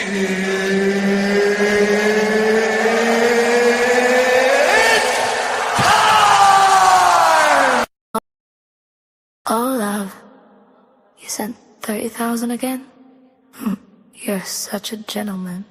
Oh, love, you sent 30,000 again? You're such a gentleman.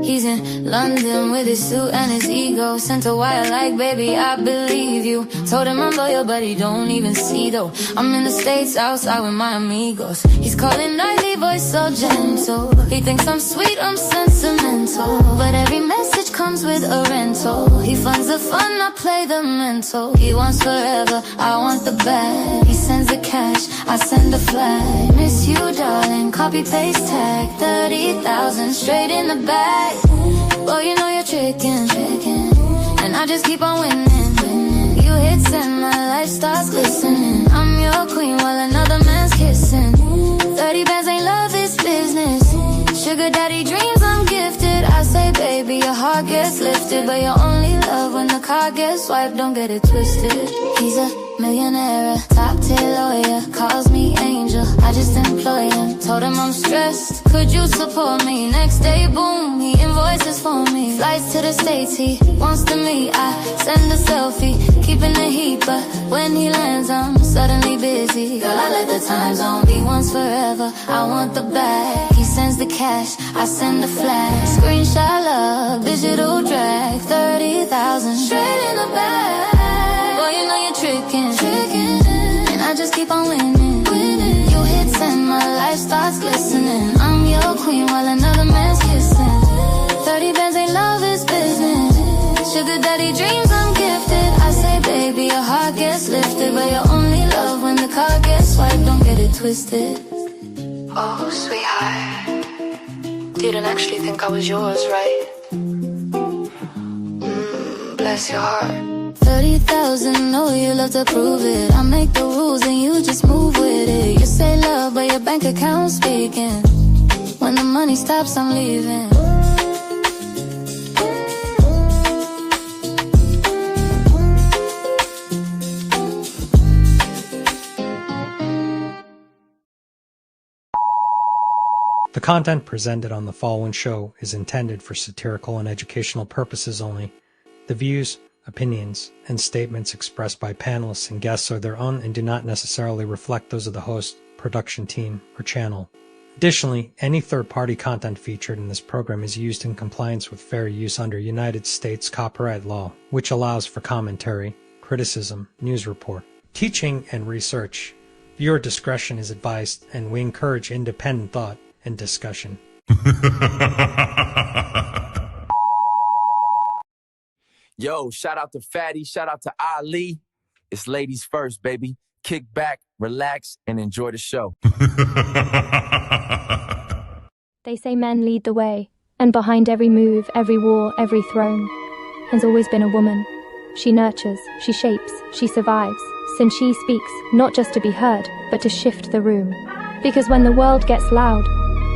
He's in London with his suit and his ego. Sent a wire like, baby, I believe you. Told him I'm loyal, but he don't even see though. I'm in the States outside with my amigos. He's calling nightly, voice so gentle. He thinks I'm sweet, I'm sentimental, but every message comes with a rental. He funds the fun, I play the mental. He wants forever, I want the bag. He sends the cash, I send the flag. Miss you, darling, copy paste tag. 30,000 straight in the bag. Boy, you know you're tricking, and I just keep on winning. You hits and my life starts glistening. I'm your queen while another man's kissing. 30 bands ain't love, it's business. Sugar daddy dreams, I'm gifted. I say, baby, your heart gets lifted, but you're only love when the card gets swiped. Don't get it twisted. He's a millionaire, top tier lawyer, calls me angel. I just employ him. Told him I'm stressed, could you support me? Next day, boom, he invoices for me. Flights to the States, he wants to meet. I send a selfie, keeping the heat, but when he lands, I'm suddenly busy. Girl, I let the time zone be once forever. I want the bag. He sends the cash, I send the flag. Screenshot love, digital drag. 30,000 straight in the bag. Boy, you know you're tricking, and I just keep on winning. You hits and my life starts glistening. I'm your queen while another man's kissing. 30 bands ain't love, it's business. Sugar daddy dreams, I'm gifted. I say, baby, your heart gets lifted, but you're only love when the card gets swiped. Don't get it twisted. Oh, sweetheart, didn't actually think I was yours, right? Bless your heart. 30,000, know you love to prove it. I make the rules and you just move with it. You say love, but your bank account's speaking. When the money stops, I'm leaving. The content presented on the following show is intended for satirical and educational purposes only. The views, opinions, and statements expressed by panelists and guests are their own and do not necessarily reflect those of the host, production team, or channel. Additionally, any third-party content featured in this program is used in compliance with fair use under United States copyright law, which allows for commentary, criticism, news report, teaching, and research. Viewer discretion is advised, and we encourage independent thought and discussion. Yo, shout out to Fatty, shout out to Ali. It's ladies first, baby. Kick back, relax, and enjoy the show. They say men lead the way, and behind every move, every war, every throne has always been a woman. She nurtures, she shapes, she survives, since she speaks, not just to be heard, but to shift the room. Because when the world gets loud,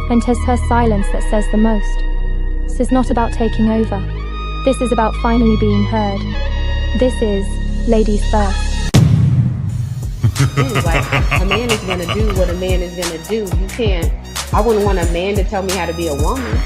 and 'tis her silence that says the most, this is not about taking over. This is about finally being heard. This is Ladies First. Like, a man is gonna do what a man is gonna do. You can't, I wouldn't want a man to tell me how to be a woman.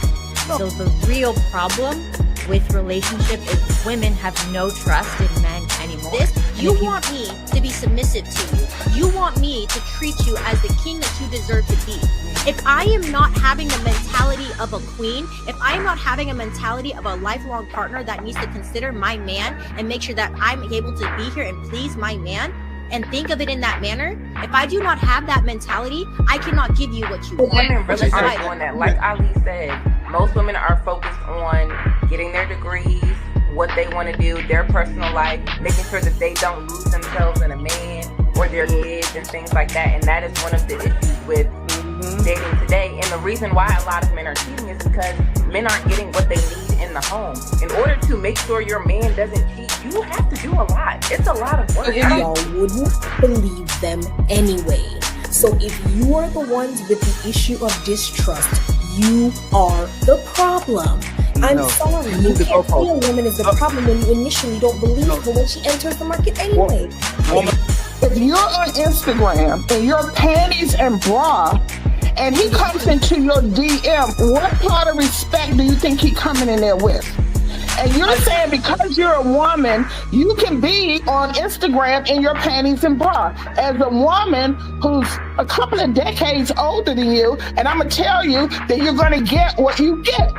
So the real problem with relationship is women have no trust in men anymore. You want me to be submissive to you. You want me to treat you as the king that you deserve to be. If I am not having the mentality of a queen, if I am not having a mentality of a lifelong partner that needs to consider my man and make sure that I'm able to be here and please my man and think of it in that manner, if I do not have that mentality, I cannot give you what you want. Women really aren't doing that. Like Ali said, most women are focused on getting their degrees, what they want to do, their personal life, making sure that they don't lose themselves in a man or their kids and things like that. And that is one of the issues with dating today. And the reason why a lot of men are cheating is because men aren't getting what they need in the home. In order to make sure your man doesn't cheat, you have to do a lot. It's a lot of work. Y'all wouldn't believe them anyway. So if you are the ones with the issue of distrust, you are the problem. I'm sorry. You can't say a woman is the problem when you initially don't believe her when she enters the market anyway. If you're on Instagram and you're panties and bra, and he comes into your DM, what part of respect do you think he coming in there with? And you're saying because you're a woman, you can be on Instagram in your panties and bra. As a woman who's a couple of decades older than you, and I'm going to tell you that you're going to get what you get.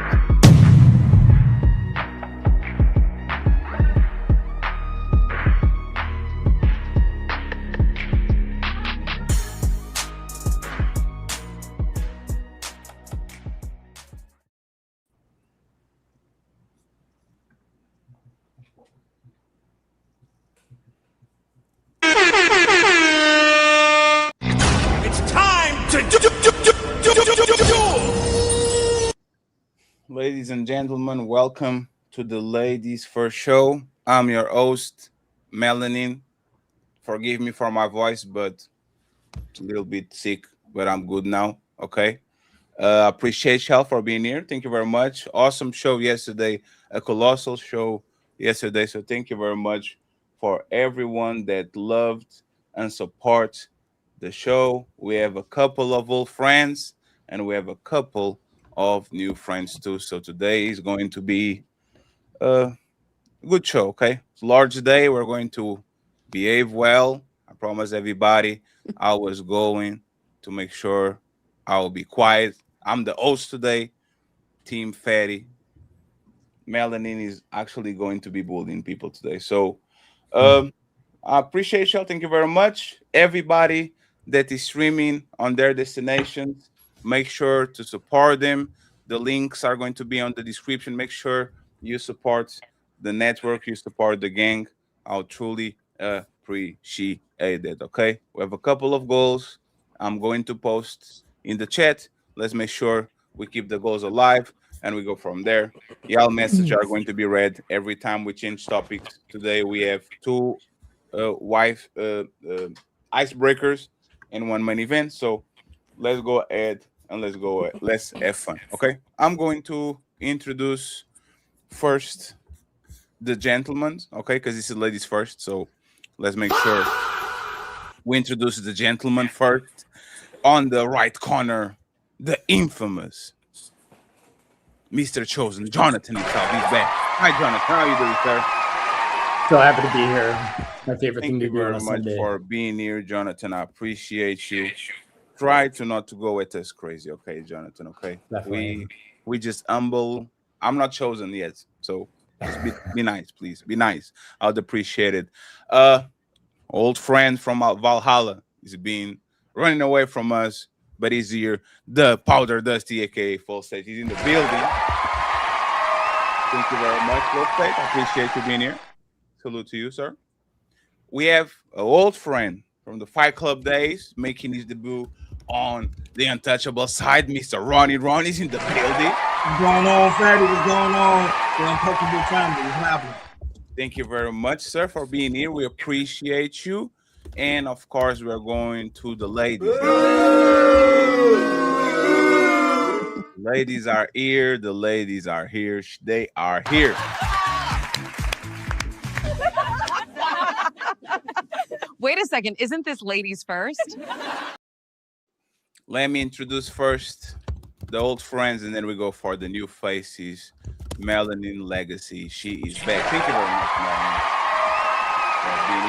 Ladies and gentlemen, welcome to the Ladies First Show. I'm your host, Melanin. Forgive me for my voice, but it's a little bit sick, but I'm good now, okay? Appreciate y'all for being here. Thank you very much. Awesome show yesterday, a colossal show yesterday, so thank you very much for everyone that loved and supports the show. We have a couple of old friends, and we have a couple of new friends too. So today is going to be a good show, okay? It's a large day. We're going to behave well. I promise everybody I was going to make sure I will be quiet. I'm the host today, Team Fatty. Melanin is actually going to be bullying people today. So I appreciate y'all. Thank you very much. Everybody that is streaming on their destinations, make sure to support them. The links are going to be on the description. Make sure you support the network, you support the gang. I'll truly appreciate it, okay? We have a couple of goals I'm going to post in the chat. Let's make sure we keep the goals alive, and we go from there. Y'all messages are going to be read every time we change topics. Today we have two icebreakers and one main event. So let's go ahead and let's have fun, okay? I'm going to introduce first the gentlemen, okay? Because this is ladies first, so let's make sure we introduce the gentleman first. On the right corner, the infamous Mr. Chosen, Jonathan himself. He's back. Hi, Jonathan. How are you doing, sir? So happy to be here. My favorite thing to do. Thank you very much for being here, Jonathan. I appreciate you. Try to not to go at us crazy, okay, Jonathan? Okay, we just humble. I'm not chosen yet, so just be nice, please. Be nice. I'd appreciate it. Old friend from Valhalla is being running away from us, but he's here. The Powder Dusty, aka Full State. He's in the building. Thank you very much, Full State. I appreciate you being here. Salute to you, sir. We have an old friend from the Fight Club days making his debut on the Untouchable side. Mr. Ronnie. Ronnie's in the building. What's going on, Fatty? What's going on? The Untouchable family. What's happening? Thank you very much, sir, for being here. We appreciate you. And, of course, we're going to the ladies. Ladies are here. The ladies are here. They are here. Wait a second. Isn't this ladies first? Let me introduce first the old friends, and then we go for the new faces. Melanin Legacy. She is back. Thank you very much, Melanin, for being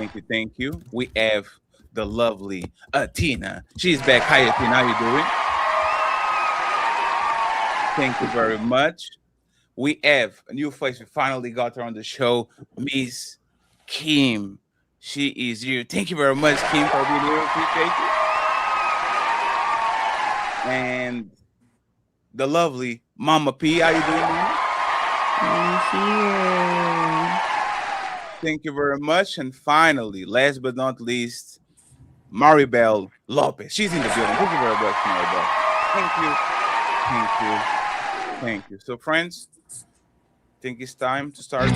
here. Thank you. We have the lovely ATHENA. She's back. Hi, ATHENA. How you doing? Thank you very much. We have a new face. We finally got her on the show, Miss Kim. She is here. Thank you very much, Kim, for being here. Appreciate you. And the lovely Mama P. How you doing, Mama? I'm here. Thank you very much. And finally, last but not least, Maribel Lopez. She's in the building. Thank you very much, Maribel. Thank you. So, friends, I think it's time to start.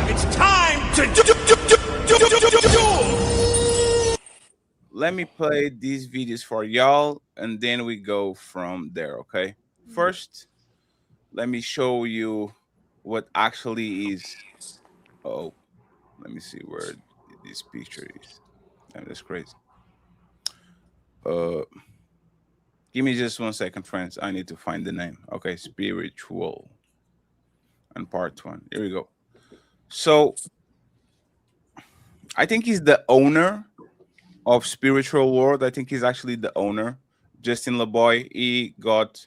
It's time to do. Let me play these videos for y'all, and then we go from there, okay? First, let me show you what actually is. Oh, let me see where this picture is. Damn, that's crazy. Give me just 1 second, friends. I need to find the name. Okay, spiritual and part 1. Here we go. So I think he's the owner of Spiritual World. I think he's actually the owner. Justin LeBoy. He got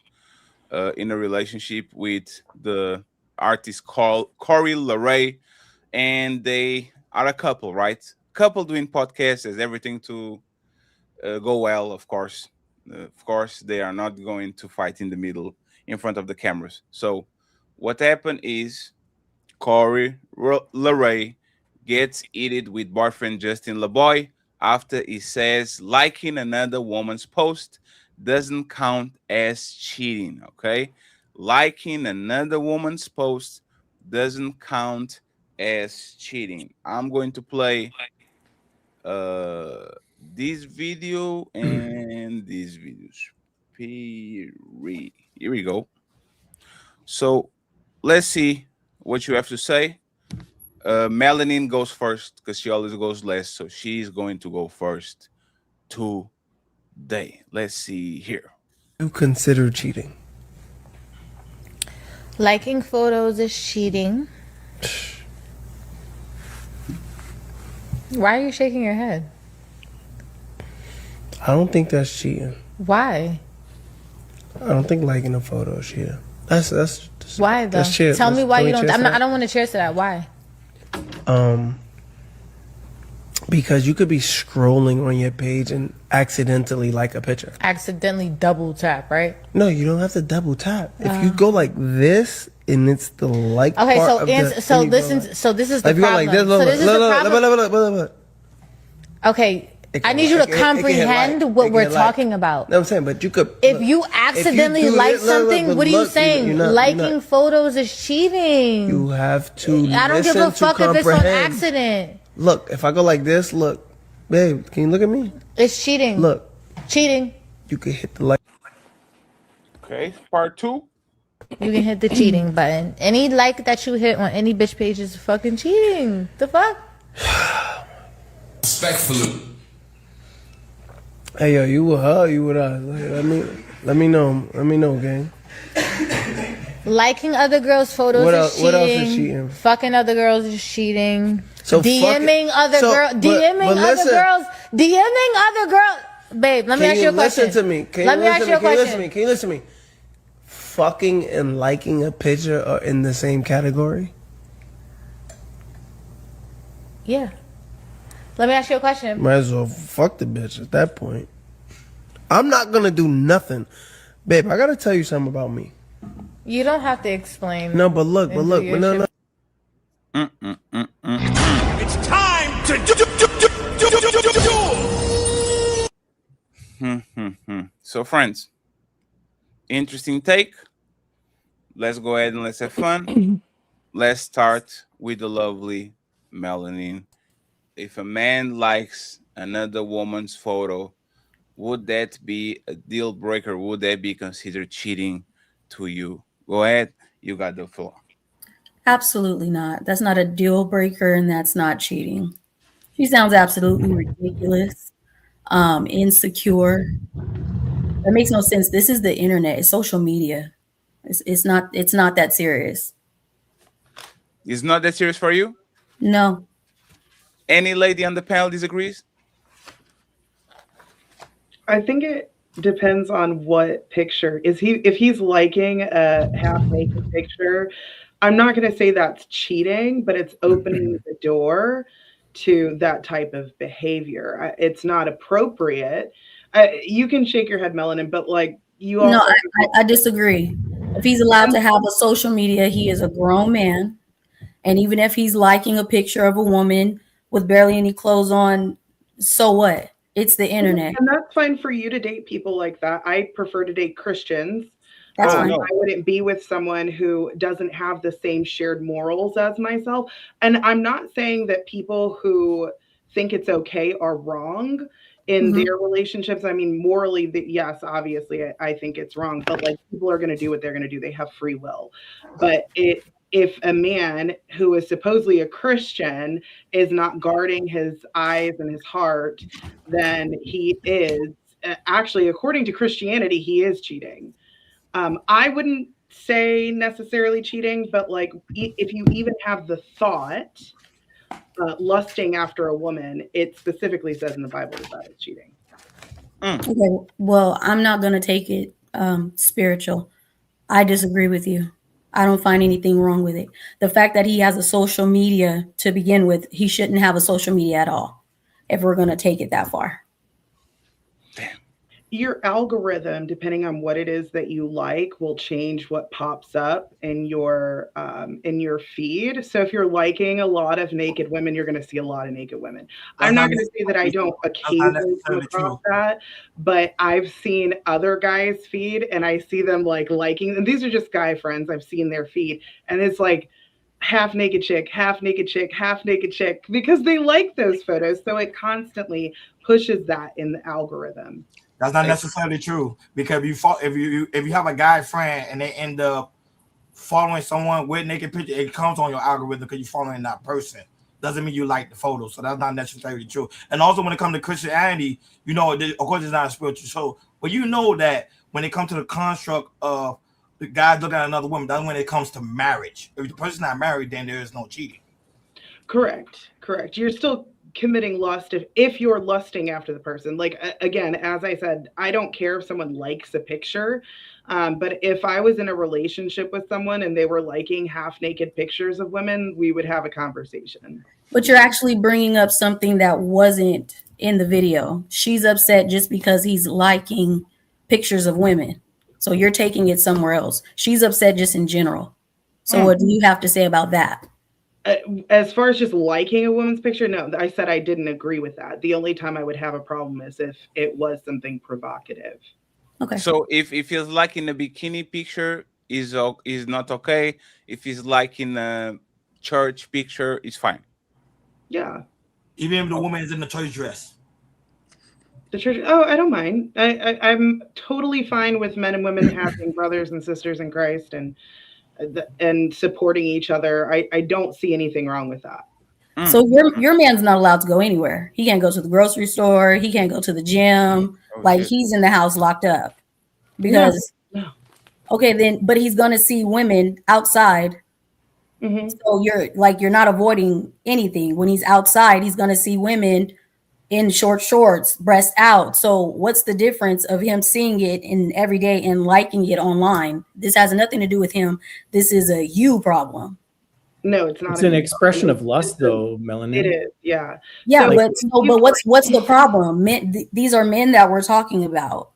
in a relationship with the artist called Corey LeRae, and they are a couple, right? Couple doing podcasts as everything to go well, of course. Of course, they are not going to fight in the middle in front of the cameras. So what happened is Corey LeRae gets heated with boyfriend Justin LeBoy after he says liking another woman's post doesn't count as cheating. Okay, liking another woman's post doesn't count as cheating. I'm going to play this video and these videos. Here we go. So let's see what you have to say. Melanin goes first because she always goes last, so she's going to go first today. Let's see here. You consider cheating? Liking photos is cheating. Why are you shaking your head? I don't think that's cheating. Why? I don't think liking a photo is cheating. That's why though? That's cheating. Tell me why you don't. I don't want to cheers to that. Why? Because you could be scrolling on your page and accidentally like a picture. Accidentally double tap, right? No, you don't have to double tap. If you go like this and it's the like okay, part so of the, so listen. like, so this is the if you problem. go like this, so this is the problem. Look. Okay, I need you to comprehend what we're talking about. No, I'm saying, but you could. If you accidentally like something, what are you saying? Liking photos is cheating. You have to. I don't give a fuck if it's on accident. Look, if I go like this, look, babe, can you look at me? It's cheating. Look, cheating. You can hit the like. Okay, part 2. You can hit the cheating button. Any like that you hit on any bitch page is fucking cheating. The fuck? Respectfully. Hey yo, you with her? You with us? Let me know, gang. Liking other girls' photos is cheating. What else is cheating? Fucking other girls is cheating. So DMing other girls. DMing other girls. Babe, let me ask you a question. Listen to me. Let me ask you a question. Can you listen to me? Fucking and liking a picture are in the same category? Yeah. Let me ask you a question. Might as well fuck the bitch at that point. I'm not gonna do nothing. Babe, I gotta tell you something about me. You don't have to explain. No, but look, no. It's time to do. So, friends, interesting take. Let's go ahead and let's have fun. Let's start with the lovely Melanin. If a man likes another woman's photo, would that be a deal breaker? Would that be considered cheating to you? Go ahead. You got the floor. Absolutely not. That's not a deal breaker, and that's not cheating. She sounds absolutely ridiculous, insecure. That makes no sense. This is the internet. It's social media. It's not that serious. It's not that serious for you? No. Any lady on the panel disagrees? I think it depends on what picture. If he's liking a half-naked picture, I'm not going to say that's cheating, but it's opening the door to that type of behavior. It's not appropriate. You can shake your head, Melanin, but like you also. No, I disagree. If he's allowed to have a social media, he is a grown man. And even if he's liking a picture of a woman with barely any clothes on, so what? It's the internet. And that's fine for you to date people like that. I prefer to date Christians. That's fine. I wouldn't be with someone who doesn't have the same shared morals as myself. And I'm not saying that people who think it's okay are wrong in their relationships. I mean, morally, yes, obviously, I think it's wrong, but like people are going to do what they're going to do. They have free will. But if a man who is supposedly a Christian is not guarding his eyes and his heart, then he is actually, according to Christianity, he is cheating. I wouldn't say necessarily cheating, but like if you even have the thought, lusting after a woman, it specifically says in the Bible that is cheating. Okay, well, I'm not going to take it spiritual. I disagree with you. I don't find anything wrong with it. The fact that he has a social media to begin with, he shouldn't have a social media at all, if we're going to take it that far. Your algorithm, depending on what it is that you like, will change what pops up in your feed. So if you're liking a lot of naked women, you're going to see a lot of naked women. I'm not going to say that I don't occasionally come across that, but I've seen other guys' feed and I see them like liking, and these are just guy friends. I've seen their feed and it's like half naked chick, half naked chick, half naked chick, because they like those photos. So it constantly pushes that in the algorithm. That's not necessarily true, because if you have a guy friend and they end up following someone with naked picture, it comes on your algorithm because you're following that person. Doesn't mean you like the photo, so that's not necessarily true. And also, when it comes to Christianity, you know, of course, it's not a spiritual show, but you know that when it comes to the construct of the guy looking at another woman, that's when it comes to marriage. If the person's not married, then there is no cheating. Correct. You're still committing lust if you're lusting after the person. Like again, as I said, I don't care if someone likes a picture, but if I was in a relationship with someone and they were liking half naked pictures of women, we would have a conversation. But you're actually bringing up something that wasn't in the video. She's upset just because he's liking pictures of women, so you're taking it somewhere else. She's upset just in general. So what do you have to say about that? As far as just liking a woman's picture, no, I said I didn't agree with that. The only time I would have a problem is if it was something provocative. Okay. So if he's liking a bikini picture, is not okay. If he's liking a church picture, it's fine. Yeah. Even if the woman is in the church dress. The church. Oh, I don't mind. I'm totally fine with men and women having brothers and sisters in Christ and supporting each other. I don't see anything wrong with that. So your man's not allowed to go anywhere. He can't go to the grocery store. He can't go to the gym. He's in the house locked up because okay, then, but he's going to see women outside. So you're not avoiding anything. When he's outside, he's going to see women in short shorts, breast out. So what's the difference of him seeing it in every day and liking it online? This has nothing to do with him. This is a you problem. No, it's not. It's an expression of lust, though, Melanin. It is, yeah. Yeah, so, but what's the problem? Men, these are men that we're talking about.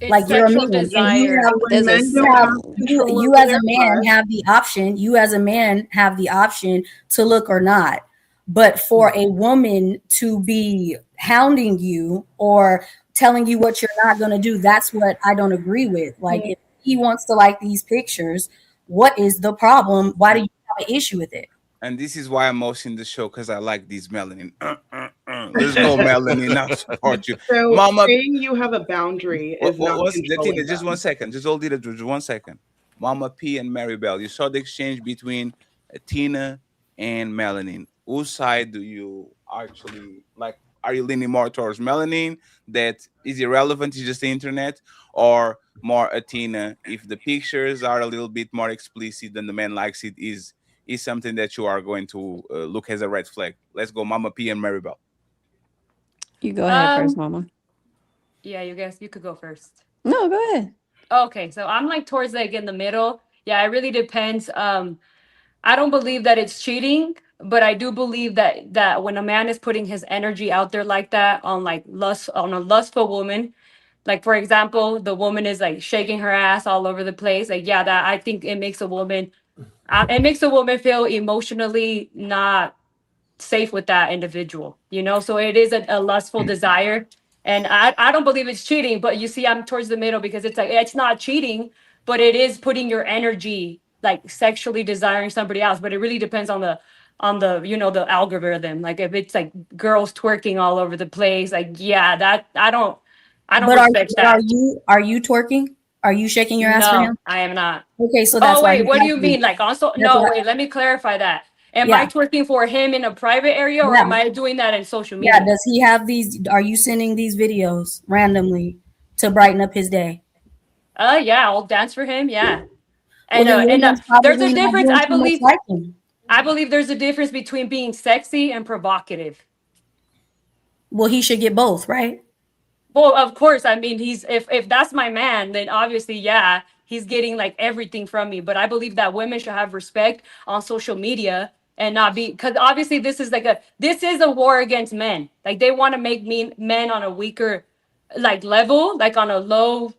It's like you're a man, desire. you as a man have the option. You as a man have the option to look or not. But for a woman to be hounding you or telling you what you're not going to do, that's what I don't agree with. Like, if he wants to like these pictures, what is the problem? Why do you have an issue with it? And this is why I'm hosting the show, because I like these Melanin. Let's go, Melanin. I support you. So Mama, saying you have a boundary is not controlling just 1 second. Just hold it just 1 second. Mama P and Maribel, you saw the exchange between ATHENA and Melanin. Whose side do you actually like? Are you leaning more towards Melanin, that is irrelevant, it's just the internet, or more ATHENA, if the pictures are a little bit more explicit than the man likes it, is something that you are going to look as a red flag? Let's go, Mama P and Maribel. You go ahead first, Mama. Yeah, you could go first. No, go ahead. Okay, so I'm like towards like in the middle. Yeah, it really depends. I don't believe that it's cheating, but I do believe that when a man is putting his energy out there like that on like on a lustful woman, like for example, the woman is like shaking her ass all over the place. Like, yeah, that I think it makes a woman feel emotionally not safe with that individual, you know? So it is a lustful desire. And I don't believe it's cheating, but you see, I'm towards the middle because it's like, it's not cheating, but it is putting your energy like sexually desiring somebody else. But it really depends on the the the algorithm. Like if it's like girls twerking all over the place, like yeah, that I don't respect that. Are you twerking? Are you shaking your ass for No, him? I am not. Okay, so that's Oh why wait, he's what do you asking. mean? Like also That's no, why, wait, let me clarify that. Am I yeah, twerking for him in a private area or yeah, am I doing that in social yeah. media? Does he have these? Are you sending these videos randomly to brighten up his day? Yeah, I'll dance for him. Yeah. Well, then your man's There's a probably not difference. doing too much liking. I believe there's a difference between being sexy and provocative. Well, he should get both, right? Well, of course. I mean, he's if that's my man, then obviously, yeah, he's getting like everything from me. But I believe that women should have respect on social media and not be, because obviously this is a war against men. Like they want to make men on a weaker like level, like on a low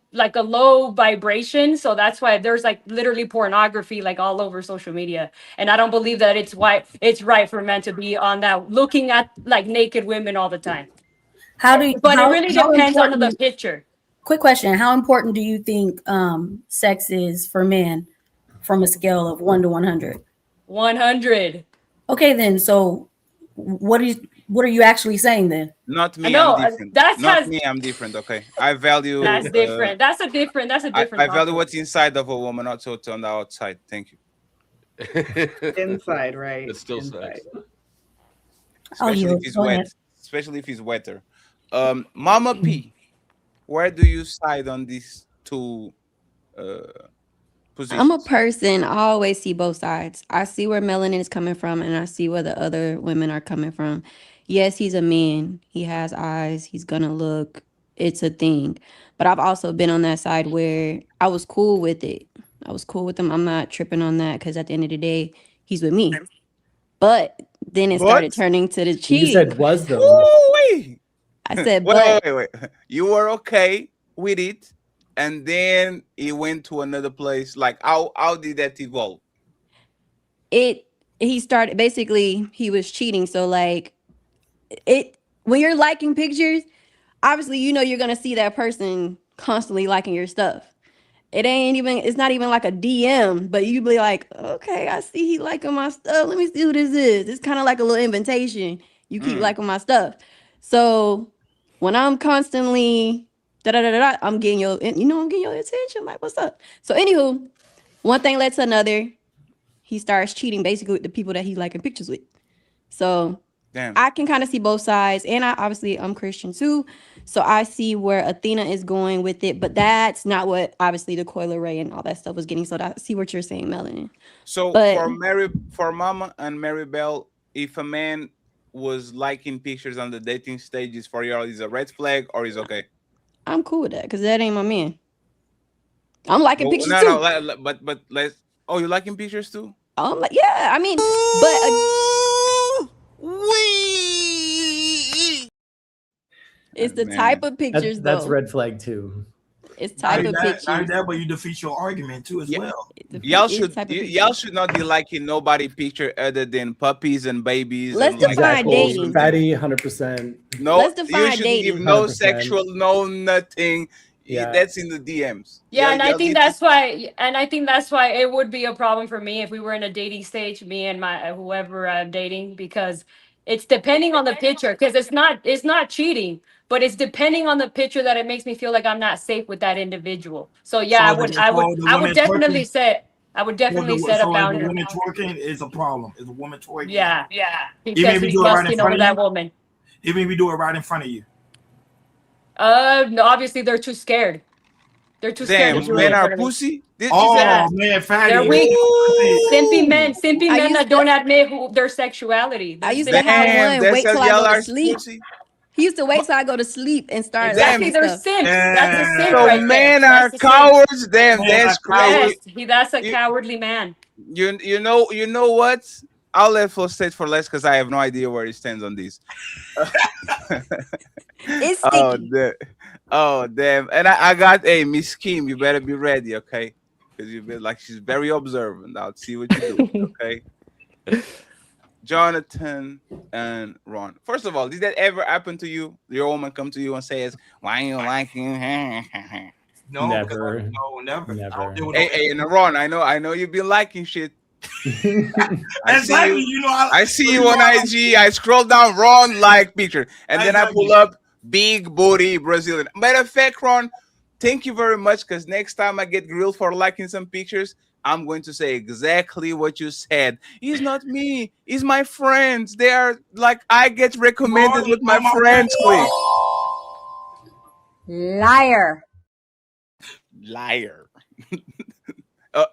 vibration. So that's why there's like literally pornography like all over social media. And I don't believe that it's right for men to be on that looking at like naked women all the time. But it really depends on the picture. Quick question: how important do you think sex is for men from a scale of 1 to 100? 100. Okay, then. So, what are you actually saying then? Not me. No, I'm different. I'm different. Okay, I value. That's different. That's a different. I value what's inside of a woman, not what's on the outside. Thank you. Inside, right? It's still sex. Especially if he's wet. Especially if he's wetter. Mama P, where do you side on these two positions? I'm a person. I always see both sides. I see where Melanin is coming from, and I see where the other women are coming from. Yes, he's a man. He has eyes. He's gonna look. It's a thing. But I've also been on that side where I was cool with it. I was cool with him. I'm not tripping on that because at the end of the day, he's with me. But then it started turning to the cheating. You said was though. I said, wait. You were okay with it, and then it went to another place. Like, how did that evolve? He started, basically, he was cheating. So like when you're liking pictures, obviously, you're going to see that person constantly liking your stuff. It's not even like a DM, but you be like, okay, I see he liking my stuff. Let me see who this is. It's kind of like a little invitation. You keep liking my stuff. So when I'm constantly I'm getting your attention. Like, what's up? So anywho, one thing led to another. He starts cheating basically with the people that he's liking pictures with. So I can kind of see both sides. And I'm Christian too. So I see where Athena is going with it. But that's not what obviously the Coil Ray and all that stuff was getting. So I see what you're saying, Melanin. So for Mama and Maribel, if a man was liking pictures on the dating stages for y'all, is a red flag or is okay? I'm cool with that because that ain't my man. I'm liking pictures too. No, but let's. Oh, you liking pictures too? Yeah. I mean, it's the type of pictures that's though. red flag too. It's type of pictures. Not that, but you defeat your argument too as well. Y'all should not be liking nobody picture other than puppies and babies. Let's define dating. Fatty, 100%. No, let's define you shouldn't dating. give no 100%. sexual, no nothing. Yeah. That's in the DMs. Yeah, and I think that's why it would be a problem for me if we were in a dating stage, me and my whoever I'm dating, because it's depending on the picture. Because it's not cheating, but it's depending on the picture that it makes me feel like I'm not safe with that individual. So yeah, I would definitely set a boundary. A woman twerking is a problem. Is a woman twerking? Yeah. Even if you do it right in front of that woman. Even if you do it right in front of you. No, obviously they're too scared. They're too scared to do men it. are pussy. Man, fatty. They're weak. Simpy men that don't admit their sexuality. I used to have one wait till I go to sleep. He used to wait till I go to sleep and start. Exactly, they're simps. That's a simp so right men there. are cowards. That's crazy. Yes, that's a cowardly man. You know what? I'll let for state for less because I have no idea where he stands on this. It's sticky. Oh damn! And I got Miss Kim. You better be ready, okay? Because you've been like she's very observant. I'll see what you do, okay? Jonathan and Ron. First of all, did that ever happen to you? Your woman come to you and says, "Why you liking?" No, never. Never. Hey, and Ron, I know you've been liking shit. Exactly. You know, I see you on IG. I scroll down, Ron like picture, and then I pull up big booty Brazilian. Matter of fact, Ron, thank you very much. Because next time I get grilled for liking some pictures, I'm going to say exactly what you said. It's not me. It's my friends. They are like I get recommended with my friends. Click. Liar. Liar.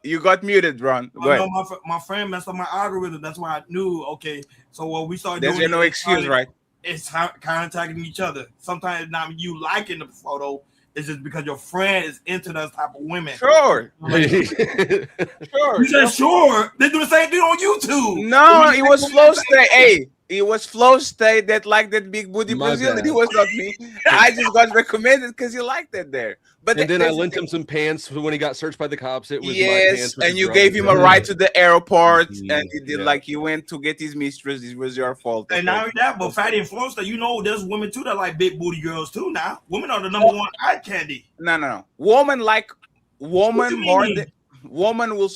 You got muted, Ron. Go ahead. No, my friend messed up my algorithm. That's why I knew. Okay, so what we started doing. There's no excuse, right? It's contacting each other. Sometimes it's not you liking the photo. It's just because your friend is into those type of women. Sure. Sure. You said sure. They do the same thing on YouTube. No, it was Flow State. Hey, it was Flow State that liked that big booty Brazilian. It was not me. I just got recommended because he liked it there. But and then I lent him some pants when he got searched by the cops. It was my pants. And you gave him a ride to the airport, and he did like he went to get his mistress. It was your fault. And not only that, but Fatty and Flow State, you know, there's women too that like big booty girls too. Now, women are the number one eye candy. No. Woman more than. Woman will,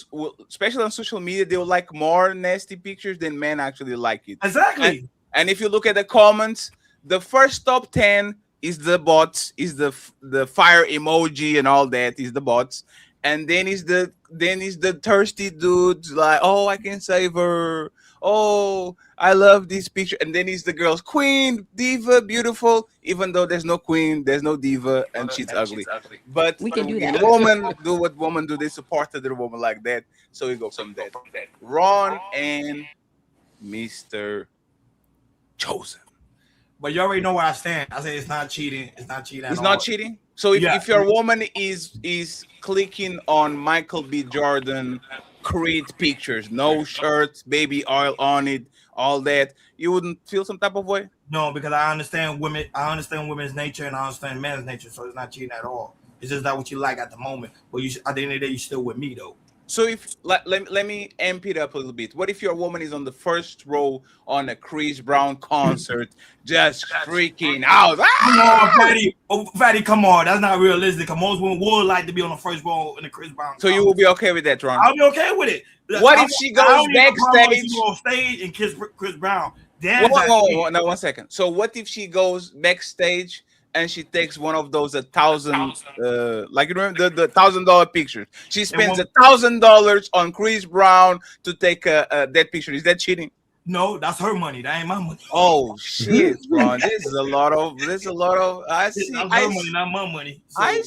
especially on social media, they will like more nasty pictures than men actually like it. Exactly. And if you look at the comments, the first top 10 is the bots, is the fire emoji and all that is the bots, and then is the thirsty dudes like, oh, I can save her. Oh, I love this picture. And then is the girls, queen, diva, beautiful, even though there's no queen, there's no diva, and she's ugly. But we can do that. Women do what women do. They support other woman like that. So we go from that. Ron and Mr. Chosen. But you already know where I stand. I say it's not cheating. It's not cheating. It's not cheating. So if your woman is clicking on Michael B. Jordan Creed pictures, no shirts, baby oil on it, all that, you wouldn't feel some type of way? No, because I understand women. I understand women's nature and I understand men's nature. So it's not cheating at all. It's just not what you like at the moment. But you, at the end of the day, you're still with me though. So if let me amp it up a little bit. What if your woman is on the first row on a Chris Brown concert, just freaking out? Come on, Fatty. Oh, Fatty, come on. That's not realistic. Most women would like to be on the first row in the Chris Brown concert. So you will be okay with that, Ron? I'll be okay with it. What if she goes backstage? On stage and kiss Chris Brown. No, 1 second. So what if she goes backstage and she takes one of those $1,000, like you remember the $1,000 pictures? She spends $1,000 on Chris Brown to take that picture. Is that cheating? No, that's her money. That ain't my money. Oh shit, Ron! This is a lot of. I see. That's her money, not my money. So. I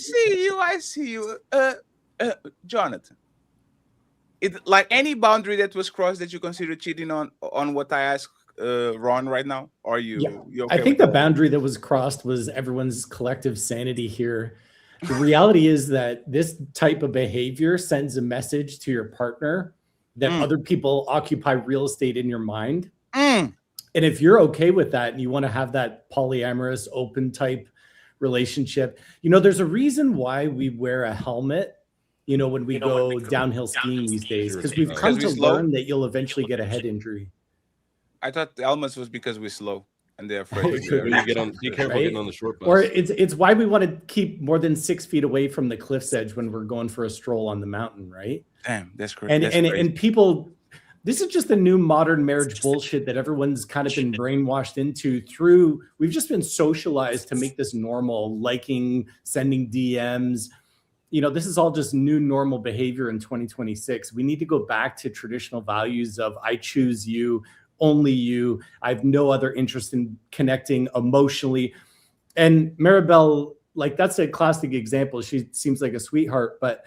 see you. Jonathan. Like any boundary that was crossed that you consider cheating on what I asked Ron right now? Are you? Yeah. You okay I think the boundary that was crossed was everyone's collective sanity here. The reality is that this type of behavior sends a message to your partner that other people occupy real estate in your mind. And if you're okay with that and you want to have that polyamorous, open type relationship, you know, there's a reason why we wear a helmet, you know, when we go downhill skiing these days, because we've come to learn that you'll eventually get a head injury. I thought the helmets was because we're slow and they're afraid. Be careful getting on the short bus. Or it's why we want to keep more than 6 feet away from the cliff's edge when we're going for a stroll on the mountain, right? Damn, that's crazy. And people, this is just the new modern marriage bullshit that everyone's kind of been brainwashed into through. We've just been socialized to make this normal, liking, sending DMs. You know, this is all just new normal behavior in 2026. We need to go back to traditional values of I choose you, only you. I have no other interest in connecting emotionally. And Maribel, like, that's a classic example. She seems like a sweetheart, but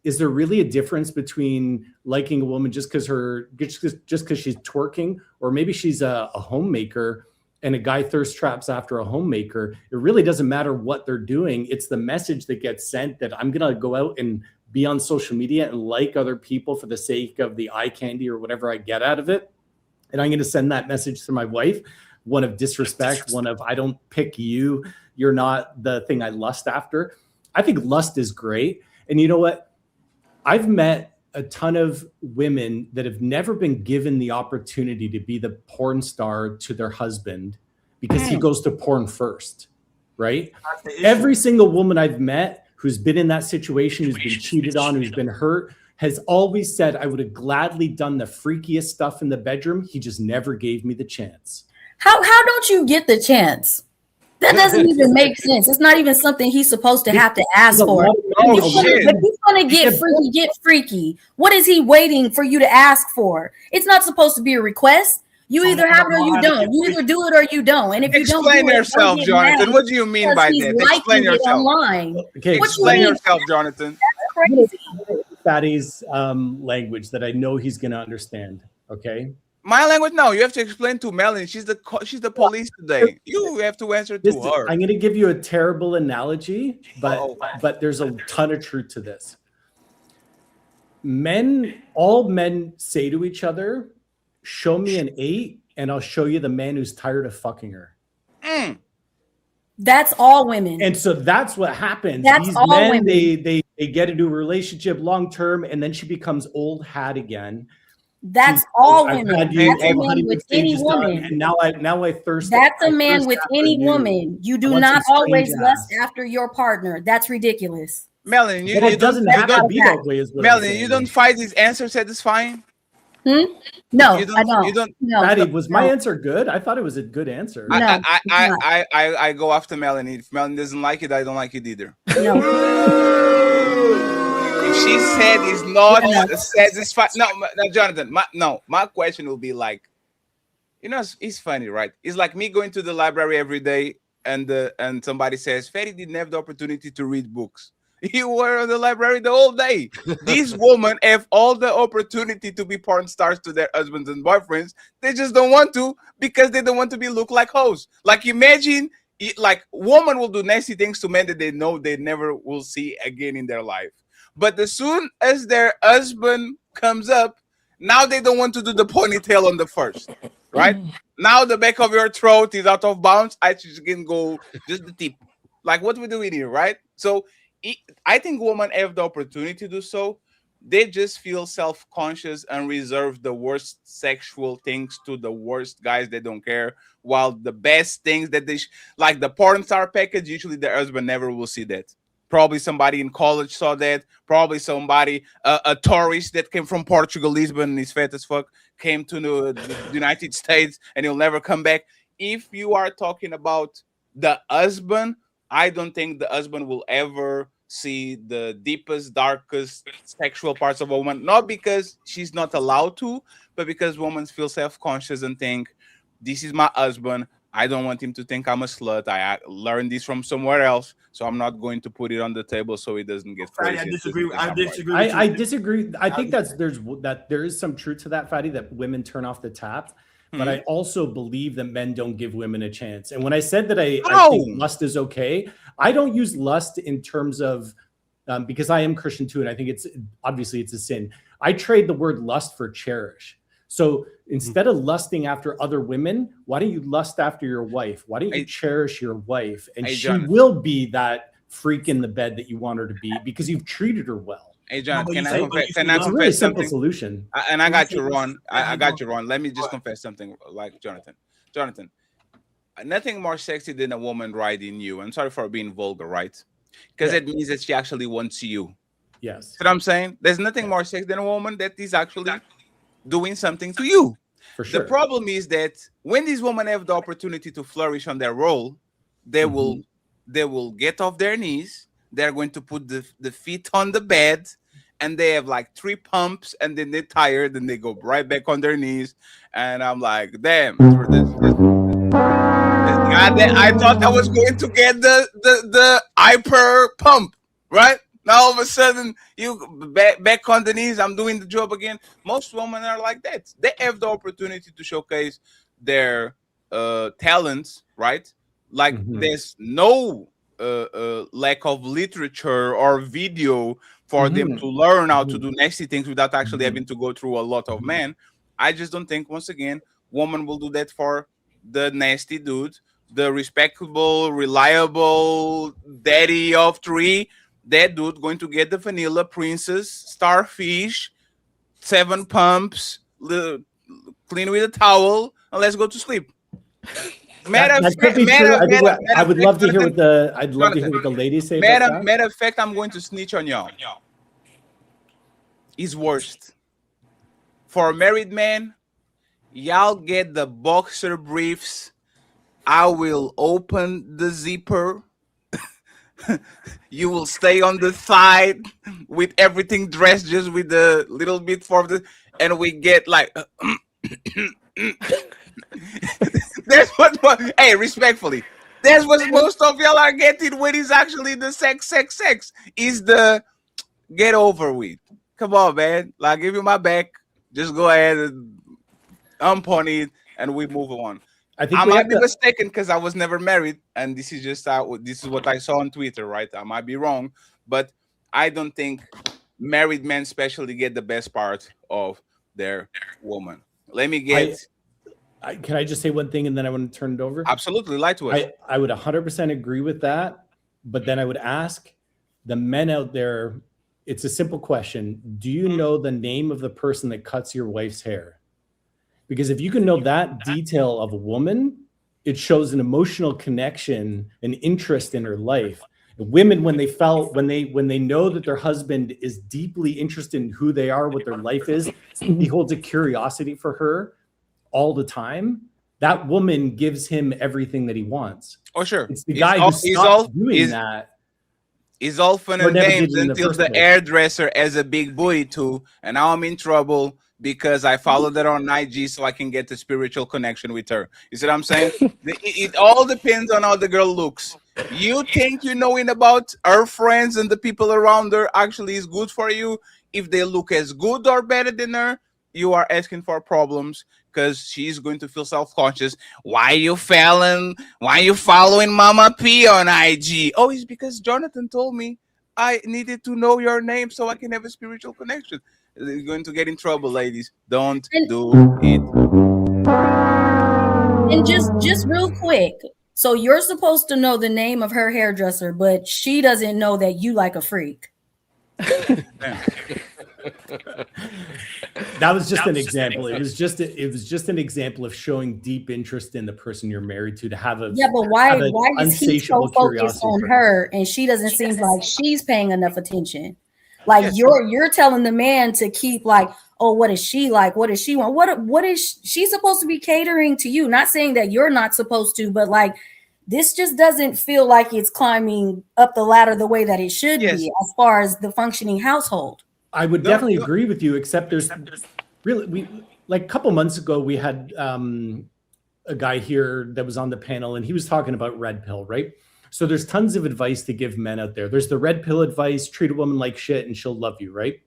is there really a difference between liking a woman just because she's twerking, or maybe she's a homemaker and a guy thirst traps after a homemaker? It really doesn't matter what they're doing. It's the message that gets sent that I'm going to go out and be on social media and like other people for the sake of the eye candy or whatever I get out of it. And I'm going to send that message to my wife, one of disrespect, one of I don't pick you. You're not the thing I lust after. I think lust is great. And you know what? I've met a ton of women that have never been given the opportunity to be the porn star to their husband because he goes to porn first, right? Every single woman I've met who's been in that situation, who's been cheated on, who's been hurt, has always said I would have gladly done the freakiest stuff in the bedroom. He just never gave me the chance. How don't you get the chance? That doesn't even make sense. It's not even something he's supposed to have to ask for. If he's gonna get freaky, what is he waiting for you to ask for? It's not supposed to be a request. You either have it or you don't. You either do it or you don't. And if you don't, explain yourself, Jonathan. What do you mean by that? Explain yourself. Online. Okay, explain yourself, Jonathan. That's crazy. Fatty's language that I know he's gonna understand. Okay. My language, no. You have to explain to Melanin. She's the police today. You have to answer to her. I'm going to give you a terrible analogy, but there's a ton of truth to this. All men say to each other, "Show me an 8, and I'll show you the man who's tired of fucking her." That's all women. And so that's what happens. That's These all men, women. they get into a relationship long term, and then she becomes old hat again. That's all women. That's a man with any woman. And now I thirst. That's a man with any woman. You do not always lust after your partner. That's ridiculous. Melanin, it doesn't have to be that way. Melanin, you don't find this answer satisfying? No, I don't. You don't. No, Maddie, was my answer good? I thought it was a good answer. I go after Melanin. If Melanin doesn't like it, I don't like it either. If she said it's not satisfied, no, Jonathan. My question will be like, it's funny, right? It's like me going to the library every day, and somebody says, "Ferry didn't have the opportunity to read books. You were in the library the whole day." These women have all the opportunity to be porn stars to their husbands and boyfriends. They just don't want to because they don't want to be look like hoes. Like imagine, like women will do nasty things to men that they know they never will see again in their life. But as soon as their husband comes up, now they don't want to do the ponytail on the first, right? Now the back of your throat is out of bounds. I just can go just the tip. Like what we doing here, right? So I think women have the opportunity to do so. They just feel self-conscious and reserve the worst sexual things to the worst guys. They don't care. While the best things that like the porn star package, usually their husband never will see that. Probably somebody in college saw that. Probably somebody, a tourist that came from Portugal, Lisbon, and is fat as fuck, came to the United States, and he'll never come back. If you are talking about the husband, I don't think the husband will ever see the deepest, darkest sexual parts of a woman. Not because she's not allowed to, but because women feel self-conscious and think, this is my husband. I don't want him to think I'm a slut. I learned this from somewhere else, so I'm not going to put it on the table so it doesn't get crazy. I disagree. I disagree. I think there is some truth to that, Fatty, that women turn off the tap. But I also believe that men don't give women a chance. And when I said that I think lust is okay, I don't use lust in terms of because I am Christian too, and I think it's obviously it's a sin. I trade the word lust for cherish. So instead of lusting after other women, why don't you lust after your wife? Why don't you cherish your wife? And she will be that freak in the bed that you want her to be because you've treated her well. Hey, John, can I confess a really simple something? Solution. And I got you, Ron. I got you, Ron. Let me just confess something like Jonathan. Jonathan, nothing more sexy than a woman riding you. I'm sorry for being vulgar, right? Because it means that she actually wants you. Yes. You know what I'm saying? There's nothing more sexy than a woman that is actually doing something to you. For sure. The problem is that when these women have the opportunity to flourish on their role, they will get off their knees. They're going to put the feet on the bed, and they have like 3 pumps, and then they're tired, and they go right back on their knees. And I'm like, damn. I thought I was going to get the hyper pump, right? Now all of a sudden you back on the knees. I'm doing the job again. Most women are like that. They have the opportunity to showcase their talents, right? Like there's no lack of literature or video for them to learn how to do nasty things without actually having to go through a lot of men. I just don't think, once again, women will do that for the nasty dude, the respectable, reliable daddy of 3. That dude going to get the vanilla princess, starfish, 7 pumps, clean with a towel, and let's go to sleep. I would love to hear what the ladies say. Matter of fact, I'm going to snitch on y'all. is worst. For a married man, y'all get the boxer briefs. I will open the zipper. You will stay on the side with everything dressed just with the little bit for the, and we get like that's what hey, respectfully, that's what most of y'all are getting when it's actually the sex is the get over with. Come on, man. Like, give you my back. Just go ahead and upon it and we move on. I might be mistaken because I was never married, and this is just this is what I saw on Twitter, right? I might be wrong, but I don't think married men especially get the best part of their woman. Let me get. Can I just say one thing and then I want to turn it over? Absolutely, lie to us. I would 100% agree with that, but then I would ask the men out there. It's a simple question: do you know the name of the person that cuts your wife's hair? Because if you can know that detail of a woman, it shows an emotional connection, an interest in her life. Women, when they know that their husband is deeply interested in who they are, what their life is, he holds a curiosity for her all the time. That woman gives him everything that he wants. Oh, sure. It's the guy who stops doing that. It's all fun and games until the hairdresser has a big booty too, and now I'm in trouble because I followed her on IG so I can get the spiritual connection with her. You see what I'm saying? It all depends on how the girl looks. You think you knowing about her friends and the people around her actually is good for you. If they look as good or better than her, you are asking for problems because she's going to feel self-conscious. Why you following Mama P on IG? Oh, it's because Jonathan told me I needed to know your name so I can have a spiritual connection. You're going to get in trouble, ladies. Don't do it. And just real quick. So you're supposed to know the name of her hairdresser, but she doesn't know that you like a freak. That was just an example. It was just an example of showing deep interest in the person you're married to have a but why is he so focused on her and she doesn't seem like she's paying enough attention? Like you're telling the man to keep like, oh, what is she like? What does she want? What is she supposed to be catering to you? Not saying that you're not supposed to, but like this just doesn't feel like it's climbing up the ladder the way that it should be as far as the functioning household. I would definitely agree with you, except there's really like a couple months ago we had a guy here that was on the panel and he was talking about red pill, right? So there's tons of advice to give men out there. There's the red pill advice, treat a woman like shit and she'll love you, right?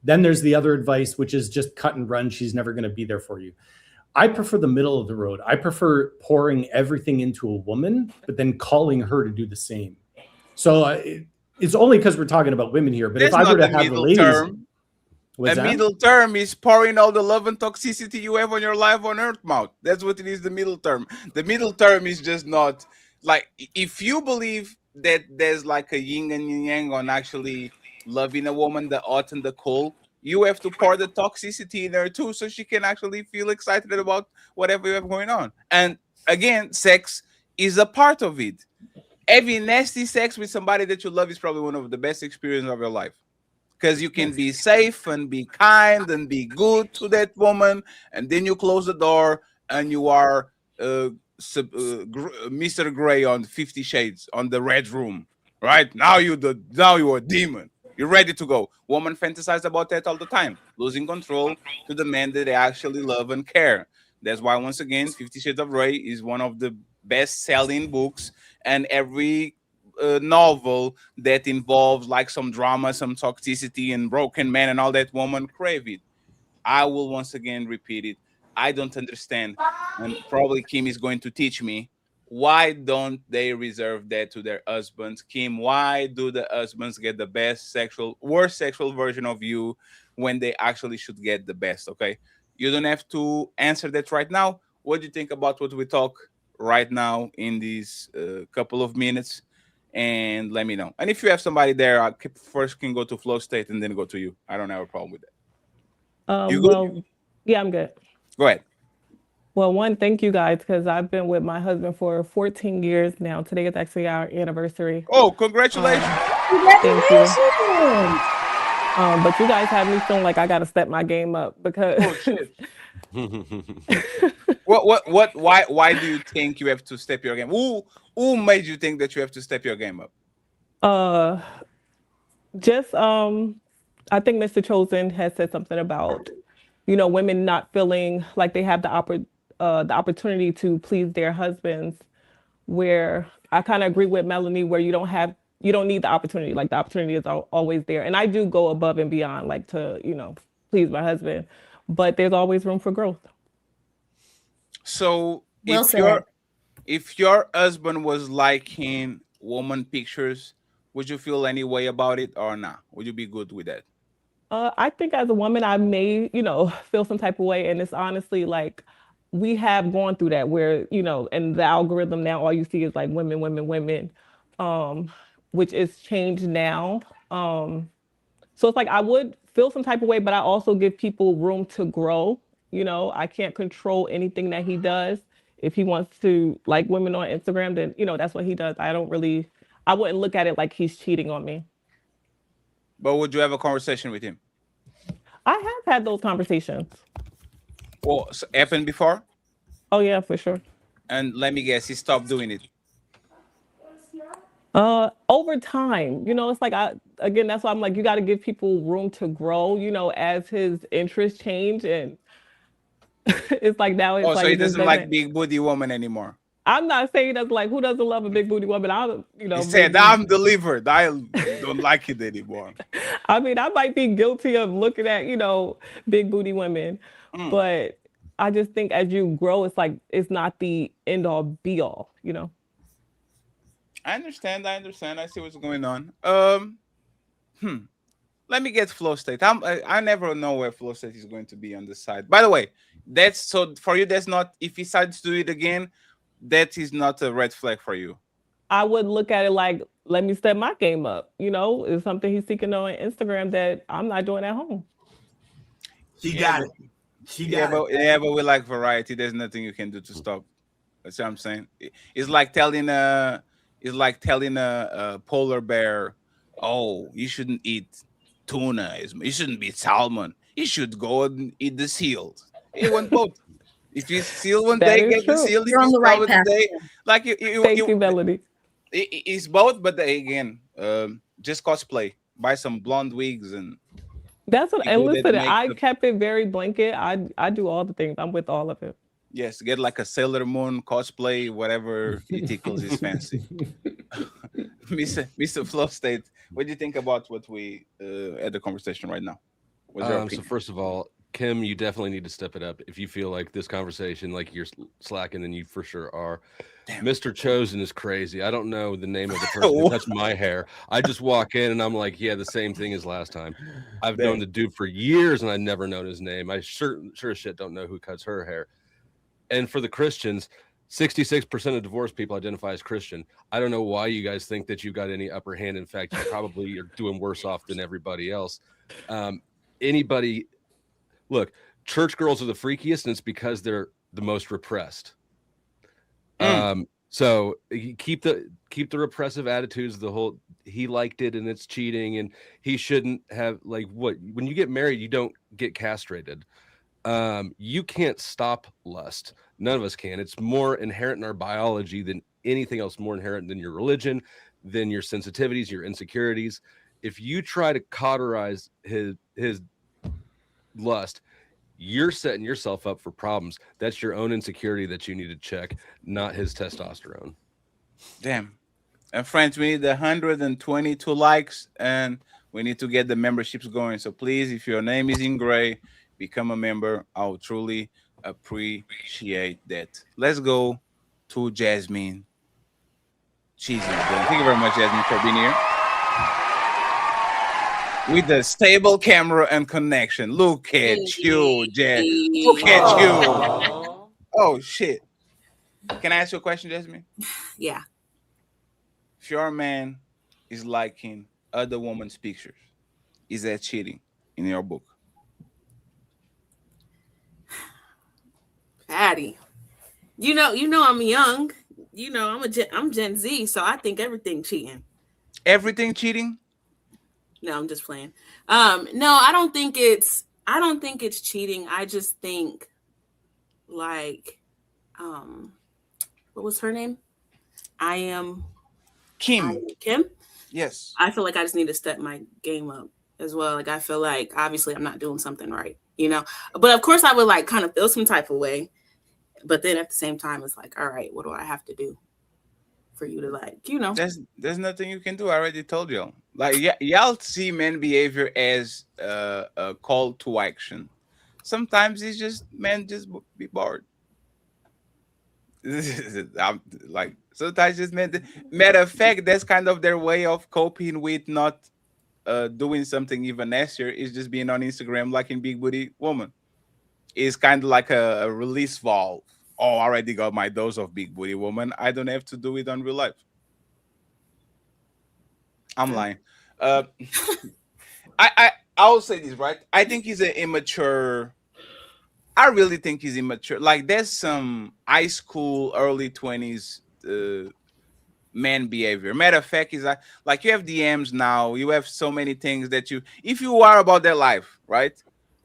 Then there's the other advice, which is just cut and run. She's never going to be there for you. I prefer the middle of the road. I prefer pouring everything into a woman, but then calling her to do the same. So it's only because we're talking about women here, but if I were to have the ladies... The middle term is pouring all the love and toxicity you have on your life on earth mouth. That's what it is, the middle term. The middle term is just not... Like, if you believe that there's like a yin and yang on actually loving a woman, the hot and the cold, you have to pour the toxicity in her too, so she can actually feel excited about whatever you have going on. And again, sex is a part of it. Having nasty sex with somebody that you love is probably one of the best experiences of your life. Because you can be safe and be kind and be good to that woman, and then you close the door and you are... Mr. Gray on 50 Shades on the Red Room, right? Now you're a demon. You're ready to go. Women fantasize about that all the time, losing control to the men that they actually love and care. That's why, once again, 50 Shades of Grey is one of the best-selling books, and every novel that involves like some drama, some toxicity, and broken men and all that, woman crave it. I will once again repeat it. I don't understand, and probably Kim is going to teach me, why don't they reserve that to their husbands? Kim, why do the husbands get the worst sexual version of you when they actually should get the best, okay? You don't have to answer that right now. What do you think about what we talk right now in these couple of minutes? And let me know. And if you have somebody there, I first can go to Flow State and then go to you. I don't have a problem with that. You good? Yeah, I'm good. Go ahead. Well, one, thank you guys, because I've been with my husband for 14 years now. Today is actually our anniversary. Oh, congratulations. Thank you. But you guys have me feeling like I got to step my game up because. Oh shit. Why do you think you have to step your game? Who made you think that you have to step your game up? Just I think Mr. Chosen has said something about, women not feeling like they have the opportunity to please their husbands, where I kind of agree with Melanie, where you don't need the opportunity. Like the opportunity is always there. And I do go above and beyond, like to, please my husband, but there's always room for growth. So Well if your husband was liking woman pictures, would you feel any way about it or not? Would you be good with that? I think as a woman, I may, feel some type of way. And it's honestly like we have gone through that where, and the algorithm now, all you see is like women, women, women, which is changed now. So it's like I would feel some type of way, but I also give people room to grow. I can't control anything that he does. If he wants to like women on Instagram, then, that's what he does. I wouldn't look at it like he's cheating on me. But would you have a conversation with him? I have had those conversations. Well, so happened before? Oh yeah, for sure. And let me guess, he stopped doing it. Over time, it's like that's why I'm like, you got to give people room to grow, as his interests change. And it's like now it's like. So he doesn't like big booty woman anymore. I'm not saying that's like, who doesn't love a big booty woman? He said, I'm delivered. I don't like it anymore. I mean, I might be guilty of looking at, big booty women, but I just think as you grow, it's like, it's not the end all be all, I understand. I see what's going on. Let me get flow state. I never know where flow state is going to be on the side. By the way, so for you, that's not, if he decides to do it again, that is not a red flag for you. I would look at it like, let me step my game up. It's something he's seeking on Instagram that I'm not doing at home. She got it. But we like variety. There's nothing you can do to stop. That's what I'm saying. It's like telling a polar bear, oh, you shouldn't eat tuna. You shouldn't eat salmon. You should go and eat the seals. You want both. If you seal one day, get the seal. You're on the right path. Like Thank you, Melody. It's both, but again, just cosplay. Buy some blonde wigs and. That's what. And listen, I kept it very blanket. I do all the things. I'm with all of it. Yes, get like a Sailor Moon cosplay, whatever it tickles his fancy. Mr. Flow State, what do you think about what we had the conversation right now? So first of all, Kim, you definitely need to step it up. If you feel like this conversation, like you're slacking, then you for sure are. Damn. Mr. Chosen is crazy. I don't know the name of the person who touched my hair. I just walk in and I'm like, yeah, the same thing as last time. I've known the dude for years and I've never known his name. I sure as shit don't know who cuts her hair. And for the Christians, 66% of divorced people identify as Christian. I don't know why you guys think that you got any upper hand. In fact, you probably are doing worse off than everybody else. Look, church girls are the freakiest, and it's because they're the most repressed. So you keep the repressive attitudes. The whole he liked it and it's cheating, and he shouldn't have when you get married, you don't get castrated. You can't stop lust. None of us can. It's more inherent in our biology than anything else, more inherent than your religion, than your sensitivities, your insecurities. If you try to cauterize his lust, you're setting yourself up for problems. That's your own insecurity that you need to check, not his testosterone. Damn. And friends, we need 122 likes and we need to get the memberships going. So please, if your name is in gray, become a member. I'll truly appreciate that. Let's go to Jasmine. Jesus. Thank you very much, Jasmine, for being here. With a stable camera and connection. Look at you, Jess. Look at you. Oh, shit. Can I ask you a question, Jasmine? Yeah. If your man is liking other women's pictures, is that cheating in your book? Patty, you know I'm young. I'm Gen Z, so I think everything cheating. Everything cheating? No, I'm just playing. No, I don't think it's cheating. I just think like what was her name? Kim. Kim? Yes. I feel like I just need to step my game up as well. Like I feel like obviously I'm not doing something right, you know. But of course I would like kind of feel some type of way. But then at the same time, it's like, all right, what do I have to do for you to like, you know? There's nothing you can do. I already told you. Like y'all see men behavior as a call to action. Sometimes it's just men just be bored. I'm, like sometimes just men. Matter of fact, that's kind of their way of coping with not doing something even nastier. Is just being on Instagram liking big booty woman. It's kind of like a release valve. Oh, I already got my dose of big booty woman. I don't have to do it on real life. I'm lying. I will say this, right? I think he's an immature. I really think he's immature. Like there's some high school, early 20s man behavior. Matter of fact, is like you have DMs now. You have so many things that if you are about their life, right?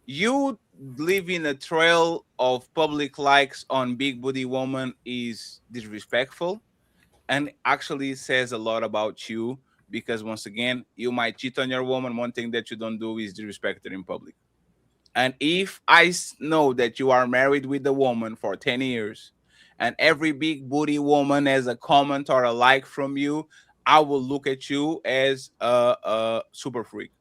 You leaving a trail of public likes on big booty woman is disrespectful, and actually says a lot about you. Because once again, you might cheat on your woman. One thing that you don't do is disrespect her in public. And if I know that you are married with a woman for 10 years and every big booty woman has a comment or a like from you, I will look at you as a super freak.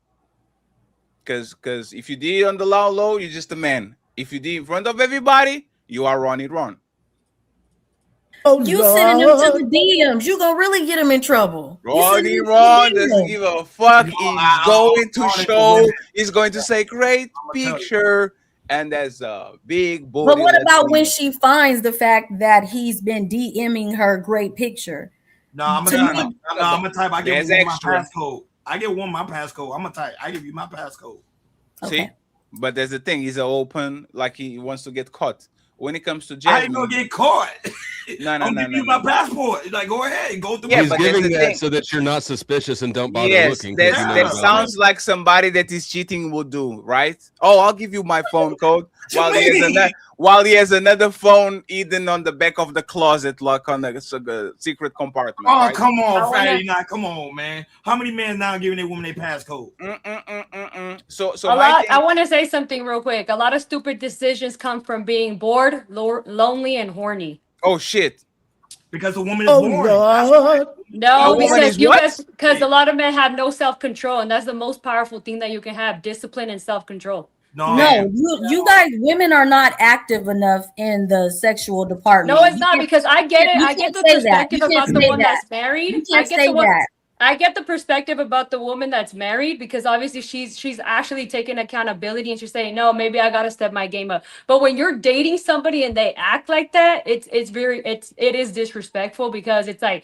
Because if you did it on the low, you're just a man. If you did in front of everybody, you are running wrong. Oh, you sending them to the DMs, you gonna really get him in trouble. Roddy Ron doesn't give a fuck. He's going to show. He's going to say great picture, and there's a big booty. But what about when she finds the fact that he's been DMing her great picture? No, I'm gonna type. I give one my passcode. I give one my passcode. I'm gonna type. I give you my passcode. Okay. See, but there's the thing. He's open, like he wants to get caught. When it comes to Jasmine, I ain't gonna get caught. No. I'm giving you my passport. Like, go ahead, go through. Yeah, he's giving that so that you're not suspicious and don't bother looking. That sounds like somebody that is cheating would do, right? Oh, I'll give you my phone code while he has another phone hidden on the back of the closet, like on the secret compartment. Oh, right? come on, fatty, now, come on, man. How many men now giving their woman their passcode? So I want to say something real quick. A lot of stupid decisions come from being bored, lonely, and horny. Oh shit! Because the woman is boring. No, because a lot of men have no self-control, and that's the most powerful thing that you can have: discipline and self-control. No, you guys, women are not active enough in the sexual department. No, it's not, because I get it. I get the perspective about the one that's married. I get the perspective about the woman that's married, because obviously she's actually taking accountability and she's saying, no, maybe I gotta step my game up. But when you're dating somebody and they act like that, it is disrespectful, because it's like,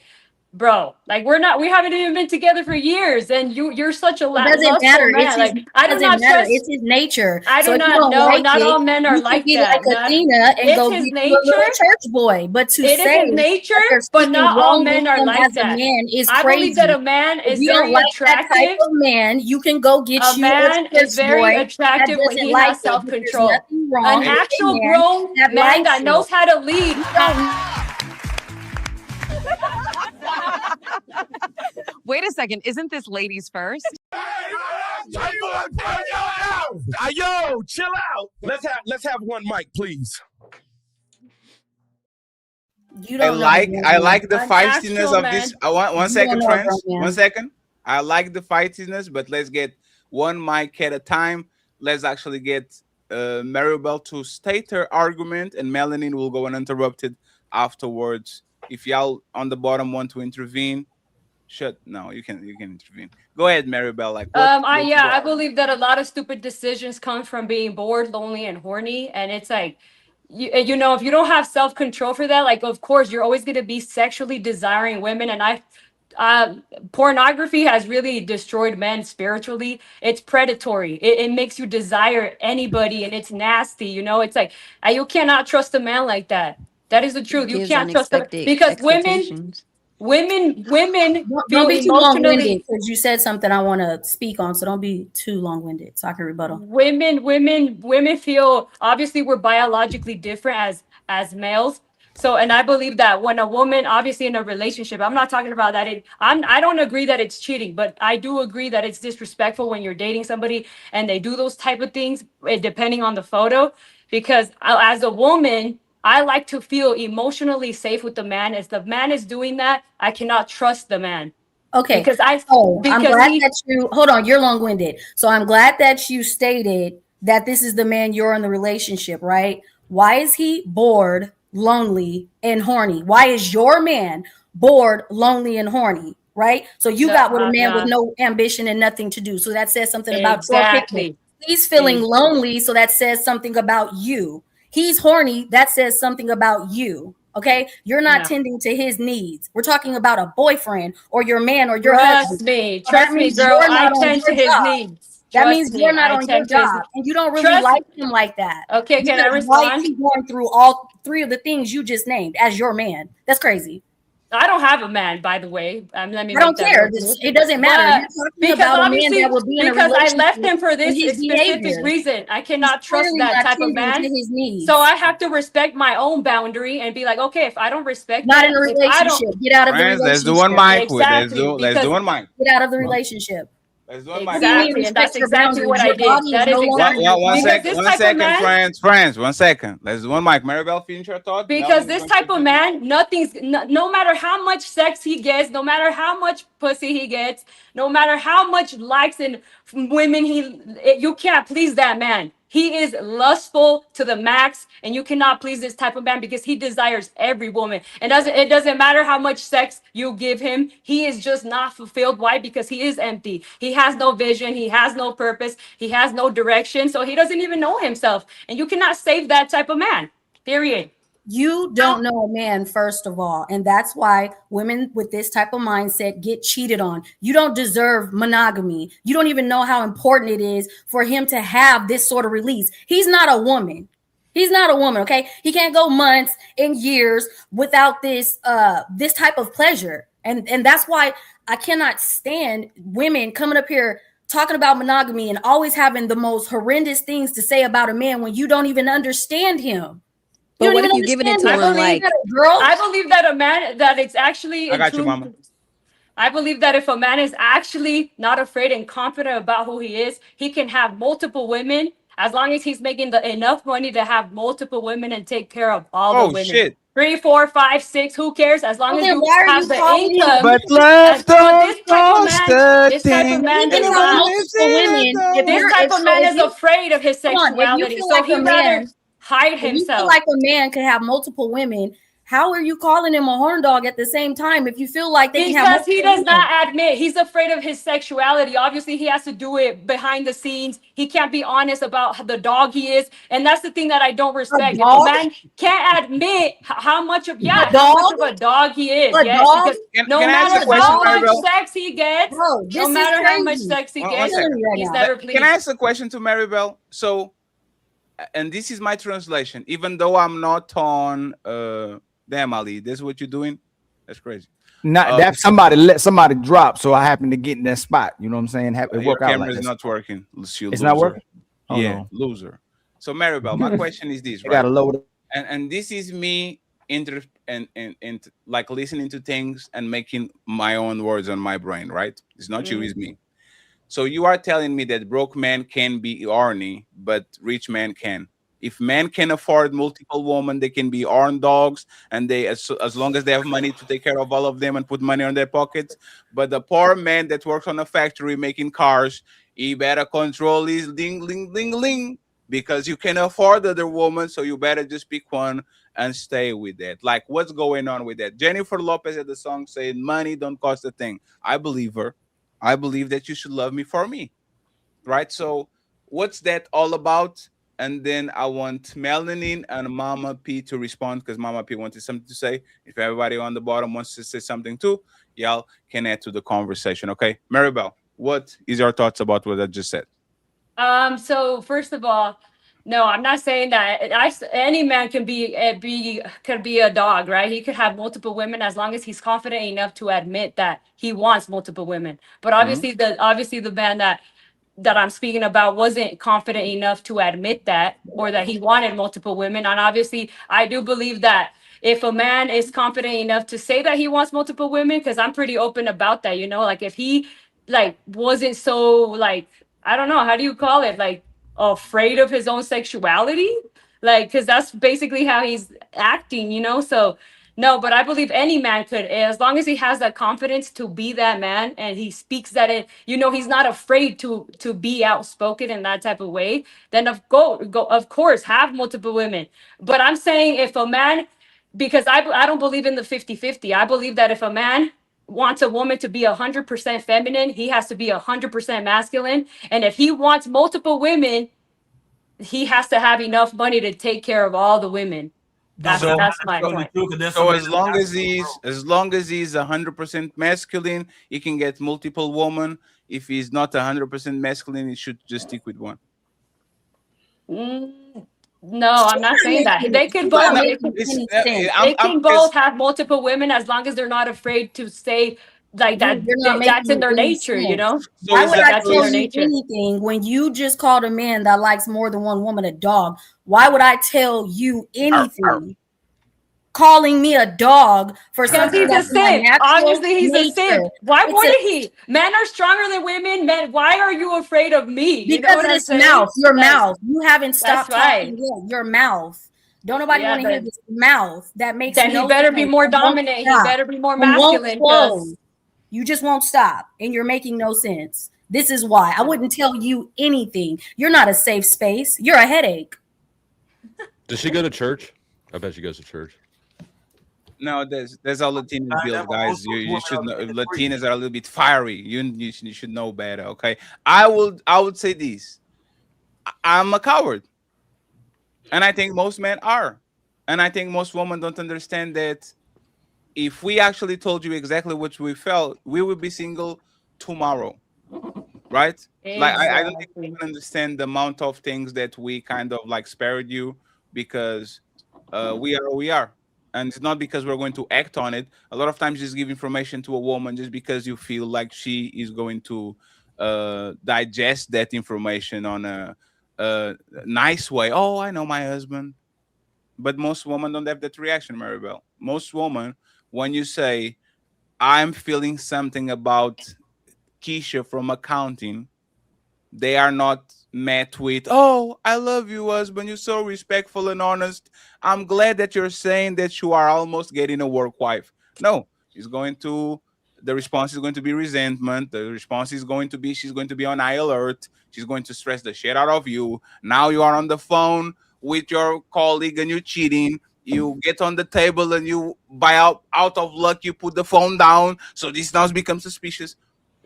bro, like we haven't even been together for years, and you're such a doesn't matter. Man. It's his nature. I do not know. Not all men are like that. Like Athena and go be a little church boy, but to it say is his nature, but not all men are like that. I believe that a man is very attractive. That type of man, you can go get a man is very attractive when he has self-control. An actual grown man that knows how to lead. Wait a second, isn't this ladies first? Yo, chill out. Let's have one mic, please. I like the feistiness of this. One second, friends. 1 second. I like the feistiness, but let's get one mic at a time. Let's actually get Maribel to state her argument, and Melanin will go uninterrupted afterwards. If y'all on the bottom want to intervene, you can intervene. Go ahead, Maribel. Like, I believe that a lot of stupid decisions come from being bored, lonely, and horny, and it's like, you know, if you don't have self-control for that, like, of course you're always going to be sexually desiring women, and pornography has really destroyed men spiritually. It's predatory. It makes you desire anybody, and it's nasty. You know, it's like, you cannot trust a man like that. That is the truth. You can't trust them, because women. women feel Don't be too emotionally. long-winded because you said something I want to speak on. So don't be too long-winded so I can rebuttal. Women feel, obviously we're biologically different as males. So, and I believe that when a woman, obviously in a relationship, I'm not talking about that. I don't agree that it's cheating, but I do agree that it's disrespectful when you're dating somebody and they do those type of things, depending on the photo. Because as a woman, I like to feel emotionally safe with the man. If the man is doing that, I cannot trust the man. Okay. Because I'm glad that you hold on, you're long-winded. So I'm glad that you stated that this is the man you're in the relationship, right? Why is he bored, lonely, and horny? Why is your man bored, lonely, and horny? Right? So you got with a man with no ambition and nothing to do. So that says something about your picture. He's feeling lonely, so that says something about you. He's horny, that says something about you. Okay, you're not tending to his needs. We're talking about a boyfriend or your man or your husband. Trust me, girl. I tend to his needs. That means you're not on your job, and you don't really like him like that. Okay, can I respond? Why is he going through all three of the things you just named as your man? That's crazy. I don't have a man, by the way. Let me. I don't care. It doesn't matter. Because obviously, I left him for this specific reason. I cannot trust that type of man. So I have to respect my own boundary and be like, okay, if I don't respect, not in a relationship, get out of the relationship. Let's do one mic. Exactly. Let's do one mic. Get out of the relationship. Exactly, and that's exactly what I did. That is exactly. One second. Let's do one mic. Maribel, finish your thought. Because this type of man, no matter how much sex he gets, no matter how much pussy he gets, no matter how much likes and women you can't please that man. He is lustful to the max, and you cannot please this type of man because he desires every woman. And it doesn't matter how much sex you give him. He is just not fulfilled. Why? Because he is empty. He has no vision. He has no purpose. He has no direction. So he doesn't even know himself. And you cannot save that type of man. Period. You don't know a man, first of all, and that's why women with this type of mindset get cheated on. You don't deserve monogamy. You don't even know how important it is for him to have this sort of release. He's not a woman. He's not a woman, okay? He can't go months and years without this this type of pleasure. And that's why I cannot stand women coming up here talking about monogamy and always having the most horrendous things to say about a man when you don't even understand him. But what if you giving it to him like, I believe that a man that it's actually. I got you, mama. I believe that if a man is actually not afraid and confident about who he is, he can have multiple women as long as he's making enough money to have multiple women and take care of all the women. Shit. 3, 4, 5, 6. Who cares? As long as you have the income. But love This type of man is afraid of his sexuality, so he'd rather hide himself. You feel like a man could have multiple women. How are you calling him a horn dog at the same time if you feel like they can have because he does not admit he's afraid of his sexuality. Obviously, he has to do it behind the scenes. He can't be honest about the dog he is, and that's the thing that I don't respect. If a man can't admit how much of a dog he is, because no matter how much sex he gets, no matter how much sex he gets, he's never pleased. Can I ask a question to Maribel? So, and this is my translation. Even though I'm not on damn, Ali, this is what you're doing? That's crazy. Not that somebody let somebody drop, so I happen to get in that spot. You know what I'm saying? Your camera is not working. It's not working? Oh, yeah, no. Loser. So Maribel, my question is this, right? Gotta load it. And this is me like listening to things and making my own words on my brain, right? It's not you, it's me. So you are telling me that broke men can be horny, but rich men can. If men can afford multiple women, they can be horn dogs, and they as long as they have money to take care of all of them and put money on their pockets. But the poor man that works on a factory making cars, he better control his ding, ling, ling, ling, because you can afford other women, so you better just pick one and stay with that. Like, what's going on with that? Jennifer Lopez had the song saying, money don't cost a thing. I believe her. I believe that you should love me for me, right? So what's that all about? And then I want Melanin and Mama P to respond because Mama P wanted something to say. If everybody on the bottom wants to say something too, y'all can add to the conversation, okay? Maribel, what is your thoughts about what I just said? So first of all, No, I'm not saying that. Any man can be a dog, right? He could have multiple women as long as he's confident enough to admit that he wants multiple women. But obviously, the man that I'm speaking about wasn't confident enough to admit that, or that he wanted multiple women. And obviously, I do believe that if a man is confident enough to say that he wants multiple women, because I'm pretty open about that, like if he like wasn't so like, I don't know, how do you call it, like afraid of his own sexuality, like, because that's basically how he's acting. So no, but I believe any man could, as long as he has that confidence to be that man, and he speaks that he's not afraid to be outspoken in that type of way. Then of course, have multiple women. But I'm saying if a man, because I don't believe in the 50-50. I believe that if a man wants a woman to be 100% feminine, he has to be 100% masculine. And if he wants multiple women, he has to have enough money to take care of all the women. That's my point. So as long as he's 100% masculine, he can get multiple women. If he's not 100% masculine, he should just stick with one. No, I'm not saying that. They can both. They can both have multiple women as long as they're not afraid to say like that. That's in their nature, Why would I tell you anything when you just called a man that likes more than one woman a dog? Why would I tell you anything? Calling me a dog for something that's my natural. Obviously, he's a simp. Why wouldn't he? Men are stronger than women. Men, why are you afraid of me? Because of this mouth. Your mouth. You haven't stopped talking yet. Your mouth. Don't nobody want to hear this mouth. That makes then he better be more dominant. He better be more masculine. You just won't stop, and you're making no sense. This is why I wouldn't tell you anything. You're not a safe space. You're a headache. Does she go to church? I bet she goes to church. No, there's all Latinos build, guys. You should know. Latinas are a little bit fiery. You should know better. Okay, I would say this. I'm a coward, and I think most men are, and I think most women don't understand that. If we actually told you exactly what we felt, we would be single tomorrow, right? Exactly. Like I don't think you can understand the amount of things that we kind of like spared you because we are who we are. And it's not because we're going to act on it. A lot of times just give information to a woman just because you feel like she is going to digest that information on a nice way. Oh, I know my husband. But most women don't have that reaction, Maribel. Most women, when you say, I'm feeling something about Keisha from accounting, they are not met with, oh, I love you, husband. You're so respectful and honest. I'm glad that you're saying that you are almost getting a work wife. No, the response is going to be resentment. The response is going to be, she's going to be on high alert. She's going to stress the shit out of you. Now you are on the phone with your colleague and you're cheating. You get on the table and you, out of luck, you put the phone down. So this now becomes suspicious.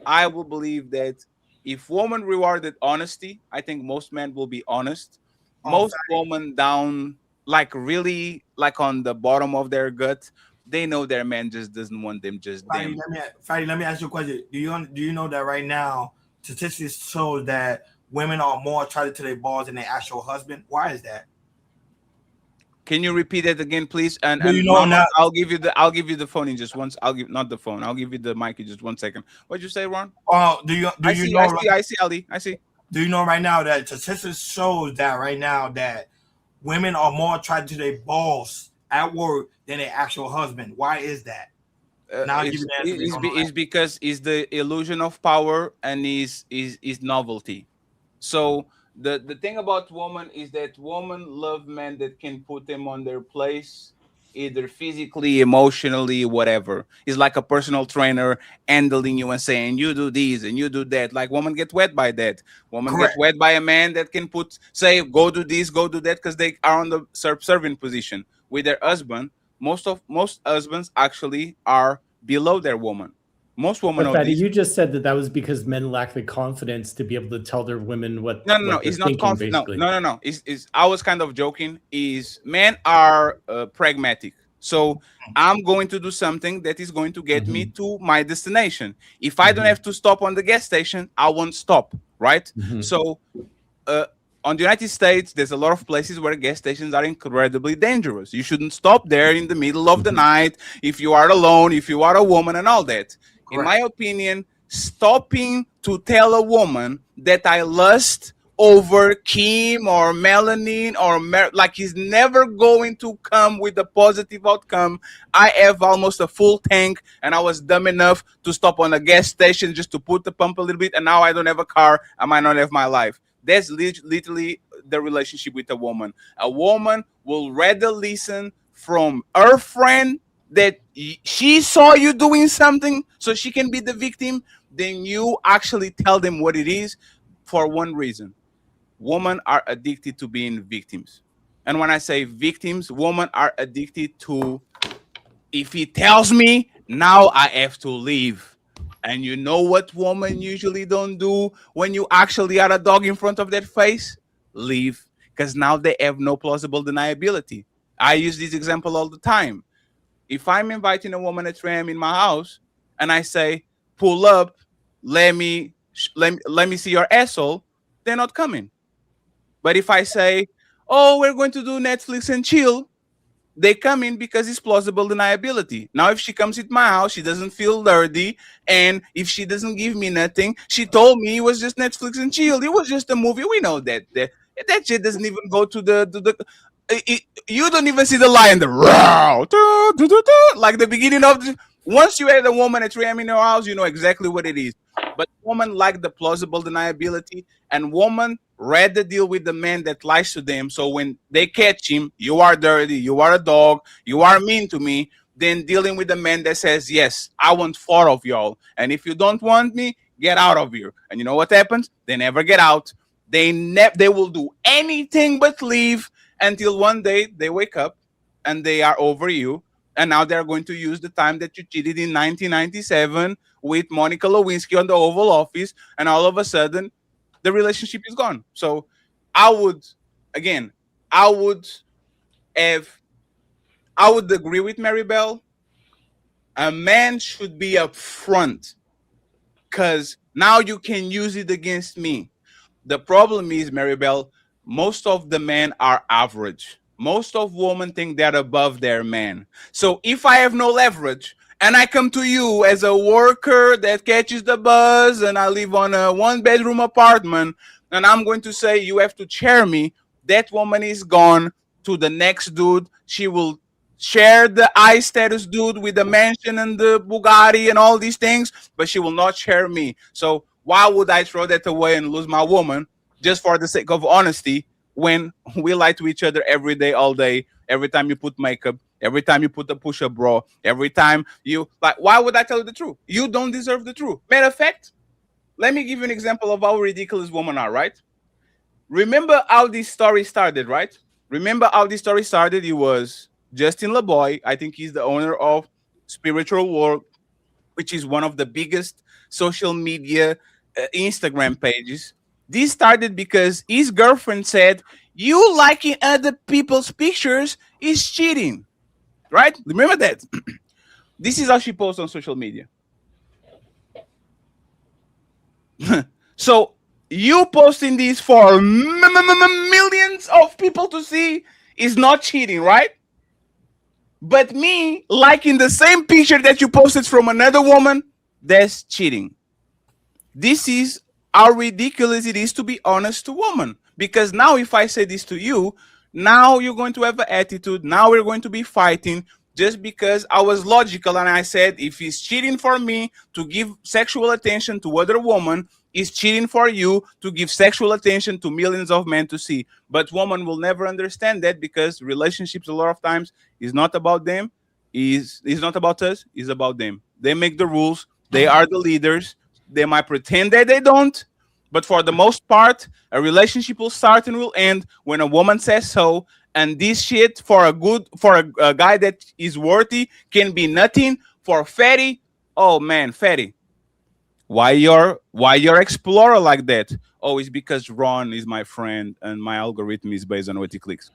I will believe that if women rewarded honesty, I think most men will be honest. Most women down, like really, like on the bottom of their gut, they know their man just doesn't want them just them. Fatty, let me ask you a question. Do you know that right now statistics show that women are more attracted to their balls than their actual husband? Why is that? Can you repeat that again, please? And Mama, I'll give you the phone in just once. I'll give you the mic in just 1 second. What'd you say, Ron? I see, Ali. I see. Do you know right now that statistics shows that right now that women are more attracted to their boss at work than their actual husband? Why is that? It's because it's the illusion of power and is novelty. So the thing about women is that women love men that can put them on their place, either physically, emotionally, whatever. It's like a personal trainer handling you and saying, you do this and you do that. Like women get wet by that. Women get wet by a man that can say, go do this, go do that, because they are on the serving position. With their husband, most husbands actually are below their woman. Most women. But you just said that was because men lack the confidence to be able to tell their women what. No. It's not confident. No. I was kind of joking. Men are pragmatic. So I'm going to do something that is going to get me to my destination. If I don't have to stop on the gas station, I won't stop. Right. So on the United States, there's a lot of places where gas stations are incredibly dangerous. You shouldn't stop there in the middle of the night if you are alone, if you are a woman, and all that. In my opinion, stopping to tell a woman that I lust over Kim or Melanin or like he's never going to come with a positive outcome. I have almost a full tank, and I was dumb enough to stop on a gas station just to put the pump a little bit, and now I don't have a car. I might not have my life. That's literally the relationship with a woman. A woman will rather listen from her friend that she saw you doing something so she can be the victim than you actually tell them what it is, for one reason. Women are addicted to being victims. And when I say victims, women are addicted to, if he tells me, now I have to leave. And you know what women usually don't do when you actually are a dog in front of their face? Leave. Because now they have no plausible deniability. I use this example all the time. If I'm inviting a woman at 3 a.m. in my house and I say, pull up, let me see your asshole, they're not coming. But if I say, oh, we're going to do Netflix and chill, they come in because it's plausible deniability. Now, if she comes at my house, she doesn't feel dirty. And if she doesn't give me nothing, she told me it was just Netflix and chill. It was just a movie. We know that. That shit doesn't even go to you don't even see the lion, the row, like the beginning of the. Once you had a woman at 3 a.m. in your house, you know exactly what it is. But women like the plausible deniability, and women rather deal with the man that lies to them. So when they catch him, you are dirty, you are a dog, you are mean to me, than dealing with the man that says, yes, I want 4 of y'all. And if you don't want me, get out of here. And you know what happens? They never get out. They will do anything but leave until one day they wake up and they are over you. And now they're going to use the time that you cheated in 1997 with Monica Lewinsky on the Oval Office. And all of a sudden, the relationship is gone. So I would agree with Maribel. A man should be upfront, because now you can use it against me. The problem is, Maribel, most of the men are average. Most of women think they're above their man. So if I have no leverage and I come to you as a worker that catches the bus and I live on a 1-bedroom apartment and I'm going to say you have to share me, that woman is gone to the next dude. She will share the I status dude with the mansion and the Bugatti and all these things, but she will not share me. So why would I throw that away and lose my woman just for the sake of honesty, when we lie to each other every day, all day, every time you put makeup, every time you put a push-up bra, every time you, like, why would I tell you the truth? You don't deserve the truth. Matter of fact, let me give you an example of how ridiculous women are, right? Remember how this story started, right? Remember how this story started? It was Justin LeBoy. I think he's the owner of Spiritual World, which is one of the biggest social media Instagram pages. This started because his girlfriend said, you liking other people's pictures is cheating, right? Remember that? This is how she posts on social media. So you posting this for millions of people to see is not cheating, right? But me liking the same picture that you posted from another woman, that's cheating. This is how ridiculous it is to be honest to women. Because now if I say this to you, now you're going to have an attitude. Now we're going to be fighting just because I was logical and I said, if he's cheating for me to give sexual attention to other women, he's cheating for you to give sexual attention to millions of men to see. But women will never understand that, because relationships a lot of times is not about them. Is not about us. It's about them. They make the rules. They are the leaders. They might pretend that they don't, but for the most part, a relationship will start and will end when a woman says so. And this shit for a guy that is worthy can be nothing. For fatty, oh man, fatty, why you're explorer like that? Oh, it's because Ron is my friend and my algorithm is based on what he clicks.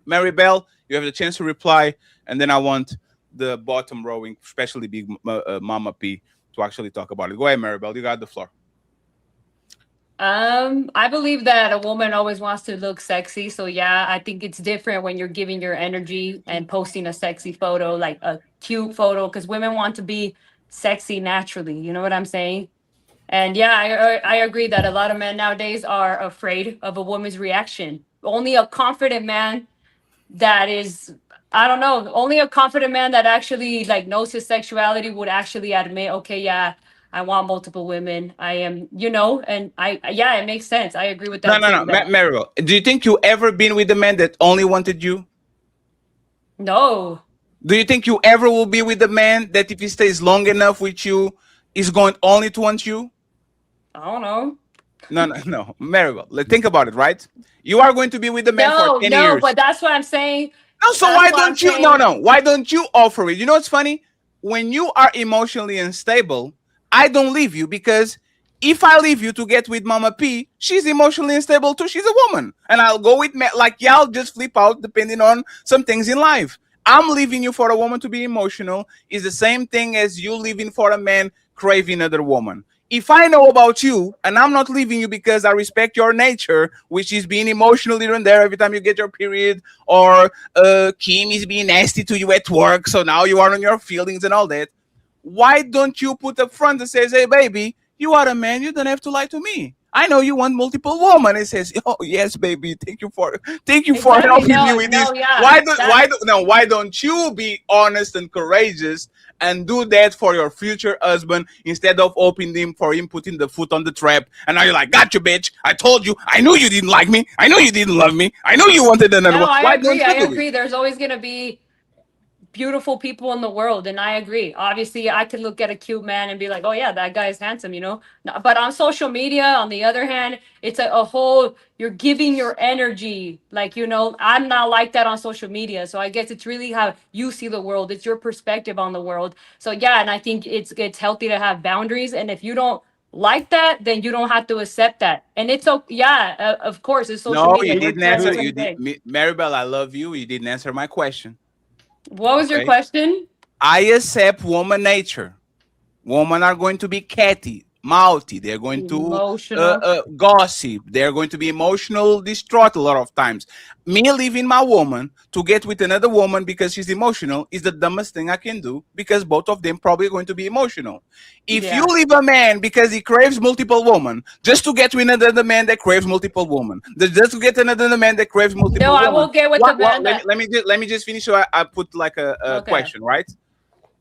Maribel, you have the chance to reply, and then I want the bottom rowing, especially Big Mama P, to actually talk about it. Go ahead, Maribel. You got the floor. I believe that a woman always wants to look sexy. So yeah, I think it's different when you're giving your energy and posting a sexy photo, like a cute photo, because women want to be sexy naturally. You know what I'm saying? And yeah, I agree that a lot of men nowadays are afraid of a woman's reaction. Only a confident man that is, I don't know, only a confident man that actually like knows his sexuality would actually admit, okay, yeah, I want multiple women. I am, and yeah, it makes sense. I agree with No, that no, too. no, Maribel. Do you think you ever been with a man that only wanted you? No. Do you think you ever will be with a man that if he stays long enough with you, is going only to want you? I don't know. No, Maribel. Think about it, right? You are going to be with the man for 10 years. But that's what I'm saying. No, so why don't you? No. Why don't you offer it? You know what's funny? When you are emotionally unstable, I don't leave you because if I leave you to get with Mama P, she's emotionally unstable too. She's a woman, and I'll go with like y'all just flip out depending on some things in life. I'm leaving you for a woman to be emotional is the same thing as you leaving for a man craving another woman. If I know about you and I'm not leaving you because I respect your nature, which is being emotional here and there every time you get your period, or Kim is being nasty to you at work, so now you are on your feelings and all that, why don't you put up front that says, hey, baby, you are a man, you don't have to lie to me. I know you want multiple women. It says, "Oh yes, baby. Thank you for helping me with this." Yeah, Why don't you be honest and courageous and do that for your future husband instead of opening him for him putting the foot on the trap? And now you're like, "Got you, bitch. I told you. I knew you didn't like me. I knew you didn't love me. I knew you wanted another one." I Why agree. don't you do agree. it? There's always gonna be beautiful people in the world, and I agree. Obviously, I could look at a cute man and be like, "Oh yeah, that guy is handsome," But on social media, on the other hand, it's a whole. You're giving your energy, like I'm not like that on social media. So I guess it's really how you see the world. It's your perspective on the world. So yeah, and I think it's healthy to have boundaries. And if you don't like that, then you don't have to accept that. And it's okay. Yeah, of course, it's social No, media. you We're didn't answer. different You did, things. Maribel. I love you. You didn't answer my question. What was your question? I accept woman nature. Women are going to be catty, mouthy. They're going to gossip. They're going to be emotional, distraught a lot of times. Me leaving my woman to get with another woman because she's emotional is the dumbest thing I can do because both of them probably going to be emotional. If you leave a man because he craves multiple women, just to get with another man that craves multiple women, just to get another man that craves multiple women. I won't get with the man that... Let me just finish. So I put like a question, right?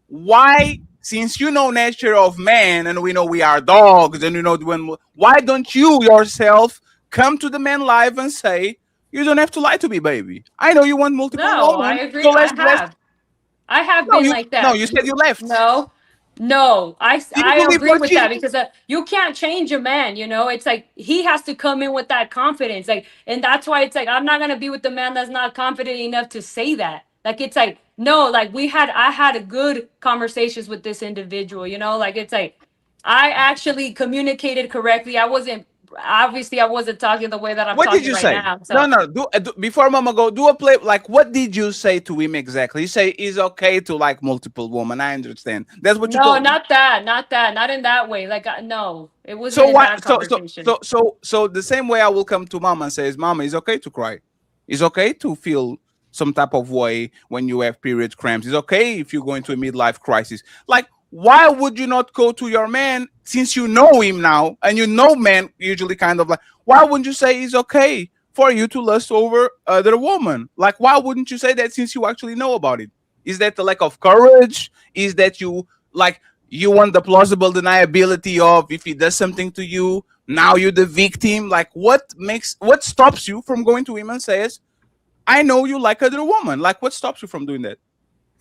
Why, since you know nature of man and we know we are dogs and why don't you yourself come to the man live and say, you don't have to lie to me, baby. I know you want multiple women. I agree. So I have been like that. No, you said you left. No, I agree with that because you can't change a man, it's like he has to come in with that confidence. And that's why it's like, I'm not going to be with the man that's not confident enough to say that. It's like, no, I had a good conversations with this individual, it's like, I actually communicated correctly. I wasn't talking the way that I'm talking right now. So. No. Before Mama go, do a play. Like, what did you say to him exactly? You say it's okay to like multiple women. I understand. That's what you told me. Not in that way. No, it wasn't in that conversation. So the same way I will come to Mama and says, Mama, it's okay to cry. It's okay to feel some type of way when you have period cramps. It's okay if you're going to a midlife crisis. Like, why would you not go to your man since you know him now and men usually kind of like, why wouldn't you say it's okay for you to lust over other woman? Like, why wouldn't you say that since you actually know about it? Is that the lack of courage? Is that you want the plausible deniability of if he does something to you, now you're the victim? Like, what stops you from going to him and says, I know you like other woman? Like, what stops you from doing that?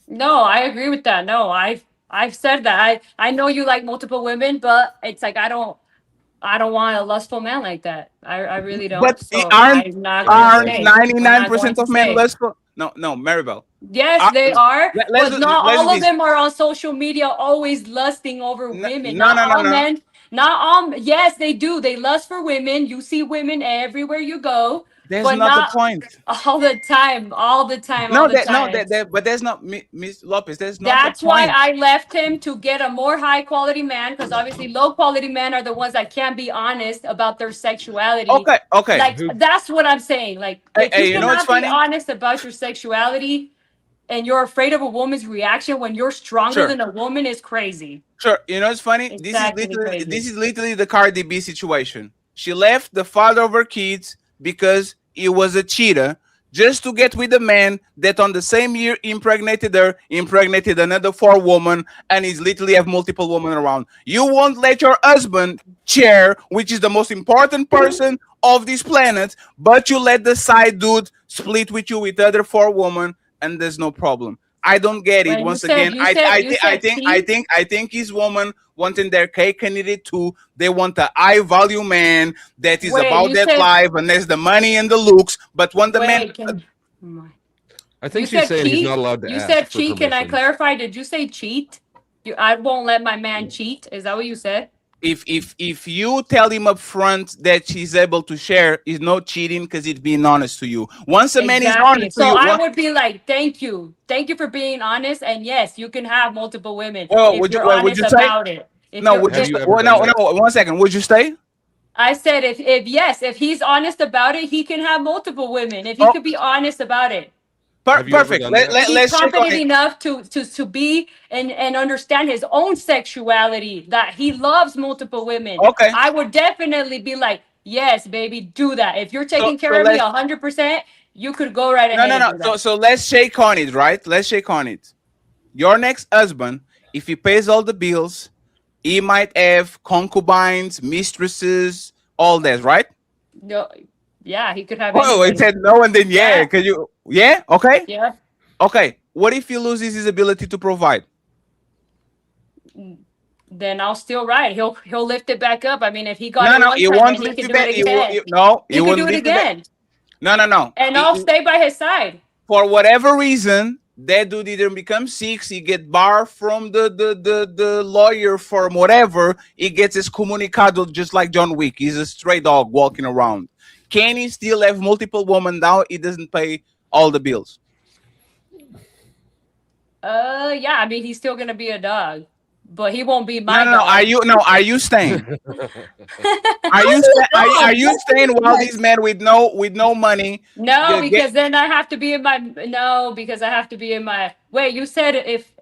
No, I agree with that. No, I've said that. I know you like multiple women, but it's like I don't want a lustful man like that. I really don't. But so aren't 99% of men lustful? No, Maribel. Yes, they are. But not all of them are on social media always lusting over women. Not all men. Not all. Yes, they do. They lust for women. You see women everywhere you go. That's but not the not point. all the time, all the time, No, all the that no, time. but that's not Miss Lopez. That's not the That's why point. I left him to get a more high quality man, because obviously low quality men are the ones that can't be honest about their sexuality. Okay, okay. Like that's what I'm saying. Like if Hey, you you know what's cannot be funny? honest about your sexuality and you're afraid of a woman's reaction when you're stronger Sure. than a woman is crazy. Sure. You know what's funny? It's This is actually literally crazy. the Cardi B situation. She left the father of her kids because he was a cheater, just to get with a man that on the same year impregnated her, impregnated another 4 women, and is literally have multiple women around. You won't let your husband share, which is the most important person of this planet, but you let the side dude split with you with other 4 women, and there's no problem. I don't get it. When Once again, you said I think his woman wanting their cake and eat it too. They want a high value man that is Wait, about you that said- life, and there's the money and the looks. But when the man, I think You she's said saying he's cheat? not allowed to You ask said for cheat. Can I permission. clarify? Did you say cheat? I won't let my man cheat. Is that what you said? if you tell him up front that he's able to share, is not cheating because it's being honest to you. Once a man is honest to So you, I would be like, thank you for being honest, and yes, you can have multiple women well, if would you you're well, would honest you say? about it. If No, you're, would you? if- Say, well, no, 1 second. Would you stay? I said if he's honest about it, he can have multiple women. If he could be honest about it. Perfect. If he's Let's check on confident it. enough to be and understand his own sexuality, that he loves multiple women. Okay. I would definitely be like, yes, baby, do that. If you're taking So care of me let's- 100%, you could go right No, ahead no, and no. do that. So let's shake on it, right? Let's shake on it. Your next husband, if he pays all the bills, he might have concubines, mistresses, all that, right? No, yeah, he could have Oh, it anybody. said no, and then yeah. Can you? Yeah. Okay. Yeah. Okay. What if he loses his ability to provide? Then I'll still ride. He'll lift it back up. I mean, if he got No, it no, one he time, won't then he lift can it do back. it again. No, He could won't do it lift back. again. No, no, no. And I'll stay by his side. For whatever reason, that dude either becomes sick, he get barred from the lawyer for whatever, he gets his comunicado just like John Wick. He's a stray dog walking around. Can he still have multiple women now? He doesn't pay all the bills. Yeah. I mean, he's still gonna be a dog, but he won't be my No. dog. Are you staying? Are you staying while these men with no money? No, get- because then I have to be in my. No, because I have to be in my. Wait, you said if.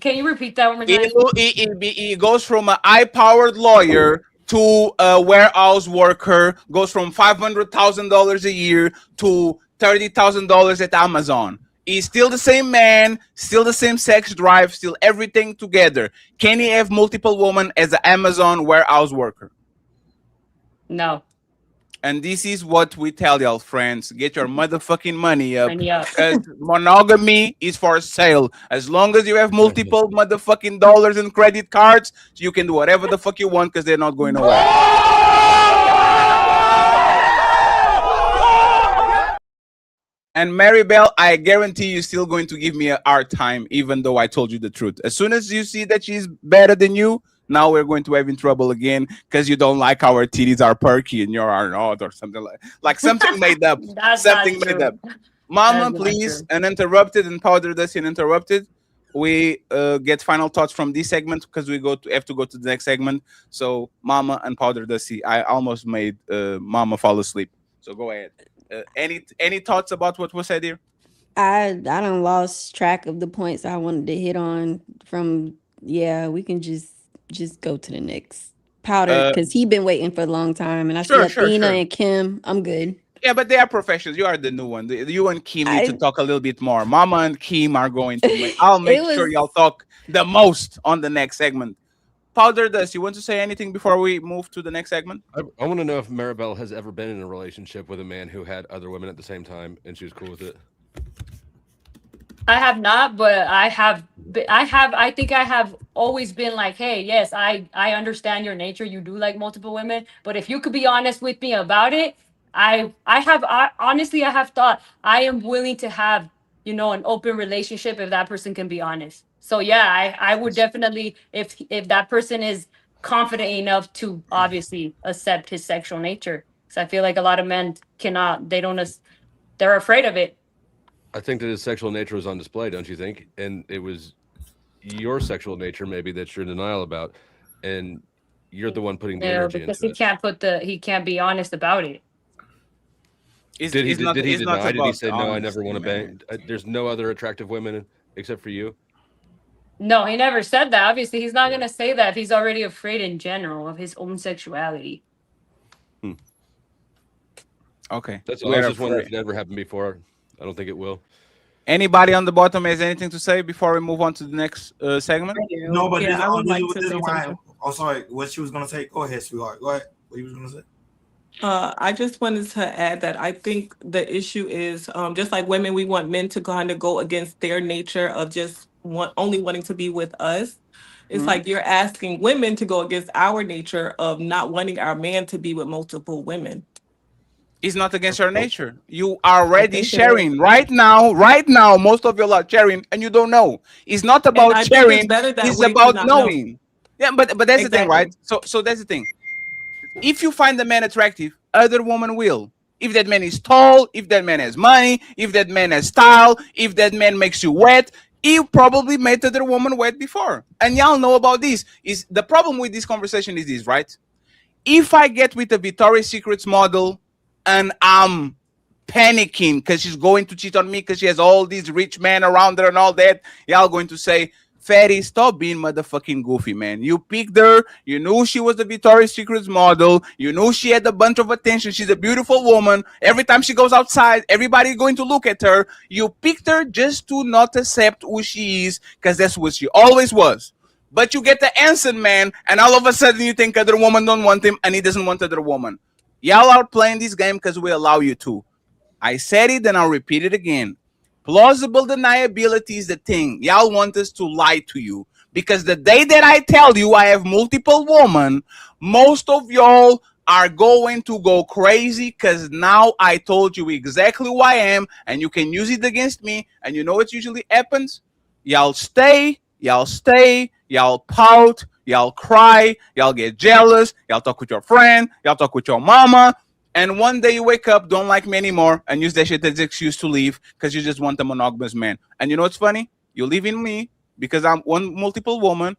Can you repeat that one more time? It goes from a high-powered lawyer to a warehouse worker, goes from $500,000 a year to $30,000 at Amazon. He's still the same man, still the same sex drive, still everything together. Can he have multiple women as an Amazon warehouse worker? No. And this is what we tell y'all, friends. Get your motherfucking money up. Money up. Because monogamy is for sale. As long as you have multiple motherfucking dollars and credit cards, you can do whatever the fuck you want because they're not going away. And Maribel, I guarantee you're still going to give me a hard time, even though I told you the truth. As soon as you see that she's better than you, now we're going to have in trouble again because you don't like our titties are perky and you are not, or something like something made up. That's Something not made true. up. Mama, That's not please, true. uninterrupted and powder dusty uninterrupted. We get final thoughts from this segment because we have to go to the next segment. So, Mama and powder dusty, I almost made Mama fall asleep. So go ahead. Any thoughts about what was said here? I done lost track of the points I wanted to hit on from. Yeah, we can just go to the next powder because he been waiting for a long time, and I see Athena and Kim. I'm good. Yeah, but they are professionals. You are the new one. You and Kim need to talk a little bit more. Mama and Kim are going to. I'll make sure y'all talk the most on the next segment. Powder Dust, you want to say anything before we move to the next segment? I want to know if Maribel has ever been in a relationship with a man who had other women at the same time and she was cool with it. I have not, but I think I have always been like, hey, yes, I understand your nature. You do like multiple women, but if you could be honest with me about it, honestly, I have thought I am willing to have, an open relationship if that person can be honest. So yeah, I would definitely, if that person is confident enough to obviously accept his sexual nature. So I feel like a lot of men cannot. They're afraid of it. I think that his sexual nature was on display, don't you think? And it was your sexual nature maybe that you're in denial about, and you're the one putting the energy Because into it. he can't be honest about it. Did he deny? Did he say no? I never want to bang. There's no other attractive women except for you. No, he never said that. Obviously, he's not gonna say that if he's already afraid in general of his own sexuality. Okay. That's all. I was just wondering if it ever happened before. I don't think it will. Anybody on the bottom has anything to say before we move on to the next segment? No, but Yeah, I would like to this say is why. something. Oh, sorry. What she was gonna say? Go ahead, sweetheart. Go ahead. What you was gonna say? I just wanted to add that I think the issue is just like women, we want men to kind of go against their nature of just only wanting to be with us. It's like you're asking women to go against our nature of not wanting our man to be with multiple women. It's not against your nature. You are already sharing right now. Most of you are sharing, and you don't know. It's not about sharing. It's about knowing. Yeah, but that's the thing, right? So that's the thing. If you find the man attractive, other woman will. If that man is tall, if that man has money, if that man has style, if that man makes you wet, you probably made other woman wet before. And y'all know about this. Is the problem with this conversation is this, right? If I get with a Victoria's Secrets model and I'm panicking because she's going to cheat on me because she has all these rich men around her and all that, y'all going to say, Fatty, stop being motherfucking goofy, man. You picked her. You knew she was the Victoria's Secrets model. You knew she had a bunch of attention. She's a beautiful woman. Every time she goes outside, everybody's going to look at her. You picked her just to not accept who she is because that's what she always was. But you get the answer, man, and all of a sudden you think other woman don't want him and he doesn't want other woman. Y'all are playing this game because we allow you to. I said it and I'll repeat it again. Plausible deniability is the thing. Y'all want us to lie to you. Because the day that I tell you I have multiple women, most of y'all are going to go crazy because now I told you exactly who I am and you can use it against me. And you know what usually happens? Y'all stay, y'all pout, y'all cry, y'all get jealous, y'all talk with your friend, y'all talk with your mama. And one day you wake up, don't like me anymore, and use that shit as an excuse to leave because you just want a monogamous man. And you know what's funny? You leave in me because I'm one multiple woman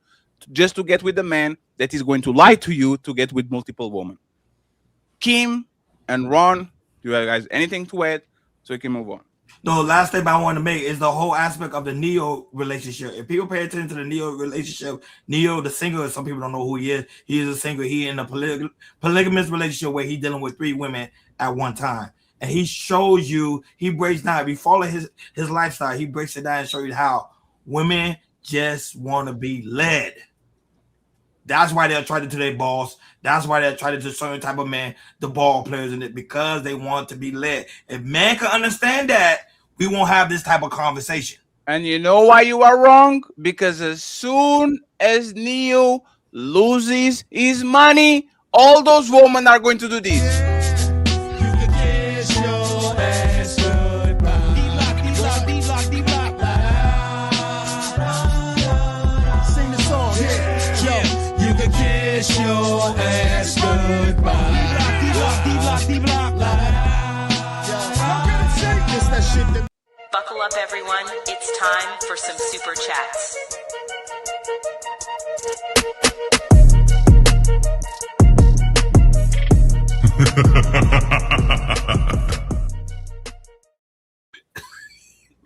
just to get with the man that is going to lie to you to get with multiple women. Kim and Ron, do you guys anything to add so we can move on? No, last thing I want to make is the whole aspect of the Neo relationship. If people pay attention to the Neo relationship, Neo, the single, some people don't know who he is. He is a single. He in a polygamous relationship where he's dealing with 3 women at one time. And he shows you, he breaks down. If you follow his lifestyle, he breaks it down and show you how women just want to be led. That's why they're attracted to their boss. That's why they're attracted to certain type of men, the ball players in it, because they want to be led. If man can understand that, we won't have this type of conversation. And you know why you are wrong? Because as soon as Neo loses his money, all those women are going to do this. Your ass goodbye. Buckle up, everyone. It's time for some super chats.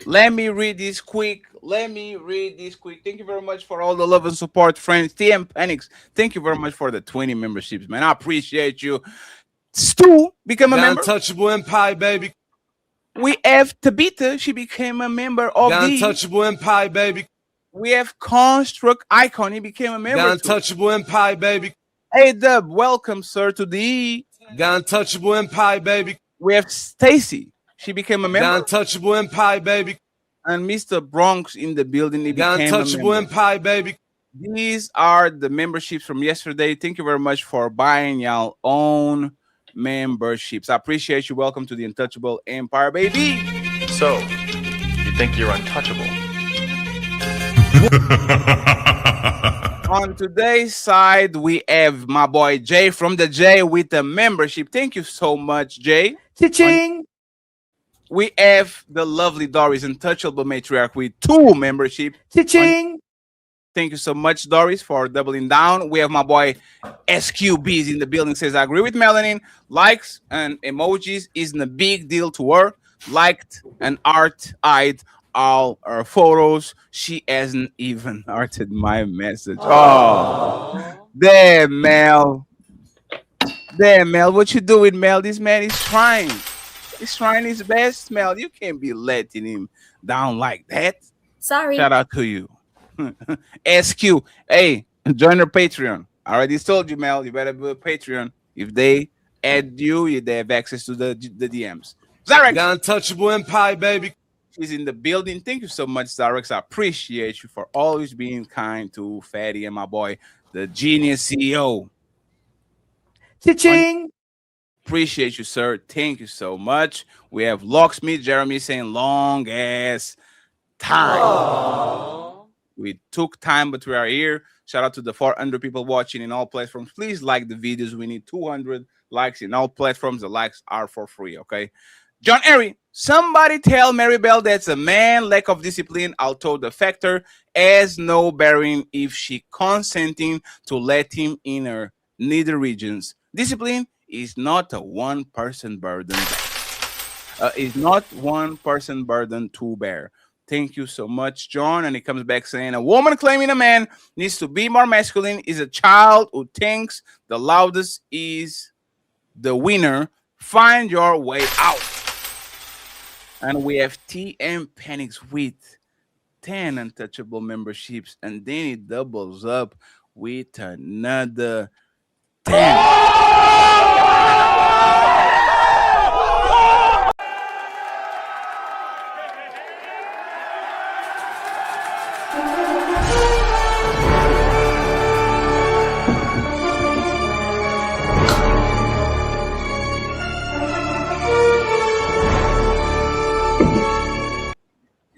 Let me read this quick. Thank you very much for all the love and support, friends. TM Panics, thank you very much for the 20 memberships, man. I appreciate you. Stu, become a member. Untouchable Empire, baby. We have Tabitha. She became a member of the Untouchable Empire, baby. We have Construct Icon. He became a member. Untouchable Empire, baby. Hey, Dub, welcome, sir, to the Untouchable Empire, baby. We have Stacy. She became a member. Untouchable Empire, baby. And Mr. Bronx in the building. He became Untouchable Empire, baby. These are the memberships from yesterday. Thank you very much for buying your own memberships. I appreciate you. Welcome to the Untouchable Empire, baby. So, you think you're untouchable? On today's side, we have my boy Jay from the J with the membership. Thank you so much, Jay. Cha-ching. We have the lovely Doris, untouchable matriarch with 2 membership. Cha-ching. Thank you so much, Doris, for doubling down. We have my boy SQBs in the building. Says, I agree with Melanin. Likes and emojis isn't a big deal to her. Liked and art-eyed all her photos. She hasn't even arted my message. Oh, damn, Mel. Damn, Mel. What you doing, Mel? This man is trying. He's trying his best, Mel. You can't be letting him down like that. Sorry. Shout out to you. SQ. Hey, join our Patreon. I already told you, Mel. You better be a Patreon. If they add you, they have access to the DMs. Zarek. The untouchable empire, baby. She's in the building. Thank you so much, Zarek. I appreciate you for always being kind to Fatty and my boy, the genius CEO. Cha-ching. Appreciate you, sir. Thank you so much. We have Locksmith Jeremy saying long ass time. Aww. We took time, but we are here. Shout out to the 400 people watching in all platforms. Please like the videos. We need 200 likes in all platforms. The likes are for free, okay? John Airy, somebody tell Maribel that's a man lack of discipline, although the factor has no bearing if she consenting to let him in her neither regions. Discipline is not a one-person burden. Is not one-person burden to bear. Thank you so much, John. And he comes back saying, a woman claiming a man needs to be more masculine is a child who thinks the loudest is the winner. Find your way out. And we have TM Panics with 10 untouchable memberships. And then it doubles up with another 10.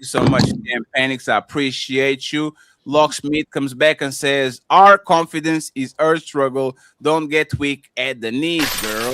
So much, damn Panics. I appreciate you. Locksmith comes back and says, our confidence is our struggle. Don't get weak at the knees, girl.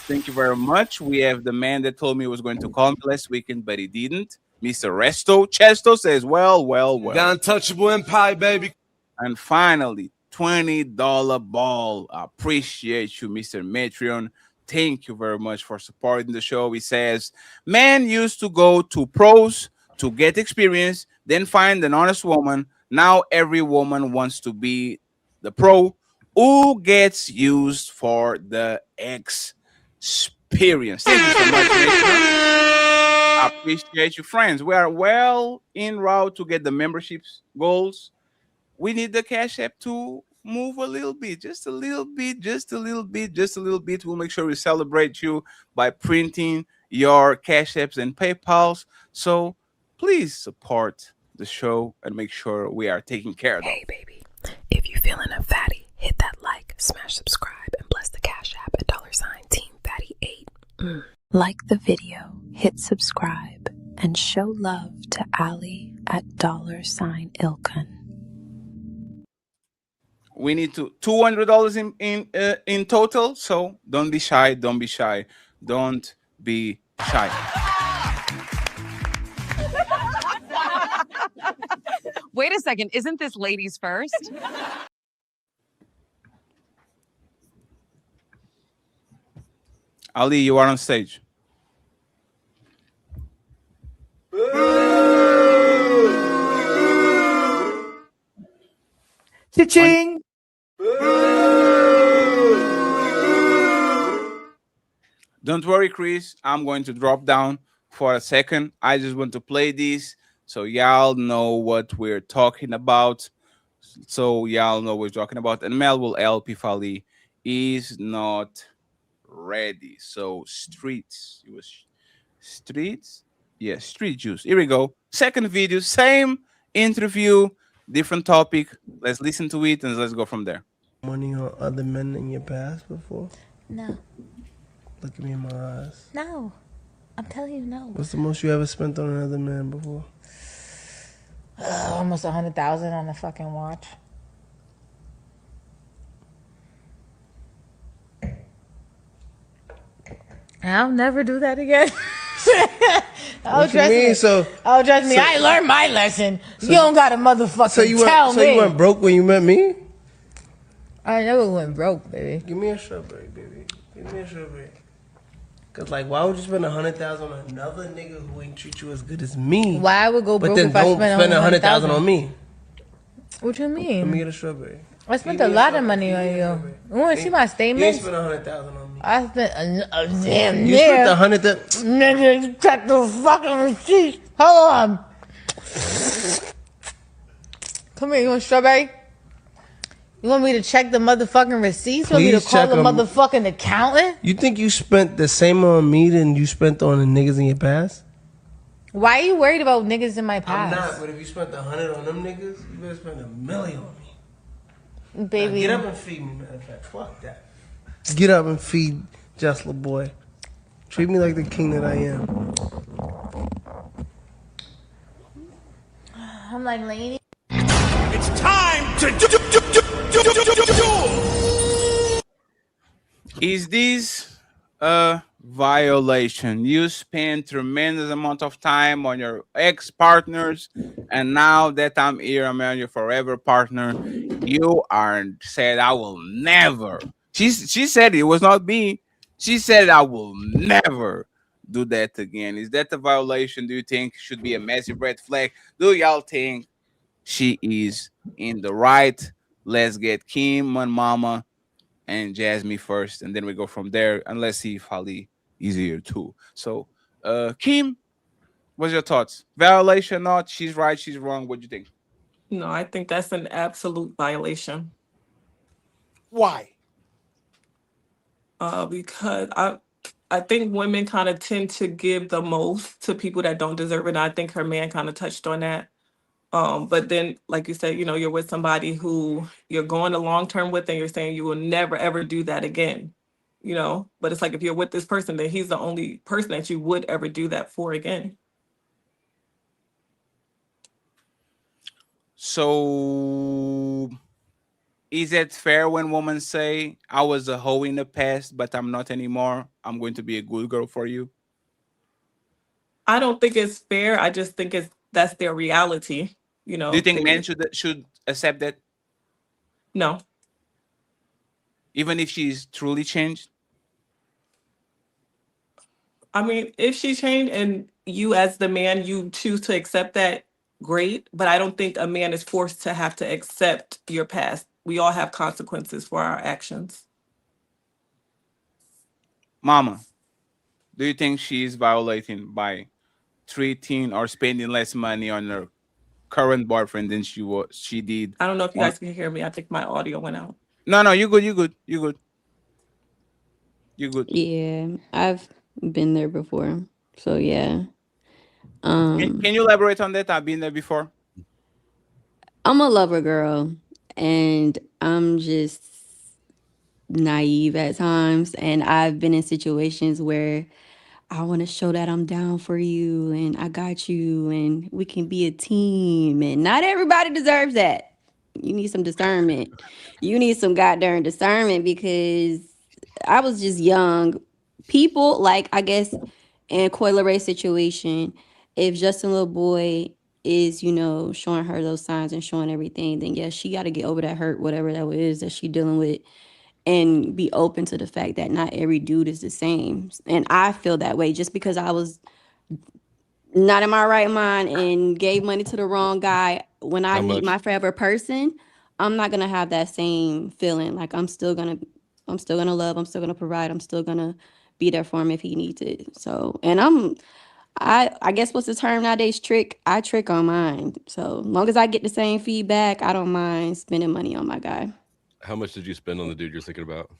Thank you very much. We have the man that told me he was going to call me last weekend, but he didn't. Mr. Resto Chesto says, well. The untouchable empire, baby. And finally, $20 ball. I appreciate you, Mr. Matreon. Thank you very much for supporting the show. He says, man used to go to pros to get experience, then find an honest woman. Now every woman wants to be the pro who gets used for the experience. Thank you so much, I appreciate you, friends. We are well en route to get the memberships goals. We need the Cash App to move a little bit, just a little bit. We'll make sure we celebrate you by printing your Cash Apps and PayPals. So please support the show and make sure we are taking care of them. Hey, baby, if you're feeling a fatty, hit that like, smash subscribe, and bless the Cash App at $Team Fatty 8. Like the video, hit subscribe, and show love to Ali at $Ilkan. We need $200 in total, so don't be shy. Don't be shy. Wait a second. Isn't this ladies first? Ali, you are on stage. Cha-ching. Don't worry, Chris. I'm going to drop down for a second. I just want to play this so y'all know what we're talking about. And Mel will help if Ali is not ready. So streets. It was streets. Yeah, street juice. Here we go. Second video, same interview, different topic. Let's listen to it and let's go from there. Money on other men in your past before? No. Look at me in my eyes. No. I'm telling you no. What's the most you ever spent on another man before? Almost 100,000 on a fucking watch. I'll never do that again. What you mean? So trust me. I learned my lesson. You don't gotta motherfucking tell me. So you went broke when you met me? I never went broke, baby. Give me a strawberry, baby. Give me a strawberry. Cause like, why would you spend 100,000 on another nigga who ain't treat you as good as me? Why I would go broke but then if I don't spend 100,000 on me? What you mean? Let me get a strawberry. I spent a lot of money on you. You want to see my statements? You ain't spent 100,000 on me. I spent a damn You spent 100,000. Nigga, check the fucking receipt. Hold on. Come here, you want strawberry? You want me to check the motherfucking receipts? You want me to Please call check the 'em. motherfucking accountant? You think you spent the same on me than you spent on the niggas in your past? Why are you worried about niggas in my I'm past? not, but if you spent 100 on them niggas, you better spend $1 million on me. Baby. Now get up and feed me, matter of fact. Fuck that. Get up and feed Just Boy. Treat me like the king that I am. I'm like, lady. It's time to do. Is this a violation? You spend tremendous amount of time on your ex-partners, and now that I'm here, I'm your forever partner. You are said I will never. She said it was not me. She said I will never do that again. Is that a violation? Do you think should be a massive red flag? Do y'all think she is in the right? Let's get Kim and Mama and Jasmine first, and then we go from there. And let's see if Ali is here too. So, Kim, what's your thoughts? Violation? Not? She's right. She's wrong. What do you think? No, I think that's an absolute violation. Why? Because I think women kind of tend to give the most to people that don't deserve it. And I think her man kind of touched on that. But then, like you said, you're with somebody who you're going a long term with, and you're saying you will never ever do that again. But it's like if you're with this person, then he's the only person that you would ever do that for again. So, is it fair when women say, I was a hoe in the past, but I'm not anymore? I'm going to be a good girl for you? I don't think it's fair. I just think that's their reality. Do you think men should accept that? No. Even if she's truly changed? I mean, if she changed and you as the man, you choose to accept that, great. But I don't think a man is forced to have to accept your past. We all have consequences for our actions. Mama, do you think she is violating by treating or spending less money on her current boyfriend than she did? I don't know if you guys can hear me. I think my audio went out. No, you good. Yeah, I've been there before. So yeah. Can you elaborate on that? I've been there before. I'm a lover girl, and I'm just naive at times, and I've been in situations where I want to show that I'm down for you and I got you and we can be a team, and not everybody deserves that. You need some discernment. You need some goddamn discernment, because I was just young. People, like, I guess in Coyle Ray's situation, if Justin Little Boy is, showing her those signs and showing everything, then yes, she got to get over that hurt, whatever that is that she dealing with, and be open to the fact that not every dude is the same. And I feel that way. Just because I was not in my right mind and gave money to the wrong guy, when I meet my forever person, I'm not gonna have that same feeling. Like I'm still gonna love, I'm still gonna provide, I'm still gonna be there for him if he needs it. So, and I guess what's the term nowadays? I trick on mine. So as long as I get the same feedback, I don't mind spending money on my guy. How much did you spend on the dude you're thinking about?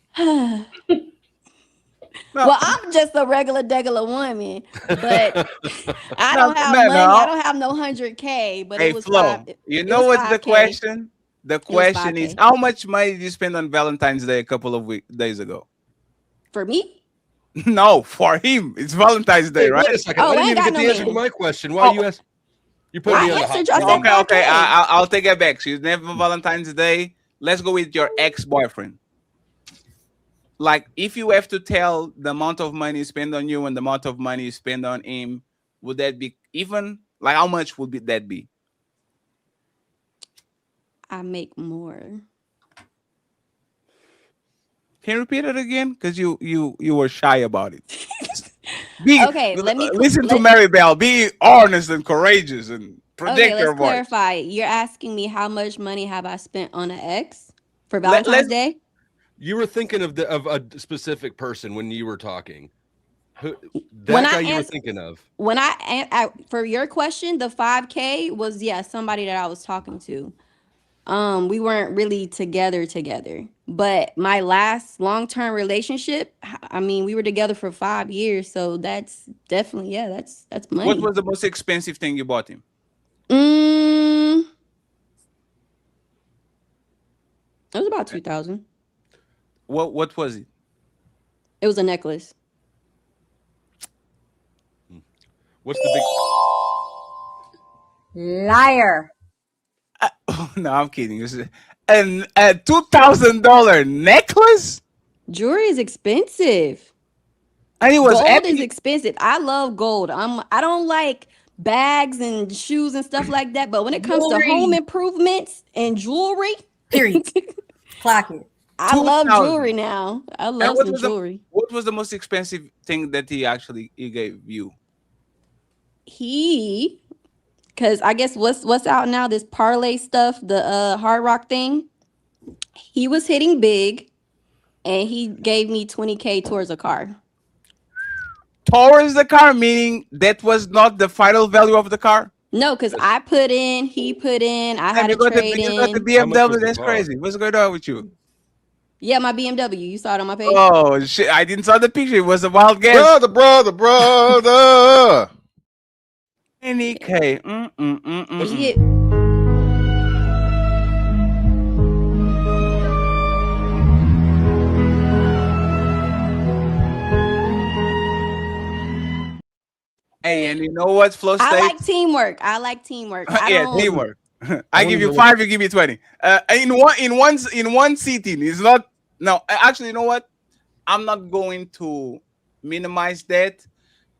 Well, I'm just a regular woman, but I don't have money. I don't have no 100K. But hey, it was Flo, you know what's the question? The question is, how much money did you spend on Valentine's Day a couple of days ago? For me? No, for him. It's Valentine's Day, right? Wait a second. I didn't even get the answer to my question. Why you ask? You put me on the hot. Okay. I'll take it back. She's never Valentine's Day. Let's go with your ex-boyfriend. like if you have to tell the amount of money you spend on you and the amount of money you spend on him, would that be even? Like how much would that be? I make more. Can you repeat it again? Because you were shy about it. Okay, Listen to Maribel. Be honest and courageous and project Okay, your let's voice. clarify. You're asking me how much money have I spent on an ex for Valentine's Day? You were thinking of a specific person when you were talking. Who, When that I guy you were ans- thinking of. When I for your question, the 5K was somebody that I was talking to. We weren't really together, but my last long-term relationship, I mean, we were together for 5 years, so that's definitely that's money. What was the most expensive thing you bought him? It was about 2,000. What was it? It was a necklace. What's the big Liar. No, I'm kidding. It's a $2,000 necklace. Jewelry is expensive. And it was gold is expensive. I love gold. I don't like bags and shoes and stuff like that. But when it comes to home improvements and jewelry, period. Clock it. I love 2,000. jewelry now. I And love some jewelry. What was the most expensive thing that he gave you? Because I guess what's out now, this parlay stuff, the Hard Rock thing. He was hitting big, and he gave me 20K towards a car. Towards the car, meaning that was not the final value of the car? No, because I put in, he put in, I had to trade You got the in. BMW. That's crazy. What's going on with you? Yeah, my BMW. You saw it on my page. Oh shit! I didn't saw the picture. It was a wild guess. Brother. Any K. Hey, and you know what, Flow State? I like teamwork. Yeah, teamwork. I give you 5, you give me 20. In one sitting. It's not. No, actually, you know what? I'm not going to minimize that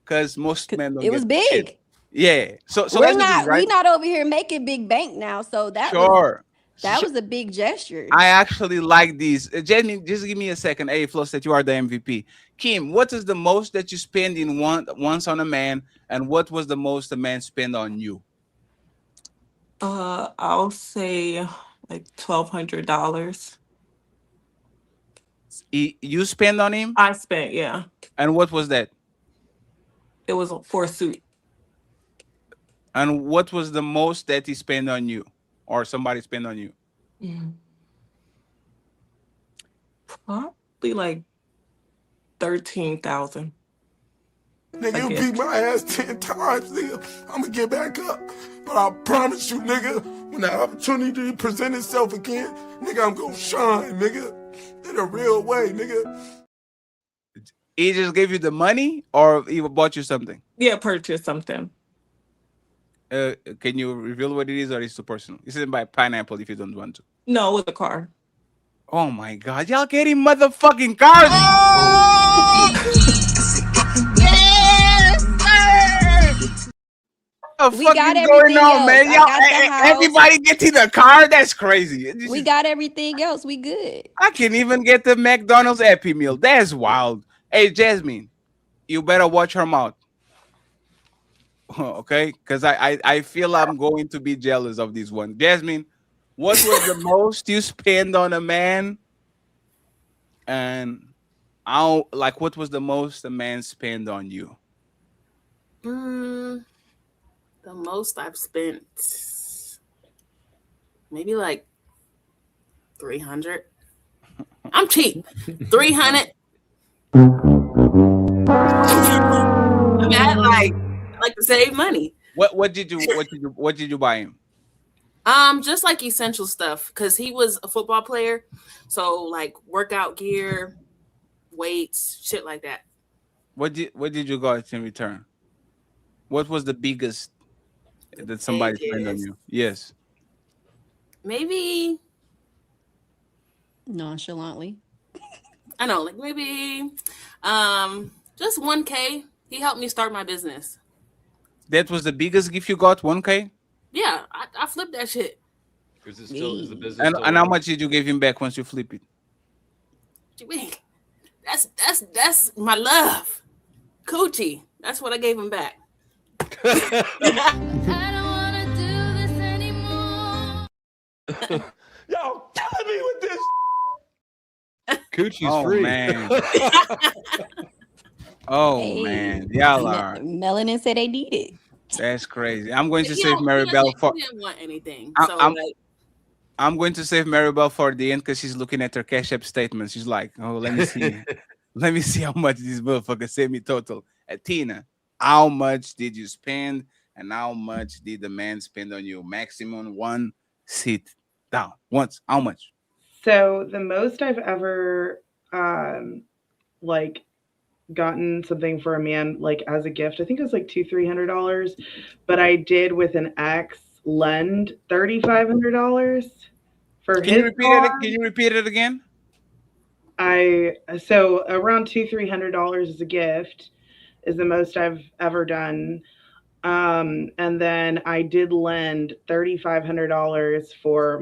because most men don't. It was big. It. Yeah. So we're that's the thing, right? we not over here making big bank now. So that was a big gesture. I actually like these. Jenny, just give me a second. Hey, Flow State, you are the MVP. Kim, what is the most that you spend in once on a man, and what was the most a man spend on you? I'll say like $1,200. You spend on him? I spent, yeah. And what was that? It was for a suit. And what was the most that he spent on you, or somebody spent on you? Probably like 13,000. Nigga, you beat my ass 10 times, nigga. I'm gonna get back up. But I promise you, nigga, when the opportunity present itself again, nigga, I'm gonna shine, nigga. In a real way, nigga. He just gave you the money, or he bought you something? Yeah, purchase something. Can you reveal what it is, or is it too personal? This isn't by pineapple if you don't want to. No, with a car. Oh my God, y'all getting motherfucking cars. We got everything going on, else. man? I Y'all, got the house. everybody getting a car? That's crazy. We got everything else. We good. I can't even get the McDonald's Happy Meal. That's wild. Hey, Jasmine, you better watch her mouth. Okay? Because I feel I'm going to be jealous of this one. Jasmine, what was the most you spend on a man? And what was the most a man spend on you? The most I've spent, maybe like 300. I'm cheap. 300. I mean, I like to save money. What did you buy him? Just like essential stuff, because he was a football player, so like workout gear, weights, shit like that. What did you got in return? What was the biggest that somebody spent on you? Yes. Maybe nonchalantly. I know, like maybe just 1K. He helped me start my business. That was the biggest gift you got, 1K? Yeah, I flipped that shit. Is it still is the business And still how running? much did you give him back once you flip it? What you mean? That's my love. Coochie. That's what I gave him back. Yo, killing me with this. Coochie's free. Man. Oh Hey, man, y'all are. Melanin said they need it. That's crazy. I'm going to He save don't- he Maribel doesn't- for. He didn't want anything. I- So I'm- like, I'm going to save Maribel for the end because she's looking at her Cash App statement. She's like, "Oh, let me see, let me see how much this motherfucker sent me total." ATHENA, how much did you spend, and how much did the man spend on you? Maximum one sit down once. How much? So the most I've ever like gotten something for a man like as a gift, I think it was like $200-300, but I did with an ex lend $3,500 for Can you his repeat it? car. Can you repeat it again? So around $200-300 as a gift is the most I've ever done. And then I did lend $3,500 for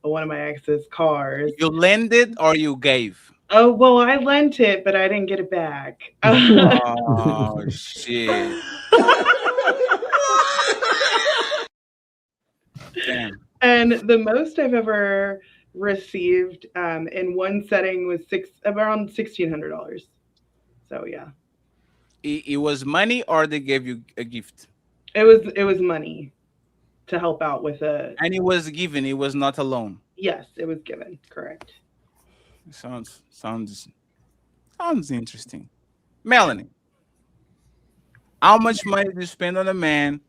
one of my ex's cars. You lended or you gave? Oh well, I lent it, but I didn't get it back. Oh shit! Damn. And the most I've ever received in one setting was around $1,600. So yeah, It was money, or they gave you a gift, it was money to help out with a. and it was given. It was not a loan. Yes, it was given. Correct. Sounds interesting. Melanie, how much money did you spend on a man,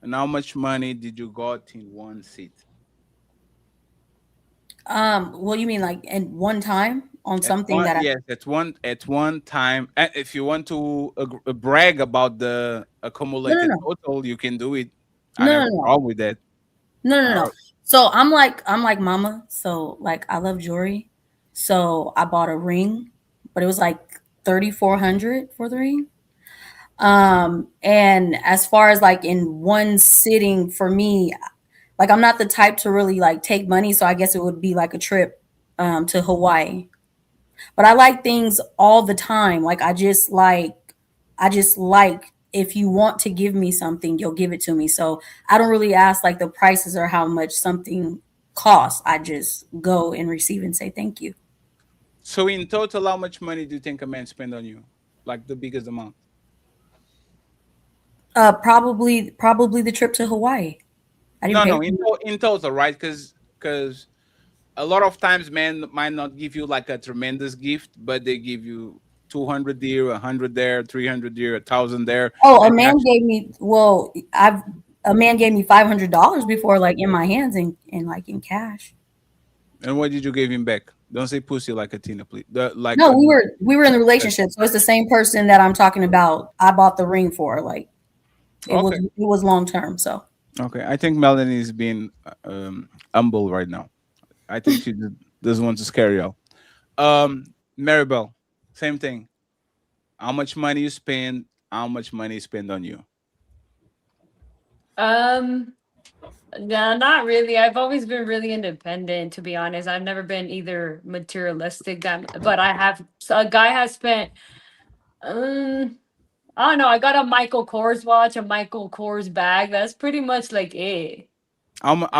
and how much money did you got in one seat? Well, you mean like in one time on something that Yes, at one time. And if you want to brag about the accumulated total, you can do it. I have no problem with that. No. So I'm like mama. So like I love jewelry. So I bought a ring, but it was like $3,400 for the ring. And as far as like in one sitting for me, like I'm not the type to really like take money. So I guess it would be like a trip to Hawaii. But I like things all the time. Like I just like if you want to give me something, you'll give it to me. So I don't really ask like the prices or how much something costs. I just go and receive and say thank you. So in total, how much money do you think a man spend on you? Like the biggest amount? Probably the trip to Hawaii. No, in total, right? Because a lot of times men might not give you like a tremendous gift, but they give you 200 there, 100 there, 300 there, 1,000 there. Oh, a man gave me $500 before, like in my hands and like in cash. And what did you give him back? Don't say pussy like ATHENA, please. No, we were in a relationship, so it's the same person that I'm talking about. I bought the ring for, like it was long term. So okay, I think Melanie is being humble right now. I think she doesn't want to scare you. Maribel, same thing. How much money you spend? How much money you spend on you? No, not really. I've always been really independent, to be honest. I've never been either materialistic, but I have. So a guy has spent. I don't know. I got a Michael Kors watch, a Michael Kors bag. That's pretty much like it. How much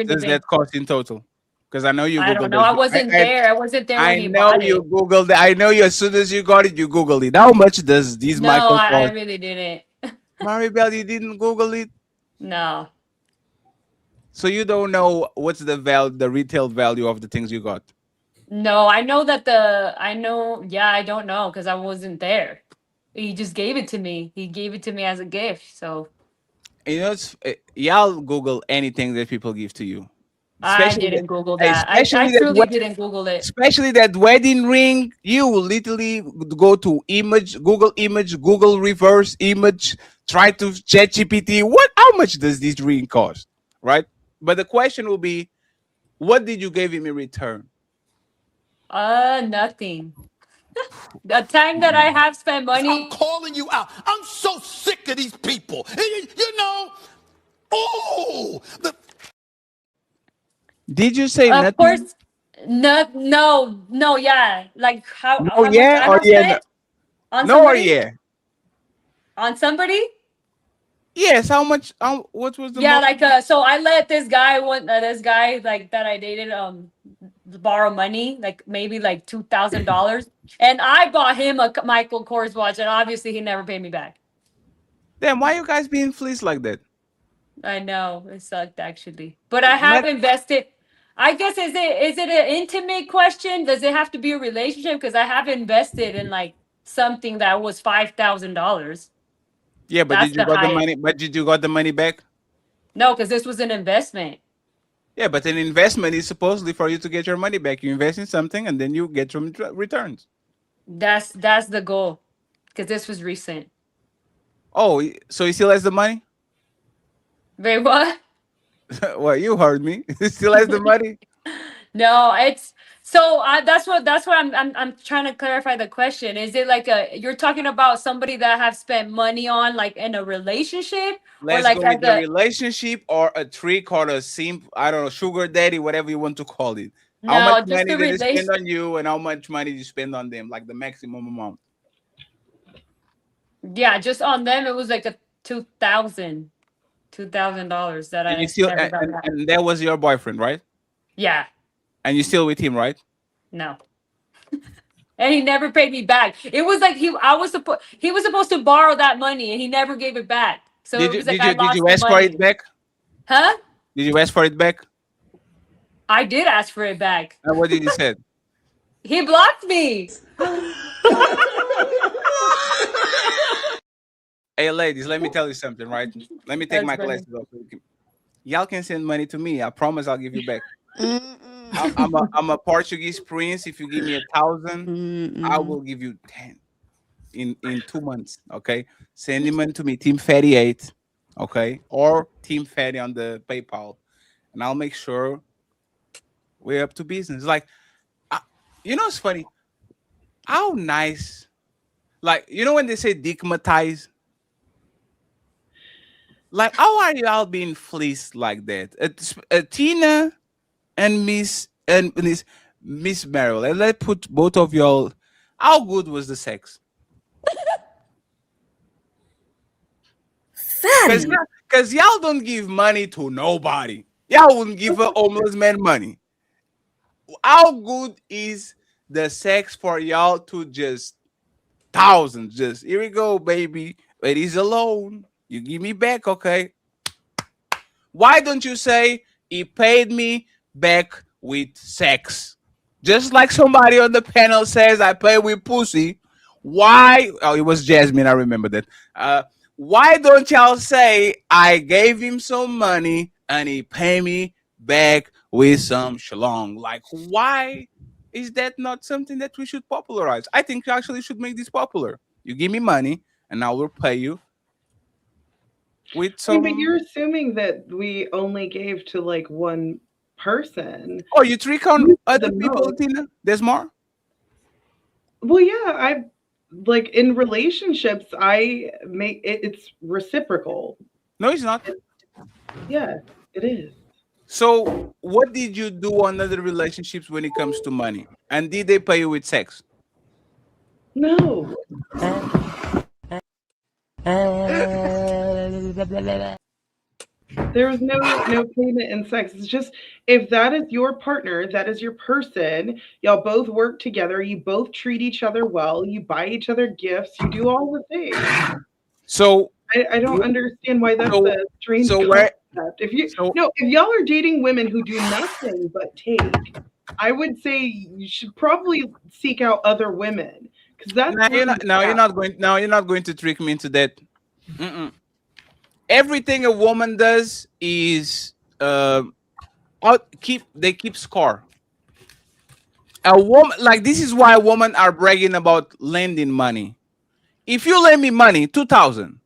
does that cost in total? Because I know you. I don't know. I wasn't there. I wasn't there when he bought it. I know you Googled it. I know you. As soon as you got it, you Googled it. How much does these Michael No, I Kors? really didn't. Maribel, you didn't Google it? No. So you don't know what's the retail value of the things you got? No, I know that yeah, I don't know because I wasn't there. He just gave it to me. He gave it to me as a gift. So you know, y'all Google anything that people give to you. I didn't Google that. I truly didn't Google it. Especially that wedding ring. You will literally go to Google reverse image, try to ChatGPT. How much does this ring cost? Right? But the question will be, what did you give him in return? Nothing. The time that I have spent money. I'm calling you out. I'm so sick of these people. You know, oh, Did you say Of nothing? course, no, yeah. Like how Oh much yeah, I or have yeah, spent on no, or somebody? yeah. On somebody? Yes. How much? What was the Yeah, most? like so I let this guy like that I dated borrow money, like maybe like $2,000, and I bought him a Michael Kors watch, and obviously he never paid me back. Damn, why you guys being fleeced like that? I know it sucked actually, but I have invested. I guess is it an intimate question? Does it have to be a relationship? Because I have invested in like something that was $5,000. Yeah, but That's did you the got the highest. money? But did you got the money back? No, because this was an investment. Yeah, but an investment is supposedly for you to get your money back. You invest in something and then you get some returns. That's the goal, because this was recent. Oh, so he still has the money? Wait, what? Well, you heard me. He still has the money. No, it's so that's what I'm trying to clarify the question. Is it like you're talking about somebody that have spent money on like in a relationship, or Let's like go as with the relationship or a trick or a simp. I don't know, sugar daddy, whatever you want to call it. How No, much just money the did they spend relation. on you, and how much money did you spend on them? Like the maximum amount. Yeah, just on them it was like a $2,000 that And I you still never got back. and that was your boyfriend, right? Yeah, And you still with him, right? no. And he never paid me back. It was like he was supposed to borrow that money and he never gave it back. So Did it you was like did I you did lost you the ask for money. it back? Huh? Did you ask for it back? I did ask for it back. And what did he say? He blocked me. Hey, ladies, let me tell you something, right? Let me take That's my funny. glasses off. Y'all can send money to me. I promise I'll give you back. I'm a Portuguese prince. If you give me 1,000, I will give you 10 in 2 months. Okay, send the money to me, Team Fatty 8, okay, or Team Fatty on the PayPal, and I'll make sure we're up to business. Like, you know, it's funny. How nice, like, you know when they say digmatize. Like, how are you all being fleeced like that? Tina and Miss Maribel, and let's put both of y'all. How good was the sex? Because y'all don't give money to nobody. Y'all wouldn't give a homeless man money. How good is the sex for y'all to just thousands? Just here we go, baby. It is alone. You give me back, okay? Why don't you say he paid me back with sex? Just like somebody on the panel says, I pay with pussy. Why? Oh, it was Jasmine. I remember that. Why don't y'all say I gave him some money and he paid me back with some shalong? Like, why is that not something that we should popularize? I think we actually should make this popular. You give me money and I will pay you with some. But you're assuming that we only gave to like one person. Oh, you trick on other people, most. Tina? There's more? Well, yeah, I like in relationships, I make it's reciprocal. No, it's not. Yeah, it is. So, what did you do on other relationships when it comes to money? And did they pay you with sex? No. There's no payment in sex. It's just if that is your partner, that is your person, y'all both work together, you both treat each other well, you buy each other gifts, you do all the things. So I don't understand why that's a strange concept. If y'all are dating women who do nothing but take, I would say you should probably seek out other women because that's you're not going to trick me into that. Everything a woman does is they keep score. A woman, like, this is why women are bragging about lending money. If you lend me money, 2,000,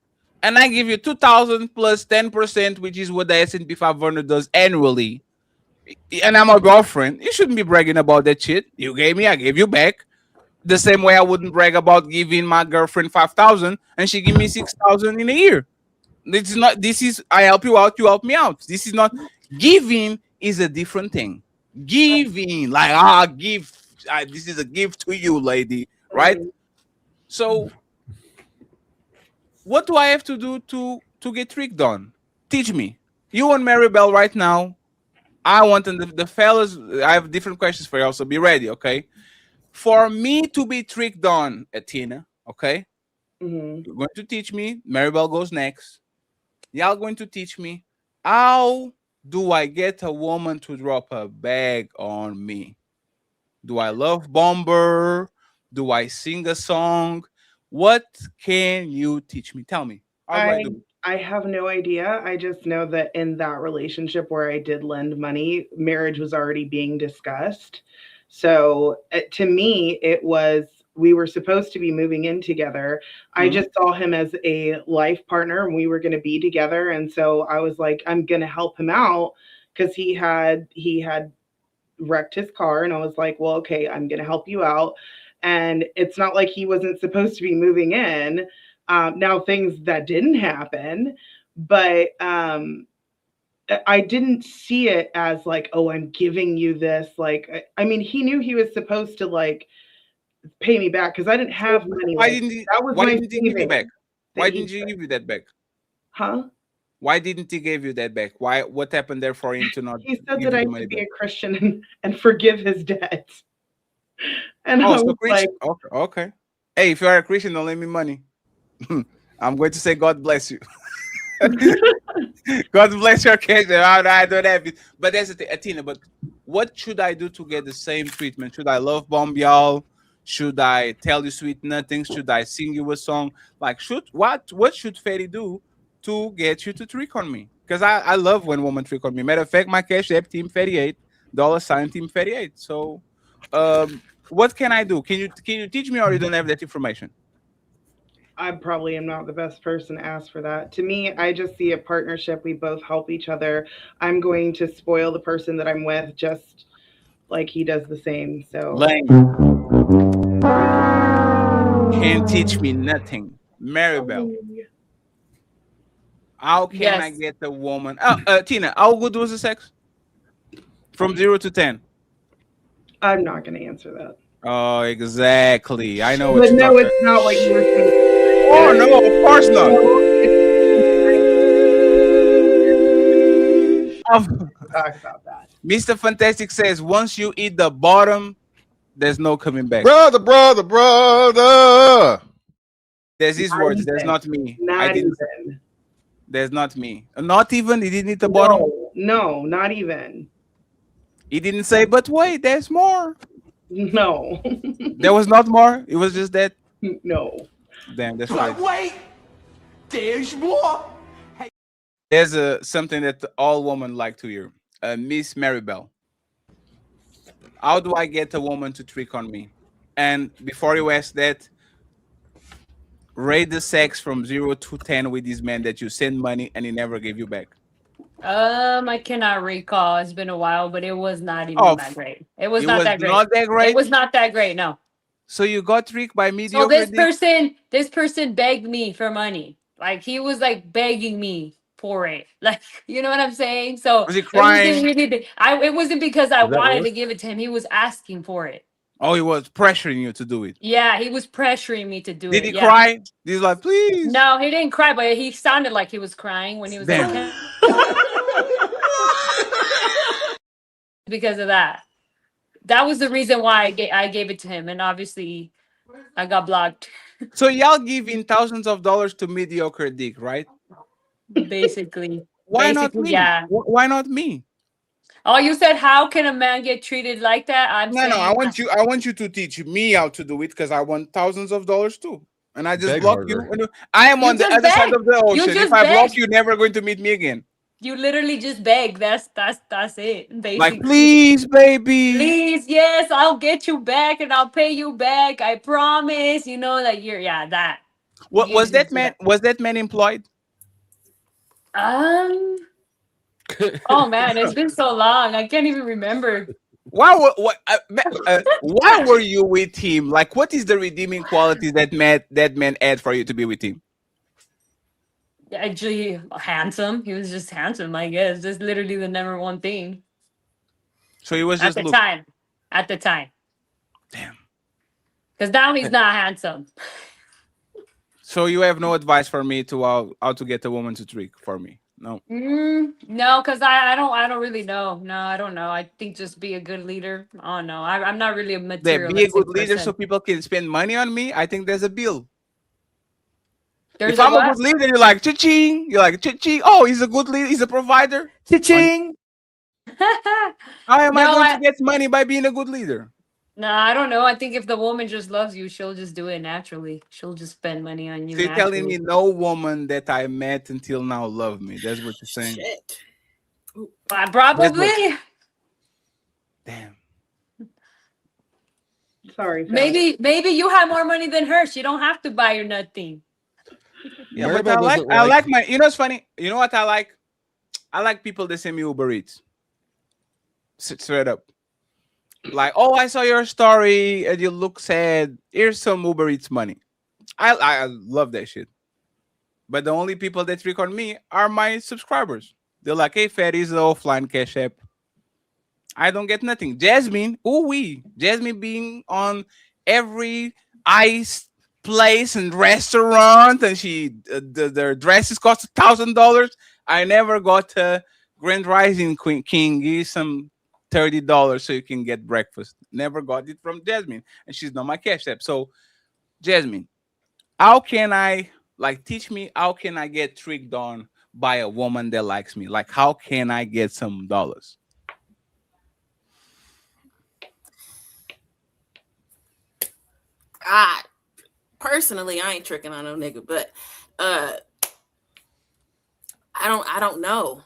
and I give you 2,000 plus 10%, which is what the S&P 500 does annually, and I'm a girlfriend, you shouldn't be bragging about that shit. You gave me, I gave you back. The same way I wouldn't brag about giving my girlfriend 5,000 and she give me 6,000 in a year. This is not. This is I help you out, you help me out. This is not giving. Is a different thing. Giving, like give. This is a gift to you, lady, right? So, what do I have to do to get tricked on? Teach me. You and Maribel right now. I want the fellas. I have different questions for you, so be ready, okay? For me to be tricked on, Athena, okay? You're going to teach me. Maribel goes next. Y'all going to teach me how do I get a woman to drop a bag on me? Do I love bomber? Do I sing a song? What can you teach me? Tell me. How do I do it? I have no idea. I just know that in that relationship where I did lend money, marriage was already being discussed. So to me, it was, we were supposed to be moving in together. I just saw him as a life partner and we were going to be together. And so I was like, I'm going to help him out because he had wrecked his car. And I was like, well, okay, I'm going to help you out. And it's not like he wasn't supposed to be moving in. Now things that didn't happen, but I didn't see it as like, oh, I'm giving you this. Like, I mean, he knew he was supposed to like pay me back because I didn't have money. Why like, didn't he? that was Why my didn't he give you back? Why he didn't you give you that back? Huh? Why didn't he give you that back? Why? What happened there for him to not? He said give that you I the money should be back? a Christian and forgive his debt. And Oh, I so was Christian. like, Okay. Hey, if you are a Christian, don't lend me money. I'm going to say God bless you. God bless your case. I don't have it. But that's the thing, Athena. But what should I do to get the same treatment? Should I love bomb y'all? Should I tell you sweet nothings? Should I sing you a song? Like, what should Fetty do to get you to trick on me? Because I love when women trick on me. Matter of fact, my cash app team 38 $sign team 38. So what can I do? Can you teach me, or you don't have that information? I probably am not the best person to ask for that. To me, I just see a partnership. We both help each other. I'm going to spoil the person that I'm with just like he does the same. So Lane can't teach me nothing. Maribel, how can I get the woman? Tina, how good was the sex? From 0 to 10. I'm not going to answer that. Oh, exactly. I know what But you're no, talking it's not what you were saying. Oh no, of course not. Talk about that. Mr. Fantastic says once you eat the bottom, there's no coming back. Brother. There's his Not words. even. There's not me. Not I didn't. even. There's not me. Not even. He didn't eat the bottom. No, not even. He didn't say, but wait, there's more. No. There was not more. It was just that. No. Damn, that's But right. wait, there's more. There's something that all women like to hear. Miss Maribel. How do I get a woman to trick on me? And before you ask that, rate the sex from 0 to 10 with this man that you send money and he never gave you back. I cannot recall. It's been a while, but it was not even that great. It was not that great. Not that great? It was not that great. No. So you got tricked by So mediocre. this person begged me for money. Like he was like begging me for it. Like, you know what I'm saying? So was he crying? It wasn't because I Is that wanted worse? to give it to him. He was asking for it. Oh, he was pressuring you to do it. Yeah, he was pressuring me to do it. Did he Yeah. cry? He's like, please. No, he didn't cry, but he sounded like he was crying when he was Damn. like, because of that. That was the reason why I gave it to him, and obviously I got blocked. So y'all giving thousands of dollars to mediocre dick, right? Basically. Why not me? Yeah. Why not me? Oh, you said how can a man get treated like that? No, I want you to teach me how to do it because I want thousands of dollars too. And I just Beg block harder. you. I am You on the just other side beg. of the You ocean. just If I block beg. you, you're never going to meet me again. You literally just beg. That's it. Basically. Like, please, baby. Please, yes, I'll get you back and I'll pay you back. I promise. You know that that. What You was just that man? Was that man employed? Oh man, it's been so long. I can't even remember. Why were you with him? Like, what is the redeeming quality that man had for you to be with him? Actually, handsome. He was just handsome, I guess. Just literally the number one thing. So he was at just the look. time. At the time. Damn. Because now he's not handsome. So you have no advice for me to how to get a woman to trick for me? No. No, because I don't really know. No, I don't know. I think just be a good leader. Oh no, I'm not really a Be a materialistic good leader person. so people can spend money on me. I think there's a bill. There's if a I'm what? a good leader, you're like cha-ching. You're like cha-ching. Oh, he's a good leader. He's a provider. Cha-ching. How am I No, going to get money by being a good leader? No, I don't know. I think if the woman just loves you, she'll just do it naturally. She'll just spend money on you. So you're telling naturally. me no woman that I met until now loved me. That's what you're saying. Shit. Probably. Damn. Sorry. Phil. Maybe you have more money than her. She don't have to buy you nothing. Yeah, Maribel but doesn't I like- like my. You know what's funny? You know what I like? I like people that send me Uber Eats. Straight up. Like, oh, I saw your story and you look sad. Here's some Uber Eats money. I love that shit. But the only people that trick on me are my subscribers. They're like, hey, Fatty, is the offline cash app. I don't get nothing. Jasmine, Jasmine being on every ice place and restaurant, and she their dresses cost $1,000. I never got a Grand Rising Queen King. Give some $30 so you can get breakfast. Never got it from Jasmine, and she's not my cash app. So, Jasmine, how can I teach me? How can I get tricked on by a woman that likes me? Like, how can I get some dollars? Personally, I ain't tricking on no nigga, but I don't know.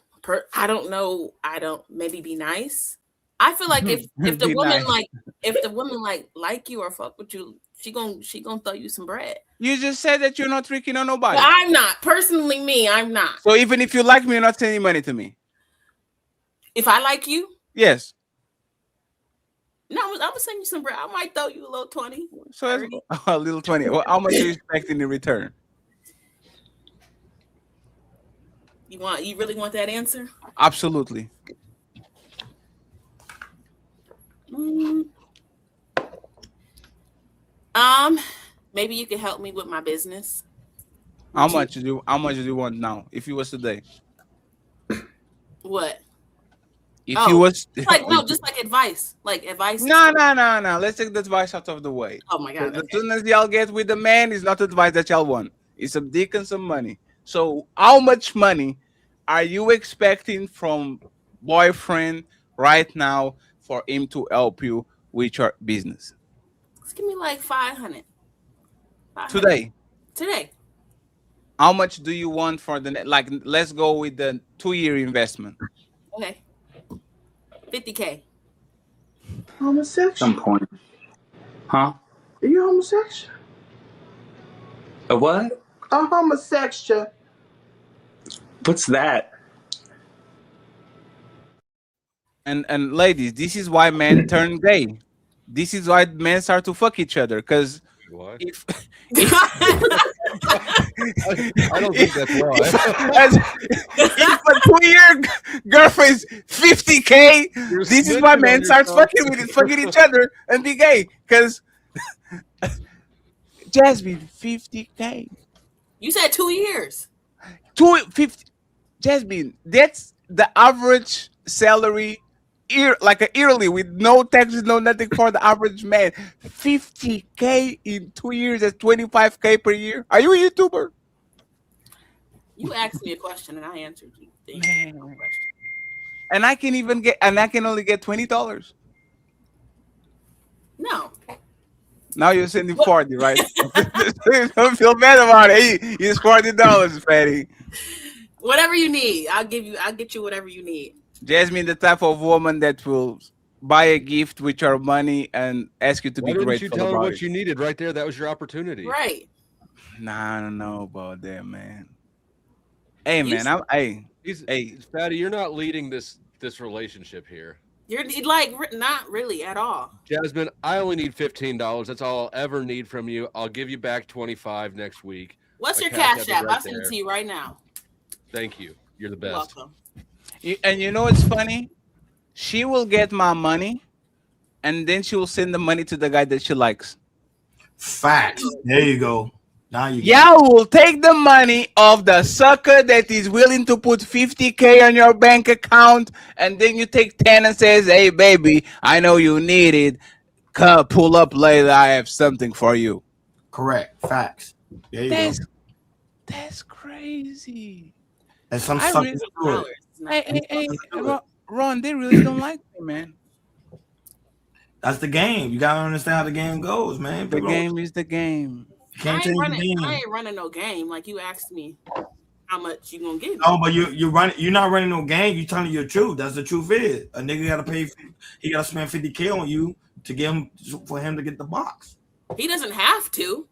I don't maybe be nice. I feel like if the Be woman nice. if the woman like you or fuck with you, she gonna throw you some bread. You just said that you're not tricking on nobody. But I'm not. Personally, me, I'm not. So even if you like me, you're not sending money to me. If I like you, Yes. no, I'm gonna send you some bread. I might throw you a little 20. So that's a little 20. Well, how much are you expecting in return? You really want that answer? Absolutely. Maybe you could help me with my business. How much do you want now? If you was today. What? If you was just like advice. Like advice. No. Let's take the advice out of the way. Oh my god. As soon as y'all get with the man, it's not advice that y'all want. It's some dick and some money. So how much money are you expecting from boyfriend right now for him to help you with your business? Just give me like 500. Today. How much do you want for let's go with the 2-year investment. Okay. 50K. Homosexual. Some point. Huh? Are you homosexual? A what? A homosexual. What's that? And ladies, this is why men turn gay. This is why men start to fuck each other. Because if I don't think that's why. if a 2-year girlfriend's 50K, this is why men start fucking each other and be gay. Because Jasmine, 50K. You said 2 years. 250. Jasmine, that's the average salary yearly with no taxes, no nothing for the average man. 50K in 2 years, that's 25K per year. Are you a YouTuber? You asked me a question and I answered you. And I can only get $20. No. Now you're sending 40, right? Don't feel bad about it. He's $40, Fatty. Whatever you need, I'll get you whatever you need. Jasmine, the type of woman that will buy a gift with your money and ask you to be grateful about it. Why didn't you tell her what you needed right there? That was your opportunity. Right. Nah, I don't know about that, man. Hey, man, Fatty, you're not leading this relationship here. You're like not really at all. Jasmine, I only need $15. That's all I'll ever need from you. I'll give you back 25 next week. What's My your cash is app? right I'll send it there. to you right now. Thank you. You're the You're best. welcome. And you know what's funny? She will get my money, and then she will send the money to the guy that she likes. Facts. There you go. Now you Y'all will take the money of the sucker that is willing to put 50K on your bank account, and then you take 10 and says, "Hey, baby, I know you need it. Come pull up later. I have something for you." Correct. Facts. There you That's crazy. And some I suckers really- do it. Hey, Ron, they really don't like me, man. That's the game. You gotta understand how the game goes, man. The People game is the game. You can't change the game. I ain't running no game. Like you asked me how much you gonna give me. No, but you're not running no game. You telling your truth. That's the truth is. A nigga gotta pay. He gotta spend 50K on you to get him for him to get the box. He doesn't have to.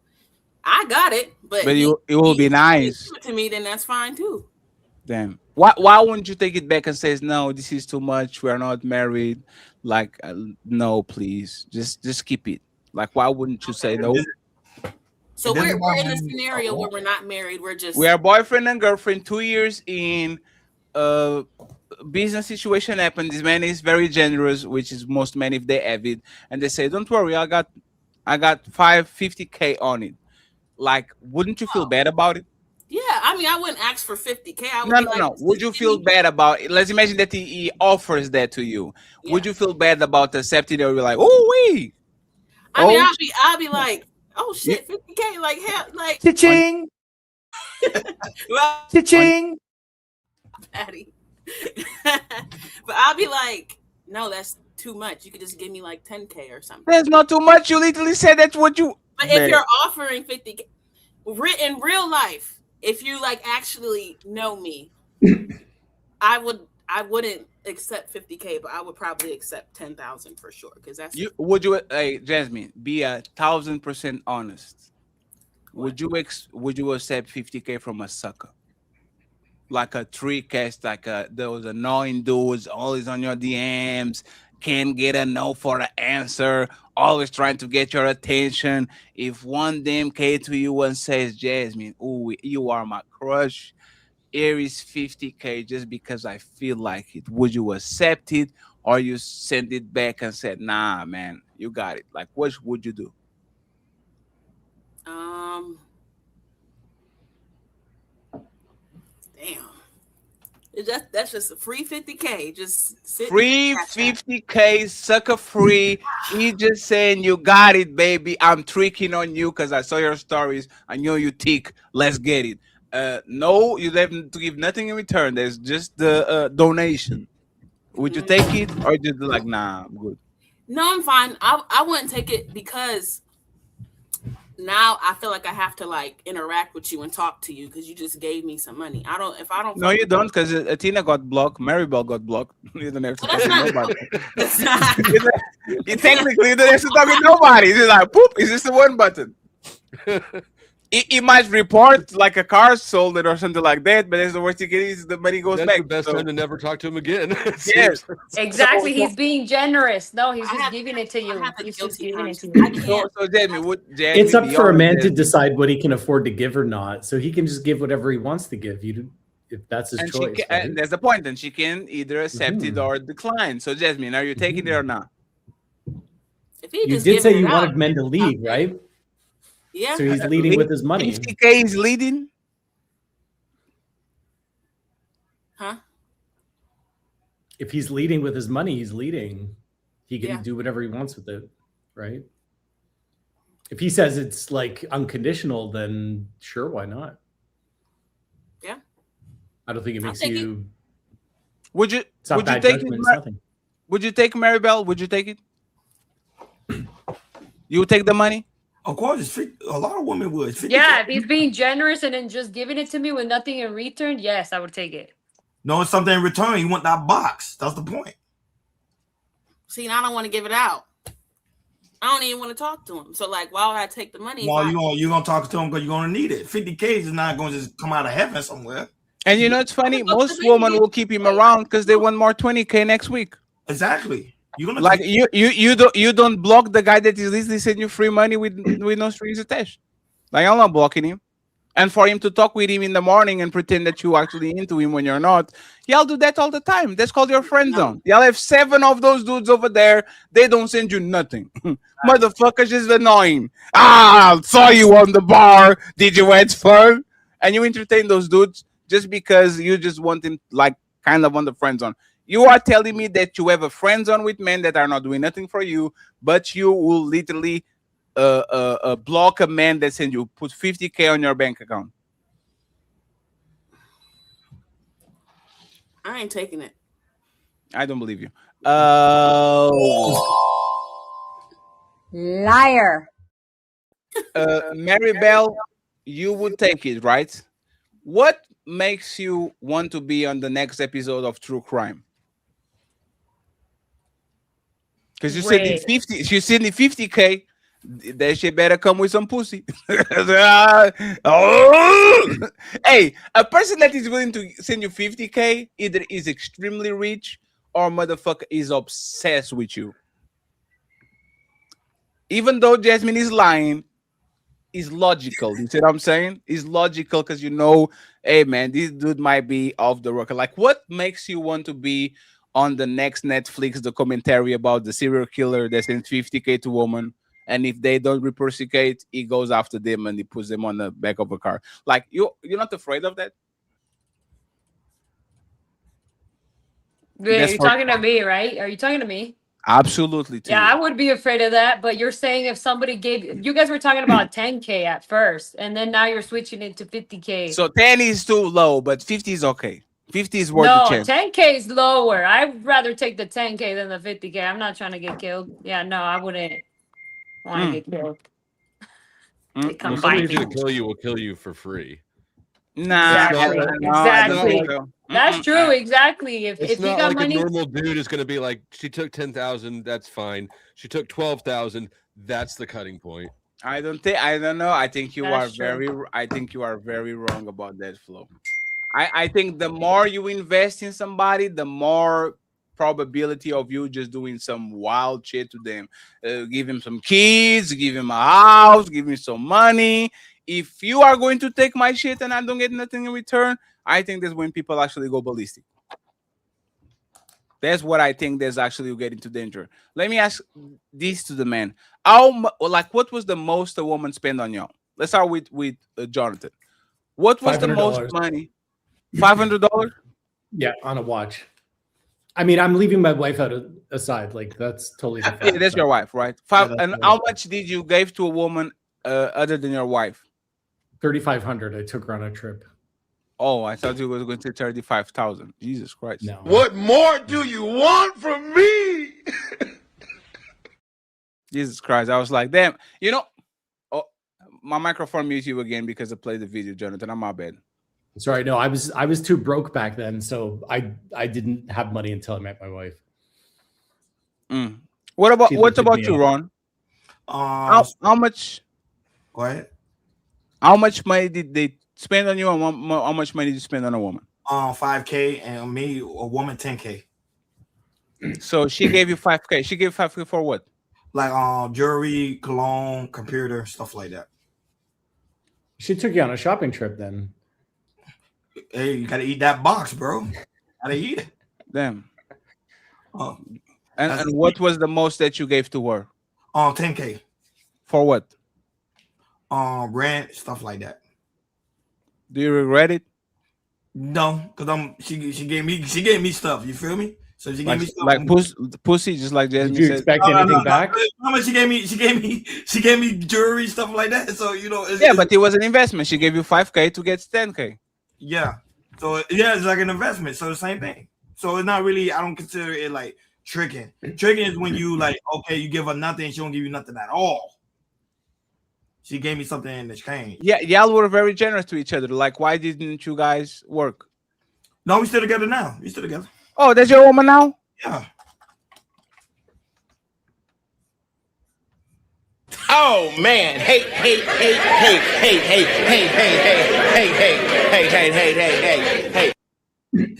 I got it, but It will be nice. give it to me, then that's fine too. Damn. Why wouldn't you take it back and says, "No, this is too much. We are not married." Like, no, please, just keep it. Like, why wouldn't you say no? So we're in a scenario where we're not married. We're just We are boyfriend and girlfriend, 2 years in. Business situation happened. This man is very generous, which is most men if they have it, and they say, "Don't worry, I got 50K on it." Like, wouldn't you feel bad about it? yeah. I mean, I wouldn't ask for 50K. I would No, be no, like, no. Would you feel bad about it? Let's imagine that he offers that to you. Would you feel bad about accepting it, or you're like, "Oh, wee"? I mean, I'll be like, oh shit, 50K, like hell, like Cha-ching. well, Cha-ching. Patty. But I'll be like, no, that's too much. You could just give me like 10K or something. That's not too much. You literally said that's what you. But if you're offering 50K in real life, if you like actually know me, I wouldn't accept 50K, but I would probably accept 10,000 for sure. Because that's Would you, hey, Jasmine, be 1,000% honest? Would you accept 50K from a sucker? Like a tree cast, like those annoying dudes always on your DMs, can't get a no for an answer, always trying to get your attention. If one damn came to you and says, "Jasmine, ooh, you are my crush. Here is 50K just because I feel like it," would you accept it, or you send it back and said, "Nah, man, you got it"? Like, what would you do? damn. That's just a free 50K. Just sit Free 50K, sucker free. He just saying, "You got it, baby. I'm tricking on you because I saw your stories. I know you tick. Let's get it." No, you have to give nothing in return. There's just the donation. Would you take it, or just be like, "Nah, I'm good"? No, I'm fine. I wouldn't take it because now I feel like I have to like interact with you and talk to you because you just gave me some money. If I don't. No, you don't, because ATHENA got blocked. Maribel got blocked. You don't have to talk to nobody. Technically, you don't have to talk to nobody. It's just like, poop. It's just the one button. It might report like a car sold it or something like that, but that's the worst thing is the money goes That's back. the best time to never talk to him again. Yes. Exactly. He's being generous. No, he's just giving it to you. He's just giving it to you. So Jamie, It's up for a man to decide what he can afford to give or not. So he can just give whatever he wants to give. If that's his and choice. and that's the point. And she can either accept it or decline. So Jasmine, are you taking it or not? You did say you wanted men to lead, right? Yeah. So he's leading with his money. 50K is leading. Huh? If he's leading with his money, he's leading. He can do whatever he wants with it, right? If he says it's like unconditional, then sure, why not? Yeah. I don't think it makes you. Would you? It's not Would you bad take judgment, it? it's nothing. Would you take Maribel? Would you take it? You would take the money? Of course, a lot of women would. Yeah, if he's being generous and then just giving it to me with nothing in return, yes, I would take it. No, it's something in return. You want that box. That's the point. See, I don't want to give it out. I don't even want to talk to him. So, like, why would I take the money? Well, you're gonna talk to him because you're gonna need it. 50K is not going to just come out of heaven somewhere. And you know, it's funny. Most women will keep him around because they want more 20K next week. Exactly. You're gonna Like you don't block the guy that is easily sending you free money with no strings attached. Like I'm not blocking him. And for him to talk with him in the morning and pretend that you actually into him when you're not, y'all do that all the time. That's called your friend zone. Y'all have 7 of those dudes over there. They don't send you nothing. Motherfuckers just annoying. Ah, saw you on the bar. Did you have fun? And you entertain those dudes just because you just want him like kind of on the friend zone. You are telling me that you have a friend zone with men that are not doing nothing for you, but you will literally block a man that sends you put 50K on your bank account. I ain't taking it. I don't believe you. Liar. Maribel, you would take it, right? What makes you want to be on the next episode of True Crime? Because you said in 50, you said in 50K. That shit better come with some pussy. Oh! Hey, a person that is willing to send you 50K either is extremely rich or motherfucker is obsessed with you. Even though Jasmine is lying, is logical. You see what I'm saying? It's logical because you know, hey man, this dude might be off the rocker. Like, what makes you want to be on the next Netflix documentary about the serial killer that sends 50K to woman? And if they don't reciprocate, he goes after them and he puts them on the back of a car. Like you're not afraid of that? Yeah, you're talking to me, right? Are you talking to me? Absolutely. Yeah, I would be afraid of that. But you're saying if somebody gave you guys were talking about 10K at first, and then now you're switching it to 50K. So 10 is too low, but 50 is okay. 50 is worth the chance. 10K is lower. I'd rather take the 10K than the 50K. I'm not trying to get killed. Yeah, no, I wouldn't want to get killed. They come Somebody by who's me. gonna kill you will kill you for free. Nah, exactly. That's true. Exactly. If It's you not got like money, a normal dude is gonna be like, she took 10,000, that's fine. She took 12,000, that's the cutting point. I don't know. I think you That's are very wrong about that, Flo. I think the more you invest in somebody, the more probability of you just doing some wild shit to them. Give him some kids, give him a house, give him some money. If you are going to take my shit and I don't get nothing in return, I think that's when people actually go ballistic. That's what I think that's actually getting to danger. Let me ask this to the man. What was the most a woman spent on y'all? Let's start with Jonathan. What was the most money? $500? Yeah, on a watch. I mean, I'm leaving my wife aside. Like that's totally different. Yeah, that's your wife, right? And how much did you give to a woman other than your wife? $3,500. I took her on a trip. Oh, I thought you were going to say 35,000. Jesus Christ! No. What more do you want from me? Jesus Christ! I was like, damn. You know, my microphone mute you again because I played the video, Jonathan. I'm my bad. Sorry, no, I was too broke back then, so I didn't have money until I met my wife. What about you, Ron? How much? Go ahead. How much money did they spend on you, and how much money did you spend on a woman? 5K, and me, a woman, 10K. So she gave you 5K. She gave 5K for what? Like jewelry, cologne, computer, stuff like that. She took you on a shopping trip then. Hey, you gotta eat that box, bro. Gotta eat it. Damn. And what was the most that you gave to her? 10K. For what? Rent, stuff like that. Do you regret it? No, because she gave me stuff. You feel me? So she gave me stuff. Like pussy, just like Jasmine said. Did you expect anything back? How much she gave me jewelry, stuff like that. So you know, but it was an investment. She gave you 5K to get 10K. Yeah. So yeah, it's like an investment. So the same thing. So it's not really. I don't consider it like tricking. Tricking is when you like, okay, you give her nothing, she don't give you nothing at all. She gave me something in exchange. Yeah, y'all were very generous to each other. Like, why didn't you guys work? No, we still together now. We still together. Oh, that's your woman now? Yeah. Oh man! Hey!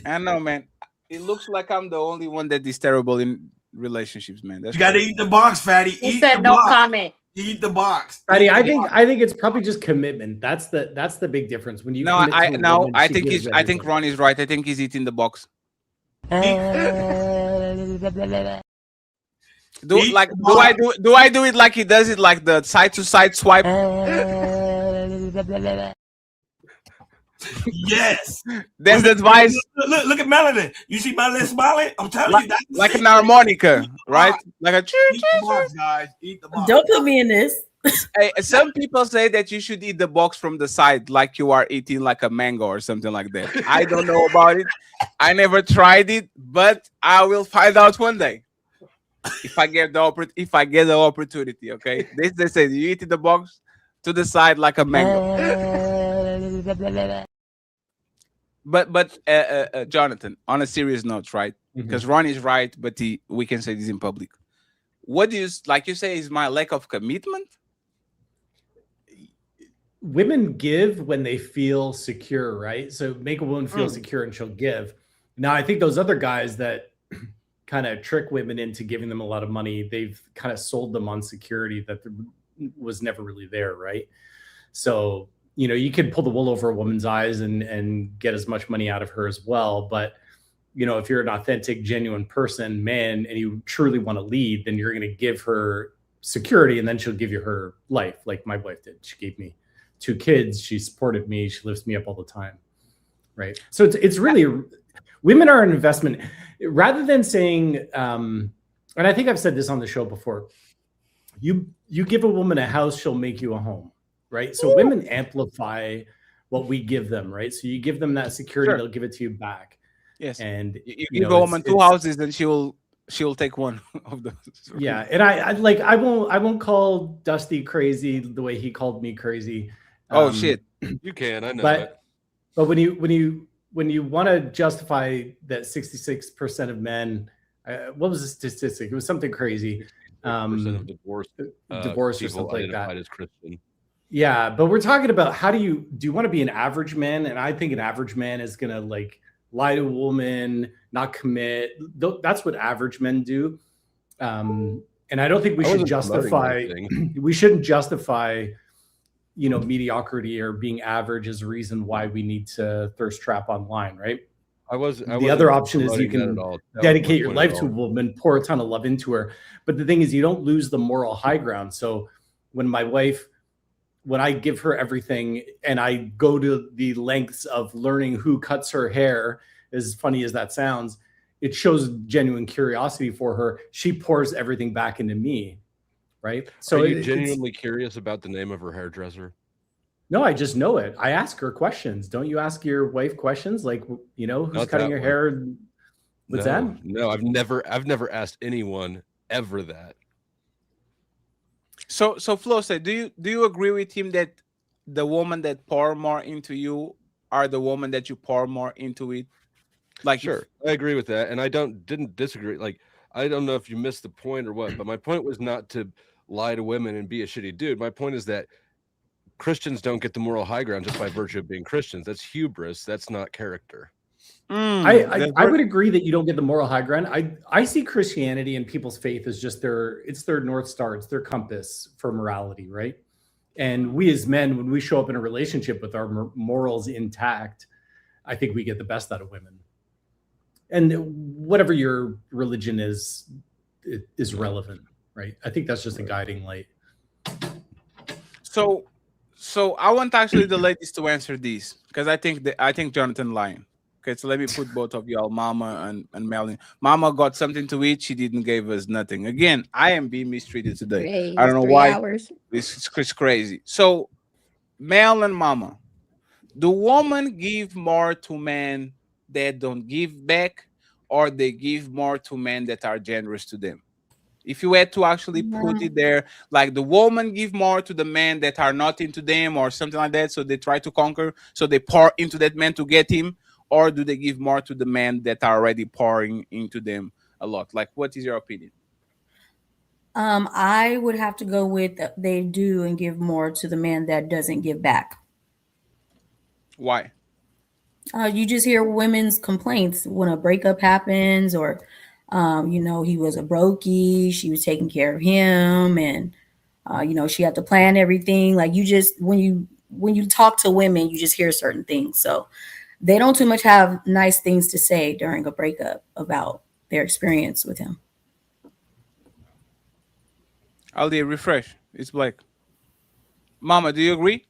I know, man. It looks like I'm the only one that is terrible in relationships, man. That's You got to eat the box, fatty. He Eat said the no box. comment. Eat the box. Fatty, I think it's probably just commitment. That's the big difference. When you No, commit I to a no, woman, I she think gives I think everything. Ron is right. I think he's eating the box. Do I do it like he does it, like the side to side swipe? Yes. That's the advice. Look at Melanin. You see Melanin smiling? I'm telling you, that's Like an harmonica, right? Like a Eat the box, guys. Eat the box. Don't put me in this. Hey, some people say that you should eat the box from the side, like you are eating like a mango or something like that. I don't know about it. I never tried it, but I will find out one day if I get the opportunity. Okay, they say you eat the box to the side like a mango. But Jonathan, on a serious note, right? Because Ron is right, but we can say this in public. What do you like? You say is my lack of commitment. Women give when they feel secure, right? So make a woman feel secure and she'll give. Now, I think those other guys that kind of trick women into giving them a lot of money, they've kind of sold them on security that was never really there, right? So, you know, you could pull the wool over a woman's eyes and get as much money out of her as well. But, you know, if you're an authentic, genuine person, man, and you truly want to lead, then you're going to give her security and then she'll give you her life like my wife did. She gave me 2 kids. She supported me. She lifts me up all the time. Right. So it's really, women are an investment rather than saying, and I think I've said this on the show before, you give a woman a house, she'll make you a home. Right. So women amplify what we give them. Right. So you give them that security, they'll give it to you back. Yes. And you give a woman 2 houses, then she will take one of those. Yeah. And I won't call Dusty crazy the way he called me crazy. Oh shit. You can, I know it. But when you want to justify that 66% of men, what was the statistic? It was something crazy. Percent of divorce or something like that. As Christian. Yeah, but we're talking about do you want to be an average man? And I think an average man is gonna like lie to a woman, not commit. That's what average men do. And I don't think we should justify. We shouldn't justify, you know, mediocrity or being average as a reason why we need to thirst trap online, right? The other option is you can dedicate your life to a woman, pour a ton of love into her. But the thing is, you don't lose the moral high ground. So when I give her everything and I go to the lengths of learning who cuts her hair, as funny as that sounds, it shows genuine curiosity for her. She pours everything back into me. Right. So are you genuinely curious about the name of her hairdresser? No, I just know it. I ask her questions. Don't you ask your wife questions? Like, you know, who's cutting your hair? What's that? No, I've never asked anyone ever that. So Flo said, do you agree with him that the woman that pour more into you are the woman that you pour more into it? Like, sure, I agree with that, and I didn't disagree. Like, I don't know if you missed the point or what, but my point was not to lie to women and be a shitty dude. My point is that Christians don't get the moral high ground just by virtue of being Christians. That's hubris. That's not character. I would agree that you don't get the moral high ground. I see Christianity and people's faith as just their North Star. It's their compass for morality, right? And we as men, when we show up in a relationship with our morals intact, I think we get the best out of women. And whatever your religion is relevant, right? I think that's just a guiding light. So I want actually the ladies to answer these because I think Jonathan lying. Okay, so let me put both of y'all, Mama and Melanie. Mama got something to eat. She didn't give us nothing. Again, I am being mistreated today. Hey, I don't know 3 why. hours. It's crazy. So, Mel and Mama, do women give more to men that don't give back, or they give more to men that are generous to them? If you had to actually put it there, like the woman give more to the men that are not into them or something like that, so they try to conquer, so they pour into that man to get him, or do they give more to the men that are already pouring into them a lot? Like, what is your opinion? I would have to go with they do and give more to the man that doesn't give back. Why? You just hear women's complaints when a breakup happens, or he was a brokey, she was taking care of him, and she had to plan everything. Like, you just, when you talk to women, you just hear certain things. So they don't too much have nice things to say during a breakup about their experience with him. Ali, refresh. It's Blake. Mama, do you agree?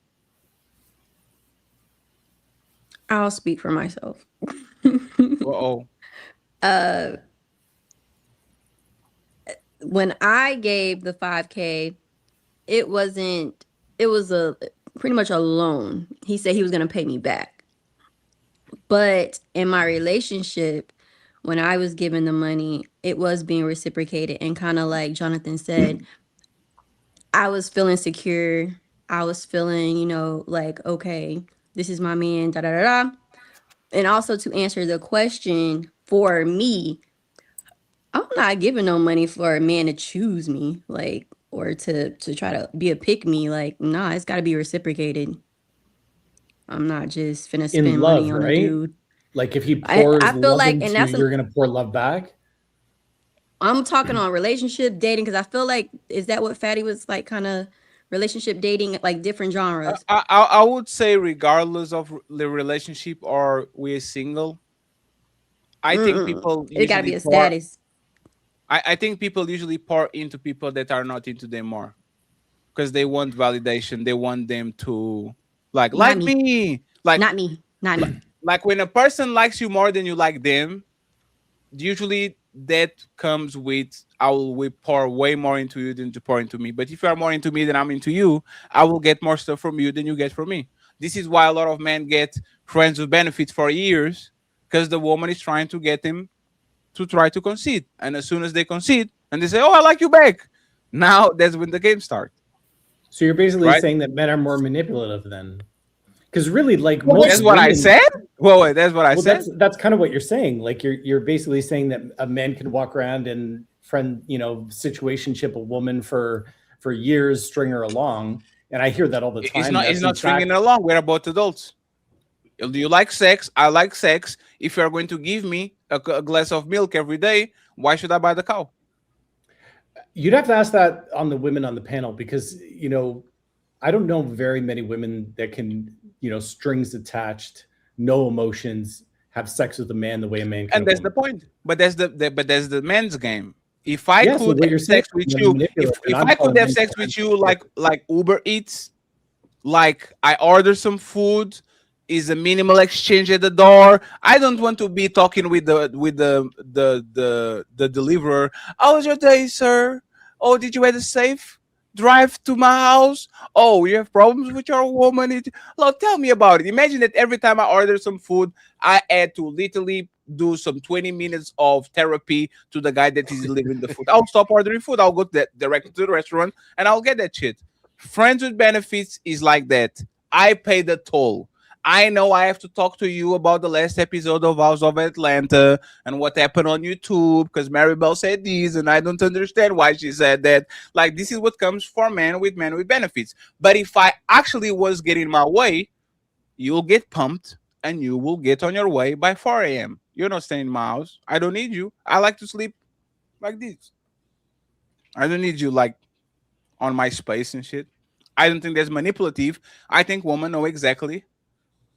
I'll speak for myself. Uh-oh. When I gave the 5K, it was pretty much a loan. He said he was going to pay me back. But in my relationship, when I was given the money, it was being reciprocated. And kind of like Jonathan said, I was feeling secure. I was feeling, like, okay, this is my man, da da da da. And also, to answer the question, for me, I'm not giving no money for a man to choose me, like, or to try to be a pick me. Like, nah, it's got to be reciprocated. I'm not just finna spend In love, money on right? a dude. Like, if he pours I feel love like, into and you, that's you're gonna pour love back. I'm talking on relationship dating, because I feel like, is that what Fatty was like, kind of relationship dating, like different genres? I would say, regardless of the relationship or we're single, I think people It got to be usually a pour. status. I think people usually pour into people that are not into them more, because they want validation. They want them to like me. Like, Not me. Not me. Like, when a person likes you more than you like them, usually that comes with, I will pour way more into you than to pour into me. But if you are more into me than I'm into you, I will get more stuff from you than you get from me. This is why a lot of men get friends with benefits for years, because the woman is trying to get him to try to concede. And as soon as they concede and they say, oh, I like you back, now that's when the game starts. So you're basically Right? saying that men are more manipulative then? Because really, like, Well, most that's what women, I said. Well, that's what I said. That's kind of what you're saying. Like, you're basically saying that a man can walk around and situationship a woman for years, string her along, and I hear that all the time. It's not stringing it along. We're about adults. Do you like sex? I like sex. If you're going to give me a glass of milk every day, why should I buy the cow? You'd have to ask that on the women on the panel, because I don't know very many women that can, strings attached, no emotions, have sex with a man the way a man can. And that's the point. But that's the man's game. If I could have sex with you, if I could have sex with you like Uber Eats, like I order some food, is a minimal exchange at the door. I don't want to be talking with the deliverer. How was your day, sir? Oh, did you have a safe drive to my house? Oh, you have problems with your woman? Look, tell me about it. Imagine that every time I order some food, I had to literally do some 20 minutes of therapy to the guy that is delivering the food. I'll stop ordering food. I'll go directly to the restaurant and I'll get that shit. Friends with benefits is like that. I pay the toll. I know I have to talk to you about the last episode of House of Atlanta and what happened on YouTube, because Maribel said this and I don't understand why she said that. Like, this is what comes for men with benefits. But if I actually was getting my way, you'll get pumped and you will get on your way by 4 a.m. You're not staying in my house. I don't need you. I like to sleep like this. I don't need you like on my space and shit. I don't think that's manipulative. I think women know exactly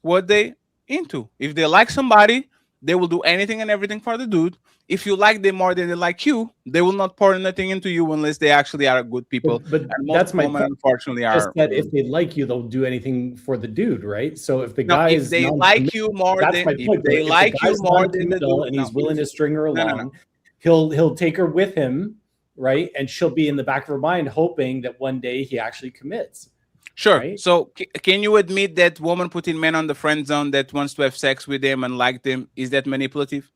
what they into. If they like somebody, they will do anything and everything for the dude. If you like them more than they like you, they will not pour anything into you unless they actually are good people. But that's my point. Unfortunately, are that if they like you, they'll do anything for the dude, right? So if the guy if they like you more than if they like you more than the dude, and he's willing to string her along, he'll take her with him, right? And she'll be in the back of her mind hoping that one day he actually commits. Sure. Right? So can you admit that woman putting men on the friend zone that wants to have sex with them and like them, is that manipulative?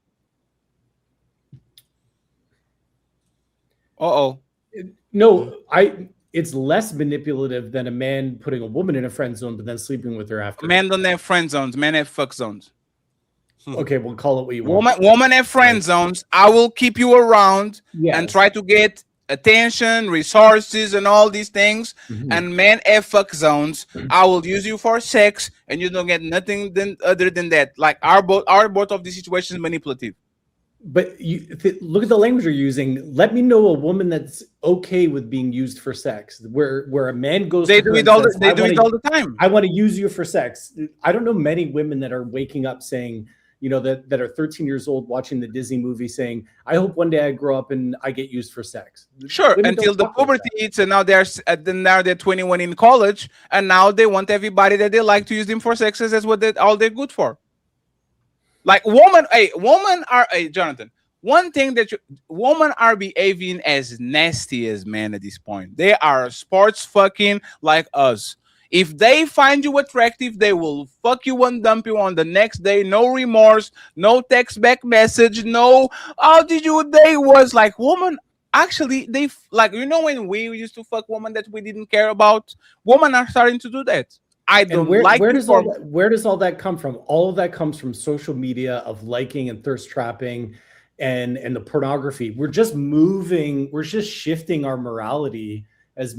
No, it's less manipulative than a man putting a woman in a friend zone but then sleeping with her after. Men don't have friend zones. Men have fuck zones. Okay, we'll call it what you want. Woman have friend zones. I will keep you around and try to get attention, resources, and all these things, Mhm. and men have fuck zones. I will use you for sex, and you don't get nothing other than that. Like our both of these situations manipulative. But look at the language you're using. Let me know a woman that's okay with being used for sex, where a man goes. They to her do it and all. says, They do it all the time. I want to use you for sex. I don't know many women that are waking up saying, you know, that are 13 years old watching the Disney movie saying, I hope one day I grow up and I get used for sex. Sure, Women until don't the talk like puberty that. hits, and now they're 21 in college, and now they want everybody that they like to use them for sex. That's what all they're good for. Like Jonathan. One thing that women are behaving as nasty as men at this point. They are sports fucking like us. If they find you attractive, they will fuck you and dump you on the next day. No remorse, no text back message, no. How did you? They was like woman. Actually, they like, you know, when we used to fuck women that we didn't care about. Women are starting to do that. I don't like. Where does all that come from? All of that comes from social media of liking and thirst trapping, and the pornography. We're just shifting our morality as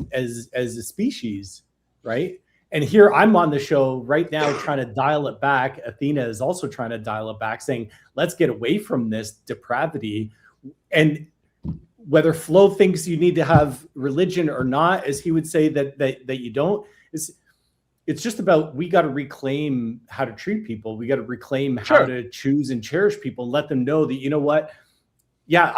a species, right? And here I'm on the show right now trying to dial it back. Athena is also trying to dial it back, saying, let's get away from this depravity. And whether Flo thinks you need to have religion or not, as he would say that you don't, it's just about, we got to reclaim how to treat people. We got to reclaim how to choose and cherish people, and let them know that, you know what? Yeah,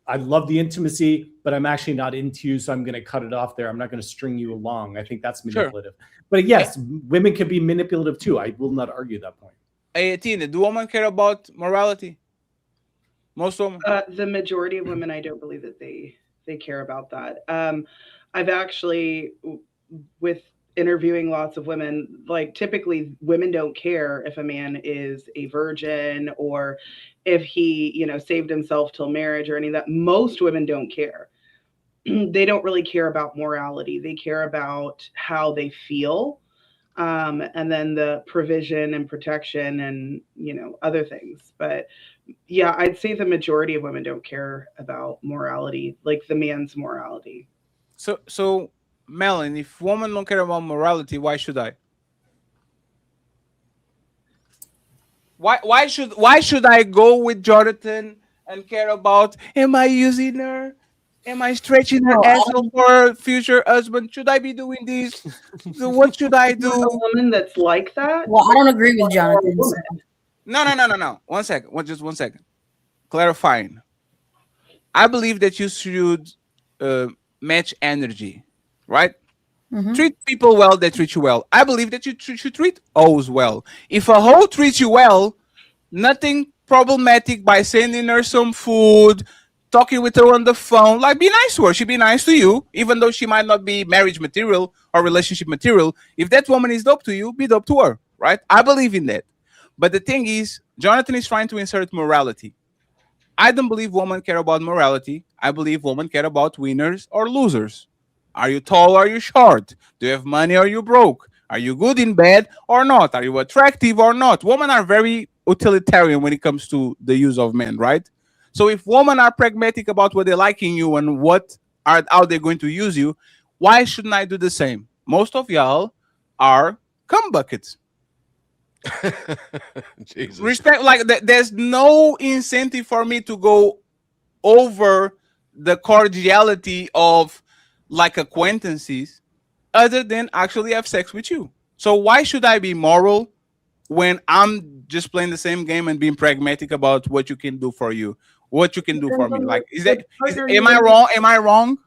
I love the intimacy, but I'm actually not into you, so I'm going to cut it off there. I'm not going to string you along. I think that's manipulative. But yes, women can be manipulative too. I will not argue that point. Hey, Tina, do women care about morality? Most women? The majority of women, I don't believe that they care about that. I've actually, with interviewing lots of women, like typically women don't care if a man is a virgin or if he, you know, saved himself till marriage or any of that. Most women don't care. They don't really care about morality. They care about how they feel, and then the provision and protection and, you know, other things. But yeah, I'd say the majority of women don't care about morality, like the man's morality. So Melanin, if women don't care about morality, why should I? Why should I go with Jonathan and care about, am I using her? Am I stretching her asshole for a future husband? Should I be doing this? So what should I do? A woman that's like that? Well, I don't agree with Jonathan. No. Just one second. Clarifying. I believe that you should match energy, right? Mm-hmm. Treat people well, they treat you well. I believe that you should treat hoes well. If a hoe treats you well, nothing problematic by sending her some food, talking with her on the phone. Like, be nice to her. She'd be nice to you, even though she might not be marriage material or relationship material. If that woman is dope to you, be dope to her, right? I believe in that. But the thing is, Jonathan is trying to insert morality. I don't believe women care about morality. I believe women care about winners or losers. Are you tall or are you short? Do you have money or are you broke? Are you good in bed or not? Are you attractive or not? Women are very utilitarian when it comes to the use of men, right? So if women are pragmatic about what they like in you and how they're going to use you, why shouldn't I do the same? Most of y'all are cum buckets. Jesus. Respect, like there's no incentive for me to go over the cordiality of like acquaintances other than actually have sex with you. So why should I be moral when I'm just playing the same game and being pragmatic about what you can do for you, what you can do for me? Like, am I wrong? Am I wrong?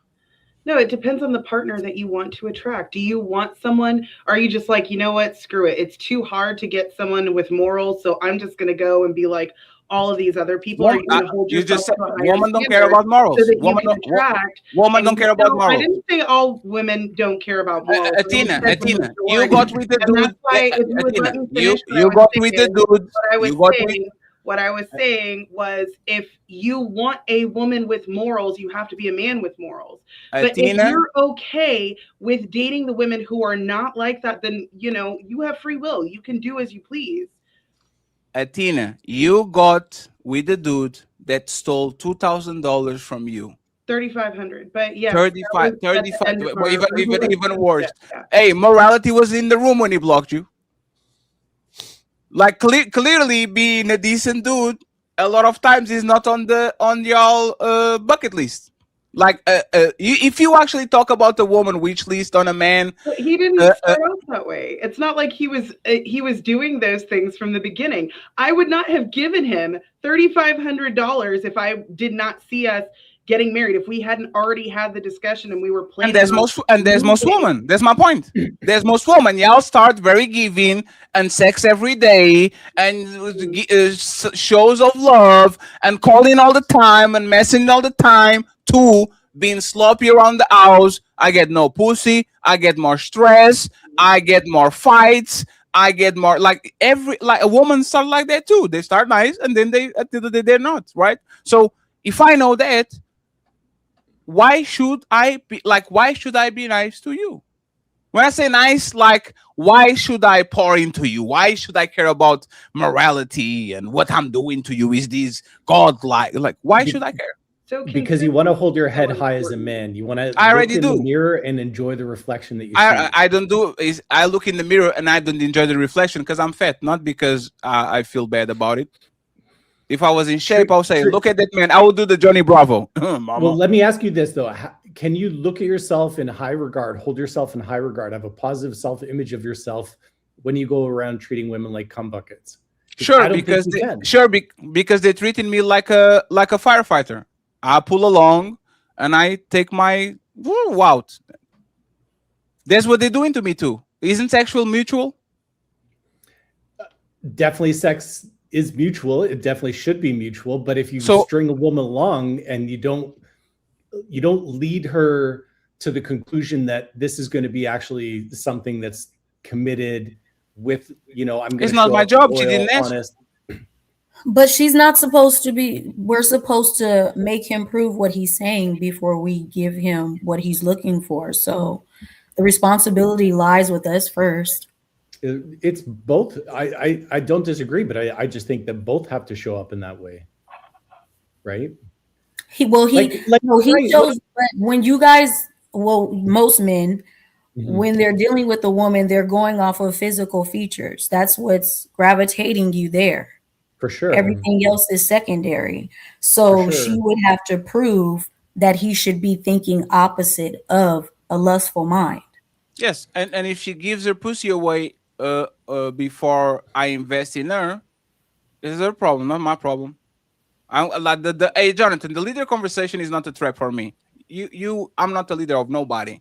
No, it depends on the partner that you want to attract. Do you want someone, or are you just like, you know what, screw it. It's too hard to get someone with morals, so I'm just going to go and be like all of these other people. Are you going to hold you yourself just said, to a higher women don't care about morals. so that Women you can attract? Women don't care about No, morals. I didn't say all women don't care about morals. Athena, you got with the And dude. that's why, if you would let me finish you got with the dude. What I was saying was, if you want a woman with morals, you have to be a man with morals. But if you're okay with dating the women who are not like that, then, you know, you have free will. You can do as you please. Athena, you got with the dude that stole $2,000 from you. 3,500. But yeah, 35, that was at the 35. end of Well, our even worse. yeah. Hey, morality was in the room when he blocked you. Like clearly being a decent dude, a lot of times is not on y'all bucket list. Like if you actually talk about a woman wish list on a man, But he didn't start out that way. It's not like he was doing those things from the beginning. I would not have given him $3,500 if I did not see us getting married. If we hadn't already had the discussion and we were planning. And there's most women. That's my point. There's most women. Y'all start very giving and sex every day and shows of love and calling all the time and messing all the time. To being sloppy around the house, I get no pussy, I get more stress, I get more fights, I get more like a woman start like that too. They start nice and then they're not, right? So if I know that, why should I be nice to you? When I say nice, like, why should I pour into you? Why should I care about morality and what I'm doing to you? Is this godlike? Like, why should I care? Because you want to hold your head high as a man. You want to look in the mirror and enjoy the reflection that you see. I don't do is I look in the mirror and I don't enjoy the reflection because I'm fat, not because I feel bad about it. If I was in shape, I'll say, look at that man. I will do the Johnny Bravo. Well, let me ask you this though. Can you look at yourself in high regard, hold yourself in high regard, have a positive self-image of yourself when you go around treating women like cum buckets? Sure, because they're treating me like a firefighter. I pull along and I take my out. That's what they're doing to me too. Isn't sexual mutual? Definitely sex is mutual. It definitely should be mutual. But if you string a woman along and you don't lead her to the conclusion that this is going to be actually something that's committed with, I'm going to. It's not my job. She didn't answer. But she's not supposed to be. We're supposed to make him prove what he's saying before we give him what he's looking for. So the responsibility lies with us first. It's both. I don't disagree, but I just think that both have to show up in that way, right? He shows. But when you guys, most men, when they're dealing with a woman, they're going off of physical features. That's what's gravitating you there. For sure. Everything else is secondary. So she would have to prove that he should be thinking opposite of a lustful mind. Yes, and if she gives her pussy away before I invest in her, is her problem, not my problem. Hey, Jonathan, the leader conversation is not a threat for me. I'm not the leader of nobody.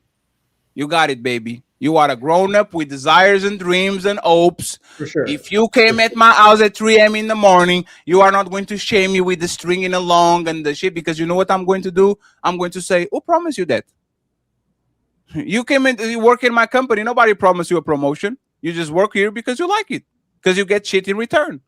You got it, baby. You are a grown-up with desires and dreams and hopes. For sure. If you came at my house at 3 a.m. in the morning, you are not going to shame me with the stringing along and the shit, because you know what I'm going to do? I'm going to say, who promised you that? You came in, you work in my company. Nobody promised you a promotion. You just work here because you like it, because you get shit in return.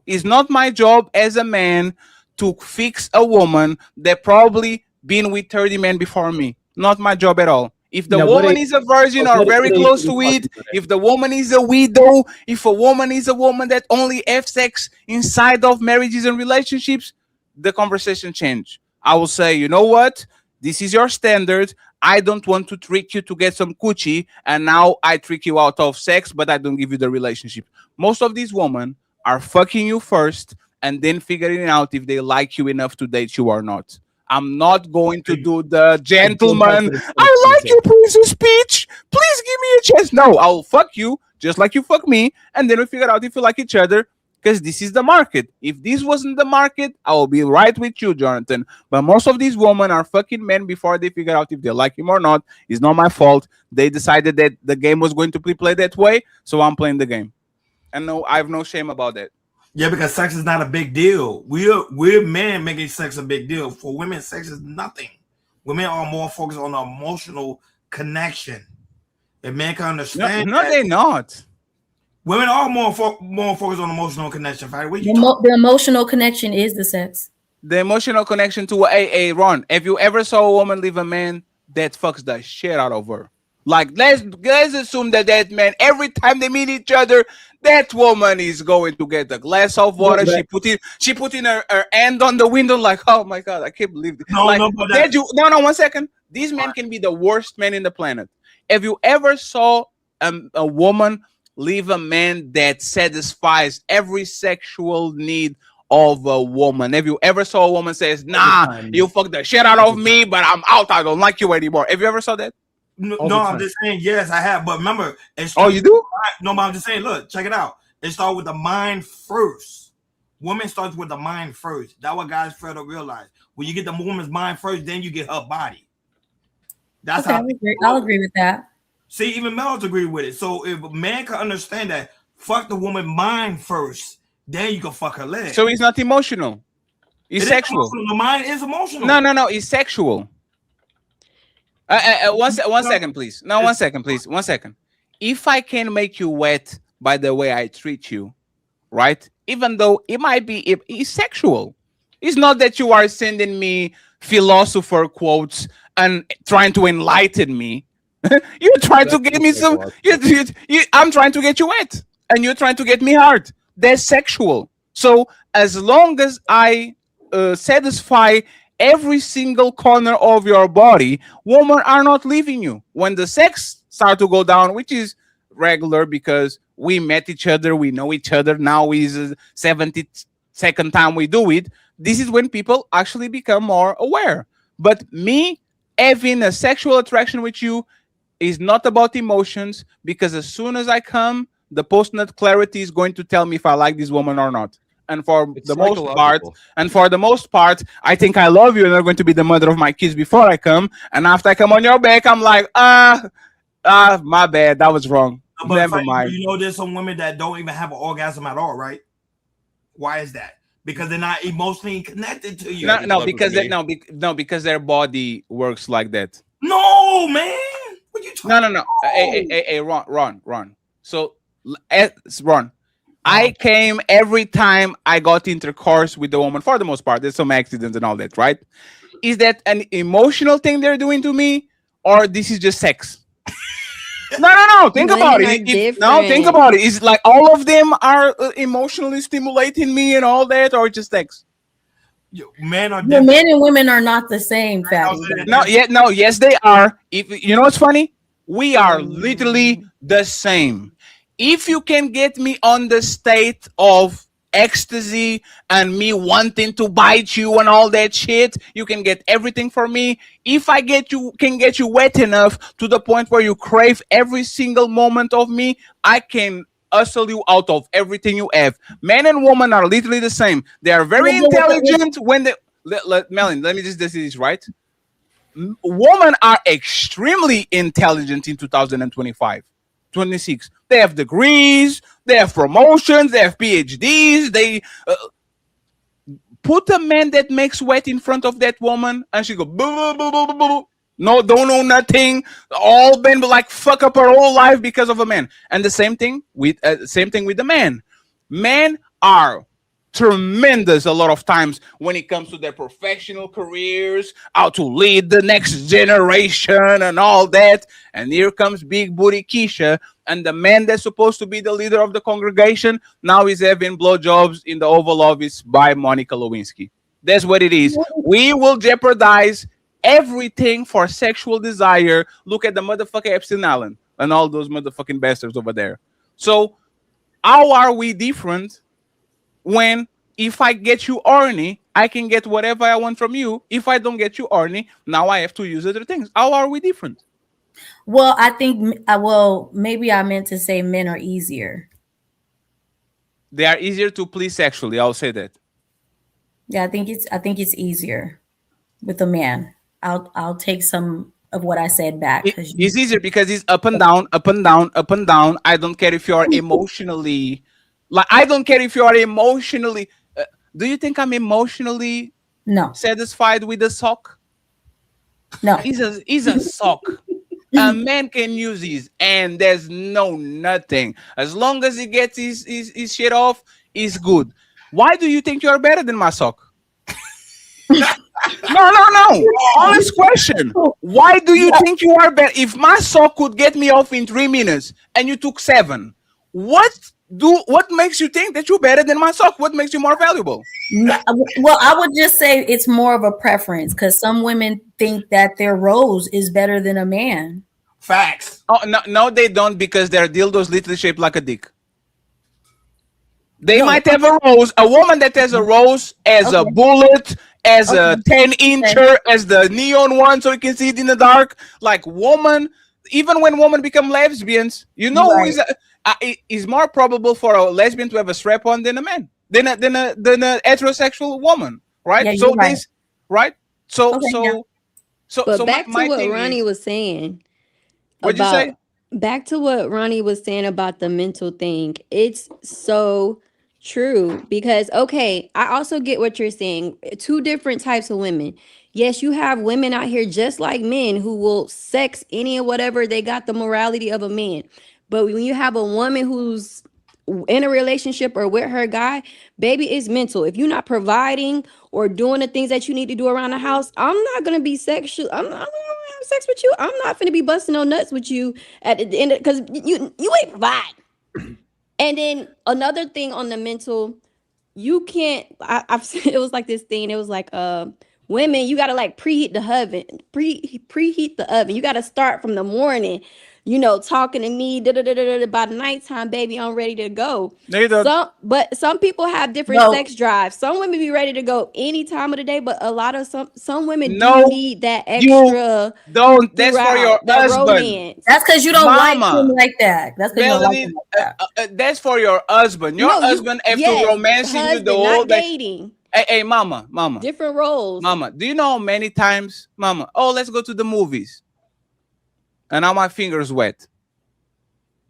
It's not my job as a man to fix a woman that probably been with 30 men before me. Not my job at all. If the woman is a virgin or very close to it, if the woman is a widow, if a woman is a woman that only have sex inside of marriages and relationships, the conversation change. I will say, you know what? This is your standard. I don't want to trick you to get some coochie, and now I trick you out of sex, but I don't give you the relationship. Most of these women are fucking you first and then figuring out if they like you enough to date you or not. I'm not going to do the gentleman, I like your princess speech, please give me a chance. No, I'll fuck you just like you fuck me, and then we figure out if you like each other, because this is the market. If this wasn't the market, I will be right with you, Jonathan. But most of these women are fucking men before they figure out if they like him or not. It's not my fault. They decided that the game was going to be played that way, so I'm playing the game. And no, I have no shame about that. Yeah, because sex is not a big deal. We're men making sex a big deal. For women, sex is nothing. Women are more focused on the emotional connection. If men can understand, no, they're not. Women are more focused on emotional connection. Right? The emotional connection is the sex. The emotional connection to Ron. Have you ever saw a woman leave a man that fucks the shit out of her? Like let's assume that man, every time they meet each other, that woman is going to get a glass of water. She put in her hand on the window, like, oh my god, I can't believe this. No, like, no, but that, no, 1 second. These men can be the worst men in the planet. Have you ever saw a woman leave a man that satisfies every sexual need of a woman? Have you ever saw a woman says, nah, you fucked the shit out of me, but I'm out, I don't like you anymore? Have you ever saw that? No, I'm just saying, yes, I have. But remember, you do? No, but I'm just saying, look, check it out. It starts with the mind first. Woman starts with the mind first. That's what guys fail to realize. When you get the woman's mind first, then you get her body. That's okay, how I'll agree with that. See, even males agree with it. So if a man can understand that, fuck the woman mind first, then you can fuck her leg. So it's not emotional. It's sexual. The mind is emotional. No, it's sexual. One second, please. No, 1 second, please. 1 second. If I can make you wet by the way I treat you, right? Even though it might be it's sexual. It's not that you are sending me philosopher quotes and trying to enlighten me. You're trying to get me some. I'm trying to get you wet, and you're trying to get me hard. That's sexual. So as long as I satisfy every single corner of your body, women are not leaving you. When the sex start to go down, which is regular because we met each other, we know each other. Now is 72nd time we do it. This is when people actually become more aware. But me having a sexual attraction with you is not about emotions, because as soon as I come, the post-nut clarity is going to tell me if I like this woman or not. And for the most part, I think I love you and I'm going to be the mother of my kids before I come. And after I come on your back, I'm like, my bad, that was wrong. But Never mind. You know, there's some women that don't even have an orgasm at all, right? Why is that? Because they're not emotionally connected to you. Because their body works like that. No, man. What you talking No. Hey, Ron. So, Ron, I came every time I got intercourse with the woman. For the most part, there's some accidents and all that, right? Is that an emotional thing they're doing to me, or this is just sex? No. Think about it. Think about it. Is like all of them are emotionally stimulating me and all that, or just sex? Men are different. Men and women are not the same, Fatty. Yes, they are. If you know what's funny, we are literally the same. If you can get me on the state of ecstasy and me wanting to bite you and all that shit, you can get everything from me. If I can get you wet enough to the point where you crave every single moment of me, I can hustle you out of everything you have. Men and women are literally the same. They are very intelligent when they Melanin, let me just say this, right? Women are extremely intelligent in 2025. 26. They have degrees, they have promotions, they have PhDs. They put a man that makes sweat in front of that woman, and she go boo, boo, boo, boo, boo. No, don't know nothing. All been like fuck up her whole life because of a man. And the same thing with the man. Men are tremendous a lot of times when it comes to their professional careers, how to lead the next generation and all that. And here comes big booty Keisha, and the man that's supposed to be the leader of the congregation now is having blowjobs in the Oval Office by Monica Lewinsky. That's what it is. We will jeopardize everything for sexual desire. Look at the motherfucker Epstein Island and all those motherfucking bastards over there. So how are we different when if I get you horny, I can get whatever I want from you? If I don't get you horny, now I have to use other things. How are we different? Well, I think, maybe I meant to say men are easier. They are easier to please sexually. I'll say that. Yeah, I think it's easier with a man. I'll take some of what I said back. It's easier because it's up and down, up and down, up and down. I don't care if you are emotionally, I don't care if you are emotionally. Do you think I'm emotionally satisfied with a sock? No. He's a sock. A man can use his, and there's nothing. As long as he gets his shit off, he's good. Why do you think you're better than my sock? No. Honest question. Why do you think you are better? If my sock could get me off in 3 minutes and you took 7, what makes you think that you're better than my sock? What makes you more valuable? Well, I would just say it's more of a preference because some women think that their rose is better than a man. Facts. Oh no, they don't, because their dildo's literally shaped like a dick. They might have a rose. A woman that has a rose as a bullet, as a 10-incher, as the neon one, so you can see it in the dark. Like woman, even when women become lesbians, you know, is more probable for a lesbian to have a strap on than a man, than a heterosexual woman, right? Yeah, So you're right. this, right? So But back my to what thing Ronnie is, was saying. What'd you say? Back to what Ronnie was saying about the mental thing. It's so true because, okay, I also get what you're saying. Two different types of women. Yes, you have women out here just like men who will sex any or whatever. They got the morality of a man. But when you have a woman who's in a relationship or with her guy, baby, it's mental. If you're not providing or doing the things that you need to do around the house, I'm not gonna be sexual. I'm not gonna have sex with you. I'm not gonna be busting no nuts with you at the end because you ain't provide. And then another thing on the mental, you can't. I've it was like this thing. It was like women, you gotta like preheat the oven, preheat the oven. You gotta start from the morning. You know, talking to me, by the nighttime, baby, I'm ready to go. But some people have different sex drives. Some women be ready to go any time of the day, but a lot of some women do need that extra. That's for your husband. Romance. That's because you don't like him like that. That's because you don't like him like that. That's for your husband. Your husband have to romance you the whole day. Dating. Hey, mama. Different roles. Mama, do you know how many times, mama? Oh, let's go to the movies. And now my fingers wet.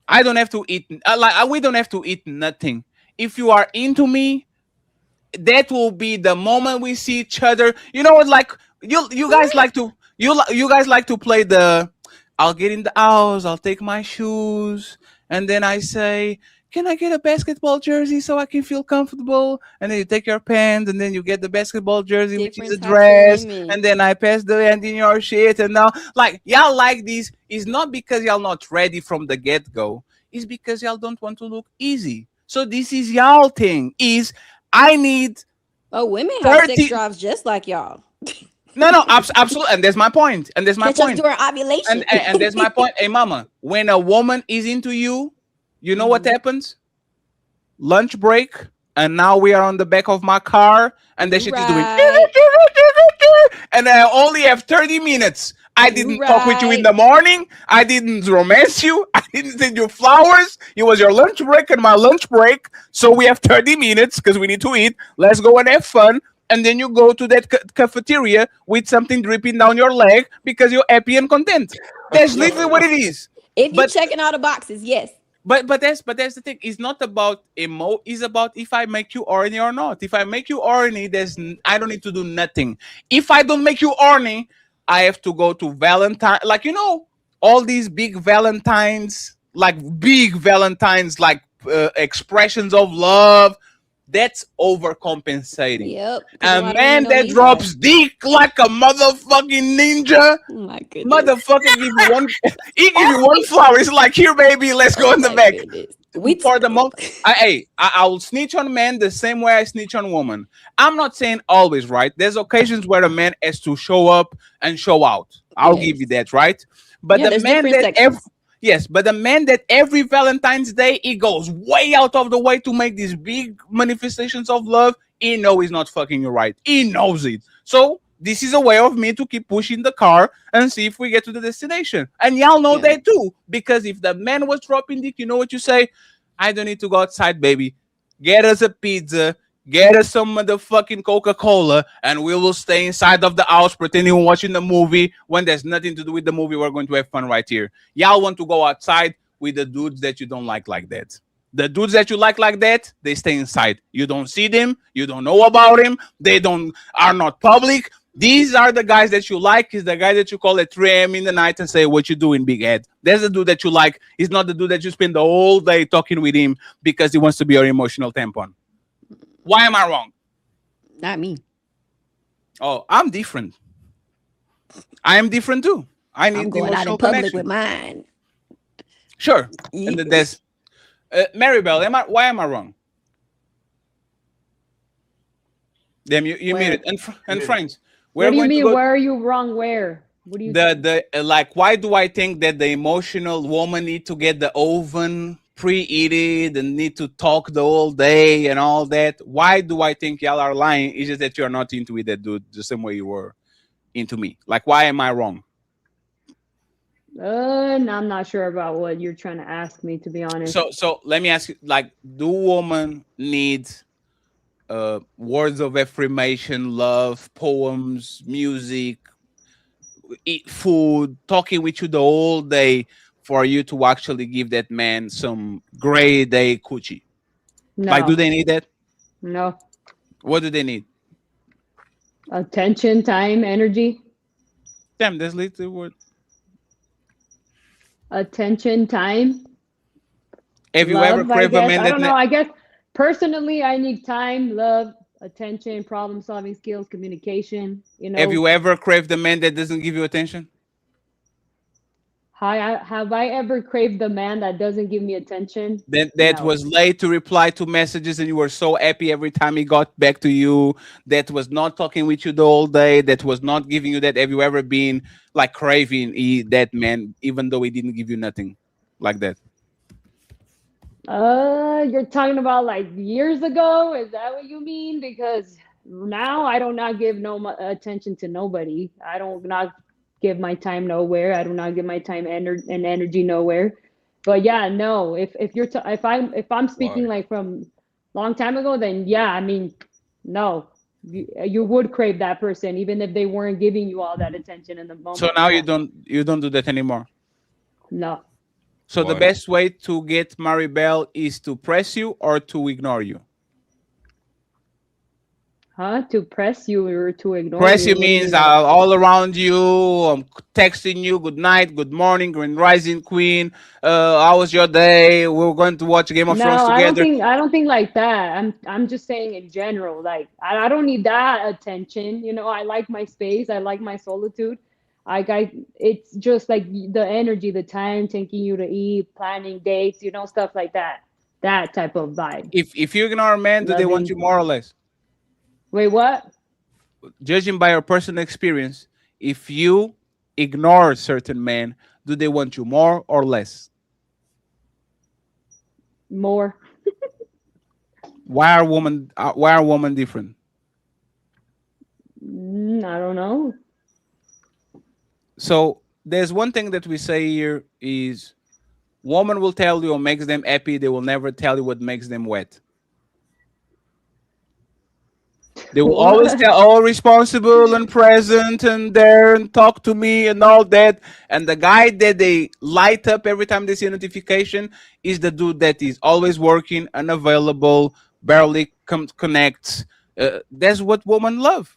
I don't have to eat. We don't have to eat nothing. If you are into me, that will be the moment we see each other. You know what? Like you guys like to you guys like to play the. I'll get in the house. I'll take my shoes, and then I say, "Can I get a basketball jersey so I can feel comfortable?" And then you take your pants, and then you get the basketball jersey, which is a dress, and then I pass the hand in your shit. And now, like, y'all like these is not because y'all not ready from the get-go. It's because y'all don't want to look easy. So this is y'all thing. Is I need. Oh, women have sex drives just like y'all. No, absolutely, and that's my point. And that's my point. Just during ovulation. And that's my point. Hey, mama, when a woman is into you, you know what happens? Lunch break, and now we are on the back of my car, and then she's doing, and I only have 30 minutes. I didn't talk with you in the morning. I didn't romance you. I didn't send you flowers. It was your lunch break and my lunch break. So we have 30 minutes because we need to eat. Let's go and have fun. And then you go to that cafeteria with something dripping down your leg because you're happy and content. That's literally what it is. If you're checking all the boxes, yes. But that's the thing. It's not about it's about if I make you horny or not. If I make you horny, I don't need to do nothing. If I don't make you horny, I have to go to Valentine. Like, you know, all these big Valentines, like expressions of love. That's overcompensating. Yep. A man that drops dick like a motherfucking ninja. Oh my goodness. Motherfucker give you one. He give you one flower. It's like, here, baby, let's go in the back. We for the month. I will snitch on men the same way I snitch on women. I'm not saying always, right? There's occasions where a man has to show up and show out. I'll give you that, right? But the man that but the man that every Valentine's Day he goes way out of the way to make these big manifestations of love, he knows he's not fucking you right. He knows it. So this is a way of me to keep pushing the car and see if we get to the destination. And y'all know that too. Because if the man was dropping dick, you know what you say? I don't need to go outside, baby. Get us a pizza. Get us some motherfucking Coca-Cola, and we will stay inside of the house pretending we're watching the movie. When there's nothing to do with the movie, we're going to have fun right here. Y'all want to go outside with the dudes that you don't like that. The dudes that you like that, they stay inside. You don't see them. You don't know about them. They are not public. These are the guys that you like. Is the guy that you call at 3 a.m. in the night and say, what you doing, big head? There's the dude that you like. He's not the dude that you spend the whole day talking with him because he wants to be your emotional tampon. Why am I wrong? Not me. Oh, I'm different. I am different too. I need I'm the going out in emotional public connection. with mine. Sure. And then there's Maribel. Why am I wrong? Damn, you made it. And friends, What do you mean? Where are you wrong? Where? What do you? Like, why do I think that the emotional woman need to get the oven preheated and need to talk the whole day and all that? Why do I think y'all are lying? It's just that you're not into it, that dude, the same way you were into me. Like, why am I wrong? I'm not sure about what you're trying to ask me, to be honest. So let me ask you, like, do women need words of affirmation, love, poems, music, eat food, talking with you the whole day for you to actually give that man some grade A coochie? No. Like, do they need that? No. What do they need? Attention, time, energy. Damn, that's little word. Attention, time. Have you love, ever craved a man I that don't know. I guess personally, I need time, love, attention, problem-solving skills, communication. You know. Have you ever craved a man that doesn't give you attention? Have I ever craved the man that doesn't give me attention? That No. was late to reply to messages and you were so happy every time he got back to you, that was not talking with you the whole day, that was not giving you that? Have you ever been like craving that man even though he didn't give you nothing like that? You're talking about like years ago? Is that what you mean? Because now I do not give attention to nobody. I don't not give my time nowhere. I do not give my time and energy nowhere. But yeah, no. If if I'm speaking like from long time ago, then yeah, I mean, no. You would crave that person even if they weren't giving you all that attention in the moment. So now you don't do that anymore? No. So the best way to get Maribel is to press you or to ignore you? Huh? To press you or to ignore Press you? you means all around you. I'm texting you good night, good morning, grand rising, queen. How was your day? We're going to watch Game of Thrones together. I don't think like that. I'm just saying in general. Like I don't need that attention. You know, I like my space. I like my solitude. It's just like the energy, the time, taking you to eat, planning dates, you know, stuff like that. That type of vibe. If you ignore a man, do they want you more or less? Wait, what? Judging by your personal experience, if you ignore certain men, do they want you more or less? More. Why are women different? I don't know. So there's one thing that we say here is woman will tell you what makes them happy. They will never tell you what makes them wet. They will always tell, oh, responsible and present and there and talk to me and all that. And the guy that they light up every time they see a notification is the dude that is always working, unavailable, barely connects. That's what women love.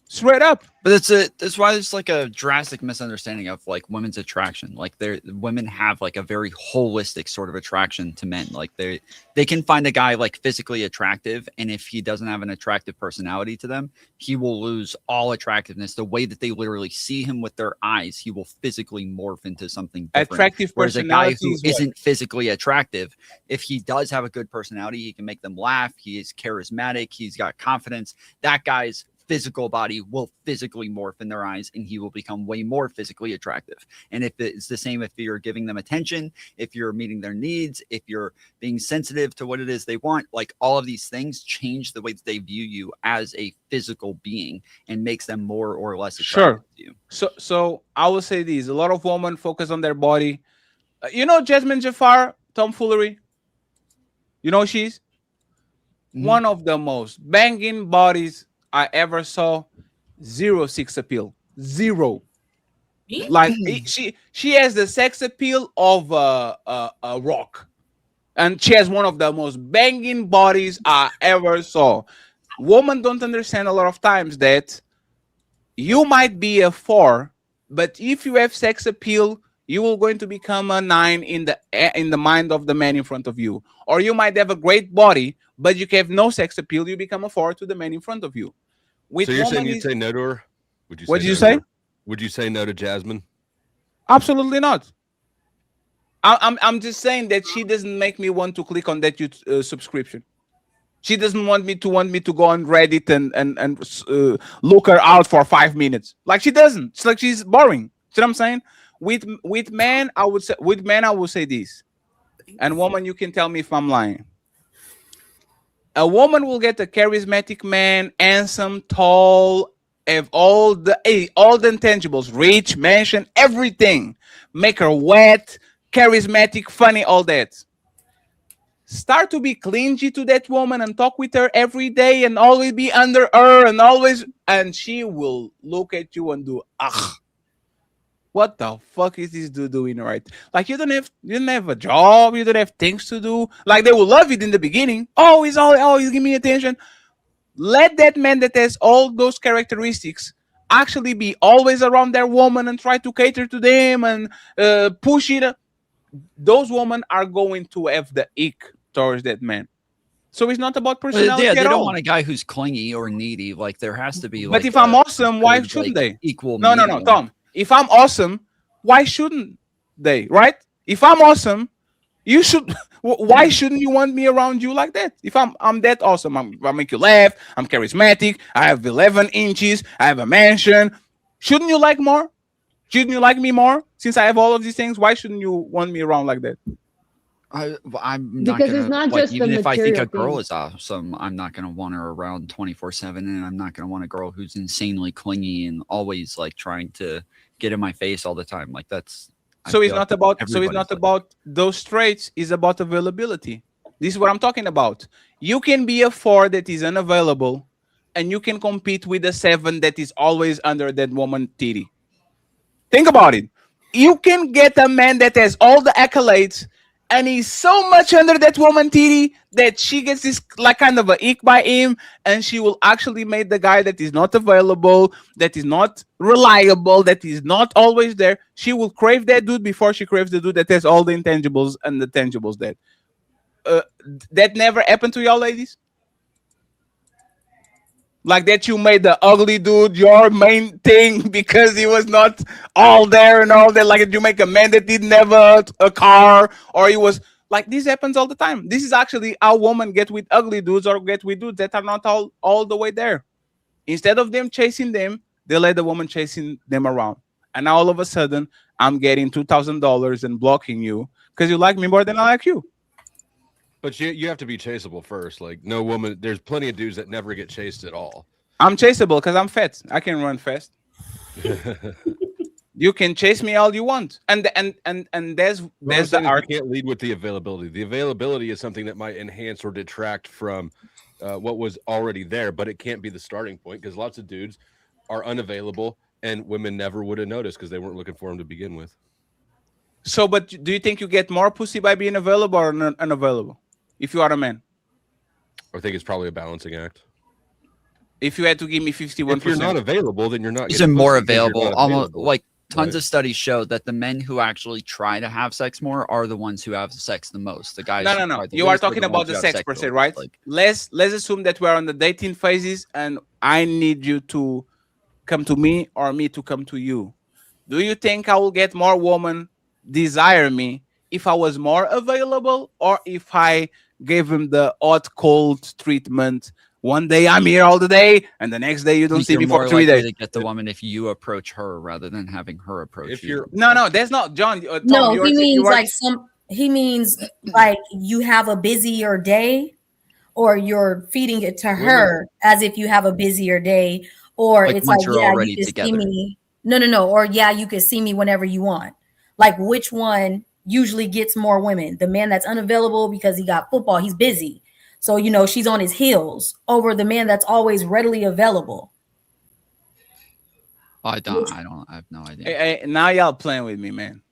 Straight up. But that's why there's like a drastic misunderstanding of like women's attraction. Like women have like a very holistic sort of attraction to men. Like they can find a guy like physically attractive, and if he doesn't have an attractive personality to them, he will lose all attractiveness. The way that they literally see him with their eyes, he will physically morph into something different. Attractive Whereas a guy personality who is what? isn't physically attractive, if he does have a good personality, he can make them laugh. He is charismatic. He's got confidence. That guy's physical body will physically morph in their eyes, and he will become way more physically attractive. And if it's the same, if you're giving them attention, if you're meeting their needs, if you're being sensitive to what it is they want, like all of these things change the way that they view you as a physical being and makes them more or less attractive to you. So I will say this: a lot of women focus on their body. You know, Jasmine Jafar, tomfoolery. You know she's one of the most banging bodies I ever saw. 0 sex appeal. 0. Like she has the sex appeal of a rock, and she has one of the most banging bodies I ever saw. Women don't understand a lot of times that you might be a 4, but if you have sex appeal, you will going to become a 9 in the mind of the man in front of you. Or you might have a great body, but you have no sex appeal, you become a 4 to the man in front of you. with So you're saying woman you'd is, say no to her? Would you? what did no you to say? her? Would you say no to Jasmine? Absolutely not. I'm just saying that she doesn't make me want to click on that subscription. She doesn't want me to go on Reddit and look her out for 5 minutes. Like she doesn't. It's like she's boring. See what I'm saying? With men, I would say this. And woman, you can tell me if I'm lying. A woman will get a charismatic man, handsome, tall, have all the intangibles, rich, mansion, everything. Make her wet, charismatic, funny, all that. Start to be clingy to that woman and talk with her every day and always be under her and she will look at you and do, what the fuck is this dude doing right? Like you don't have a job, you don't have things to do. Like they will love it in the beginning. Oh, he's always give me attention. Let that man that has all those characteristics actually be always around their woman and try to cater to them and push it. Those women are going to have the ick towards that man. So it's not about personality Yeah, they at don't all. want a guy who's clingy or needy. Like there has to be. But Like, if I'm awesome, why good, shouldn't like, they? Equal. No, medium. Tom. If I'm awesome, why shouldn't they? Right? If I'm awesome, you should. Why shouldn't you want me around you like that? If I'm that awesome, I make you laugh. I'm charismatic. I have 11 inches. I have a mansion. Shouldn't you like more? Shouldn't you like me more? Since I have all of these things, why shouldn't you want me around like that? I'm not Because gonna, it's not like, just the even if I think a material girl things. is awesome, I'm not gonna want her around 24/7, and I'm not gonna want a girl who's insanely clingy and always like trying to get in my face all the time. Like that's. So it's not about those traits. It's about availability. This is what I'm talking about. You can be a 4 that is unavailable, and you can compete with a 7 that is always under that woman titty. Think about it. You can get a man that has all the accolades, and he's so much under that woman titty that she gets this like kind of a ick by him, and she will actually make the guy that is not available, that is not reliable, that is not always there. She will crave that dude before she craves the dude that has all the intangibles and the tangibles. That never happened to y'all, ladies. Like that you made the ugly dude your main thing because he was not all there and all that. Like you make a man that didn't have a car, or he was like, this happens all the time. This is actually how women get with ugly dudes or get with dudes that are not all the way there. Instead of them chasing them, they let the woman chasing them around. And now all of a sudden, I'm getting $2,000 and blocking you because you like me more than I like you. But you have to be chaseable first. Like no woman, there's plenty of dudes that never get chased at all. I'm chaseable because I'm fat. I can run fast. You can chase me all you want, and there's the art. You can't lead with the availability. The availability is something that might enhance or detract from what was already there, but it can't be the starting point because lots of dudes are unavailable, and women never would have noticed because they weren't looking for them to begin with. So, but do you think you get more pussy by being available or unavailable? If you are a man, I think it's probably a balancing act. If you had to give me 51%, if you're not available, then you're not. Isn't more available. Not Almost available, like tons right? of studies show that the men who actually try to have sex more are the ones who have sex the most. The guys. No. You are talking about the sex per se, right? Like, Let's assume that we're on the dating phases, and I need you to come to me or me to come to you. Do you think I will get more women desire me if I was more available, or if I gave him the hot cold treatment? One day I'm here all the day, and the next day you don't see me for 3 days. To get the woman if you approach her rather than having her approach you. No, that's not John. Tom, No, he means like he means like you have a busier day, or you're feeding it to her as if you have a busier day, or Like it's once like, you're yeah, already you can see together. me. No, or yeah, you can see me whenever you want. Like which one usually gets more women? The man that's unavailable because he got football, he's busy. So, you know, she's on his heels, over the man that's always readily available. I have no idea. Hey, now y'all playing with me, man.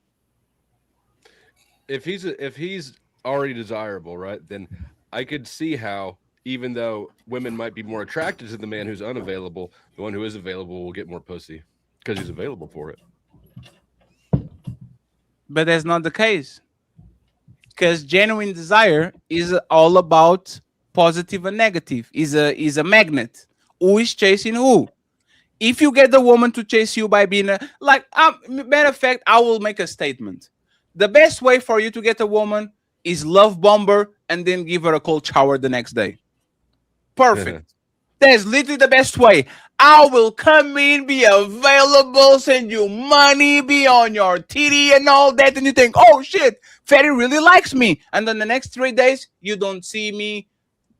If he's already desirable, right? Then I could see how, even though women might be more attracted to the man who's unavailable, the one who is available will get more pussy because he's available for it. But that's not the case. Because genuine desire is all about positive and negative. Is a magnet. who is chasing who. If you get the woman to chase you by being matter of fact, I will make a statement. The best way for you to get a woman is love bomb her and then give her a cold shower the next day. Perfect. That's literally the best way. I will come in, be available, send you money, be on your titty and all that, and you think, oh shit, Fatty really likes me. And then the next 3 days, you don't see me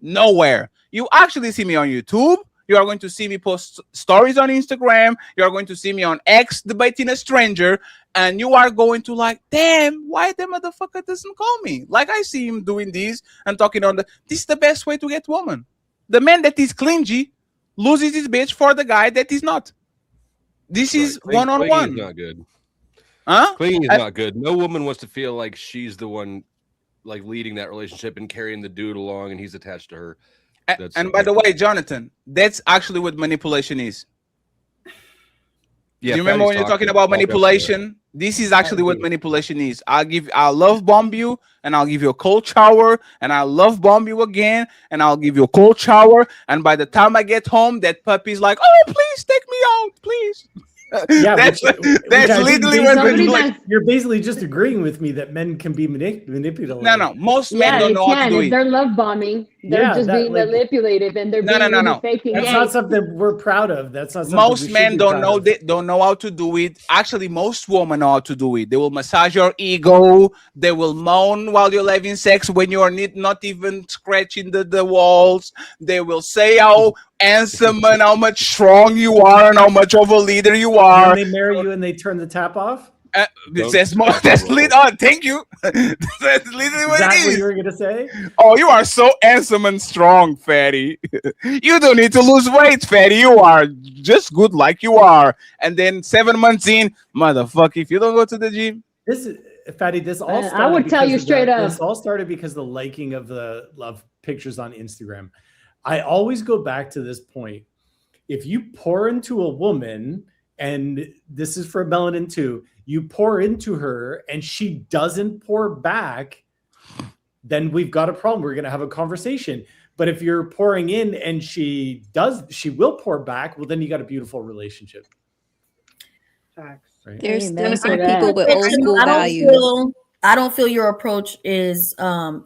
nowhere. You actually see me on YouTube. You are going to see me post stories on Instagram. You are going to see me on X debating a stranger. And you are going to like, damn, why the motherfucker doesn't call me? Like I see him doing this and talking on this is the best way to get woman. The man that is clingy loses his bitch for the guy that is not. This is one-on-one. Not good. Huh? Clinging is not good. No woman wants to feel like she's the one like leading that relationship and carrying the dude along and he's attached to her. And by the way, Jonathan, that's actually what manipulation is. Yeah, do you remember when you're talking about manipulation? This is actually what manipulation is. I'll love bomb you and I'll give you a cold shower and I'll love bomb you again and I'll give you a cold shower. And by the time I get home, that puppy's like, oh, please take me out, please. Yeah, that's literally what you're basically just agreeing with me that men can be manipulated. No, most men don't know how to do if it. they're love bombing, they're just being manipulated and they're being faking. That's not something we're proud of. That's not something most we men don't know. They don't know how to do it. Actually, most women know how to do it. They will massage your ego. They will moan while you're having sex when you are not even scratching the walls. They will say how handsome and how much strong you are and how much of a leader you are. When they marry you and they turn the tap off. That's lit on. Thank you. That's literally what it is. What you were gonna say? Oh, you are so handsome and strong, Fatty. You don't need to lose weight, Fatty. You are just good like you are. And then 7 months in, motherfucker, if you don't go to the gym, this is Fatty. This all started I would tell you straight up. This all started because the liking of the love pictures on Instagram. I always go back to this point. If you pour into a woman, and this is for Melanin too, you pour into her and she doesn't pour back, then we've got a problem. We're going to have a conversation. But if you're pouring in and she will pour back, well, then you got a beautiful relationship. Facts. Right? There's still some people with old school values. I don't feel your approach is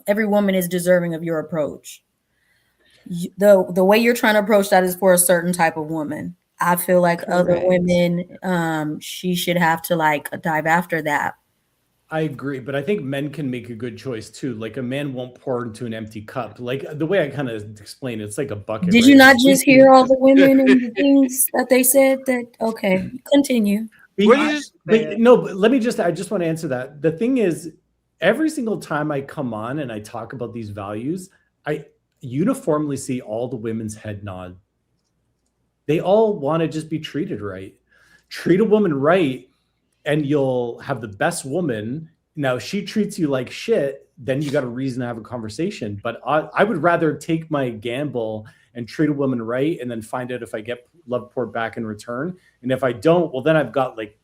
every woman is deserving of your approach. The way you're trying to approach that is for a certain type of woman. I feel like other women, she should have to like dive after that. I agree, but I think men can make a good choice too. Like a man won't pour into an empty cup. Like the way I kind of explained it, it's like a bucket. Did you not just hear all the women and the things that they said? That okay, continue. No, but let me just. I just want to answer that. The thing is, every single time I come on and I talk about these values, I uniformly see all the women's head nod. They all want to just be treated right. Treat a woman right and you'll have the best woman. Now, if she treats you like shit, then you got a reason to have a conversation. But I would rather take my gamble and treat a woman right and then find out if I get love poured back in return. And if I don't, well, then I've got like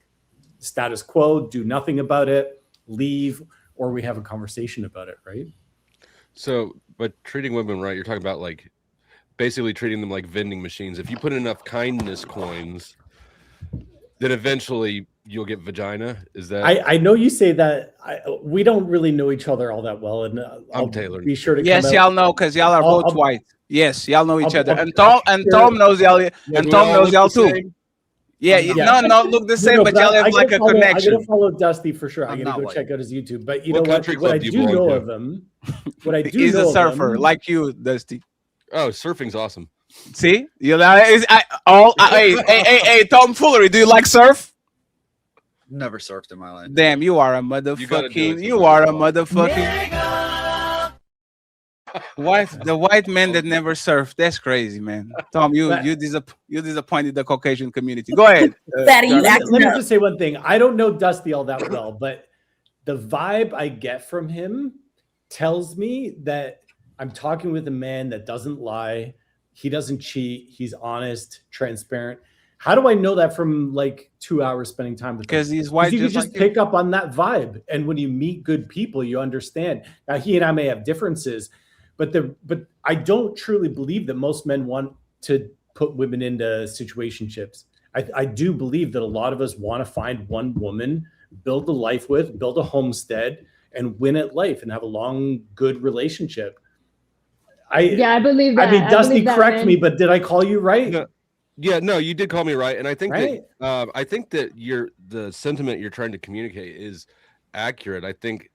status quo, do nothing about it, leave, or we have a conversation about it, right? So, but treating women right, you're talking about like basically treating them like vending machines. If you put in enough kindness coins, then eventually you'll get vagina. Is that? I know you say that. We don't really know each other all that well, and I'm Taylor. Be sure to. Yes, y'all know because y'all are both white. Yes, y'all know each other, and Tom knows y'all, and Tom knows y'all too. Yeah, no, look the same, but y'all have like a connection. I gotta follow Dusty for sure. I gotta go check out his YouTube. But you know what? What I do know of him, what I do he's know a surfer like you, Dusty. Oh, surfing's awesome. See, you know, hey, Tom Foolery, do you like surf? Never surfed in my life. Damn, you are a motherfucking. You are a motherfucking. The white man that never surfed. That's crazy, man. Tom, you disappointed the Caucasian community. Go ahead. Let me just say one thing. I don't know Dusty all that well, but the vibe I get from him tells me that I'm talking with a man that doesn't lie. He doesn't cheat. He's honest, transparent. How do I know that from like 2 hours spending time with him? Because he's white. You can just pick up on that vibe. And when you meet good people, you understand. Now, he and I may have differences, but I don't truly believe that most men want to put women into situationships. I do believe that a lot of us want to find one woman, build a life with, build a homestead, and win at life and have a long, good relationship. I believe that. I mean, Dusty, that, correct man. me, but did I call you right? No. Yeah, no, you did call me right, and I think Right? that I think that the sentiment you're trying to communicate is accurate. I think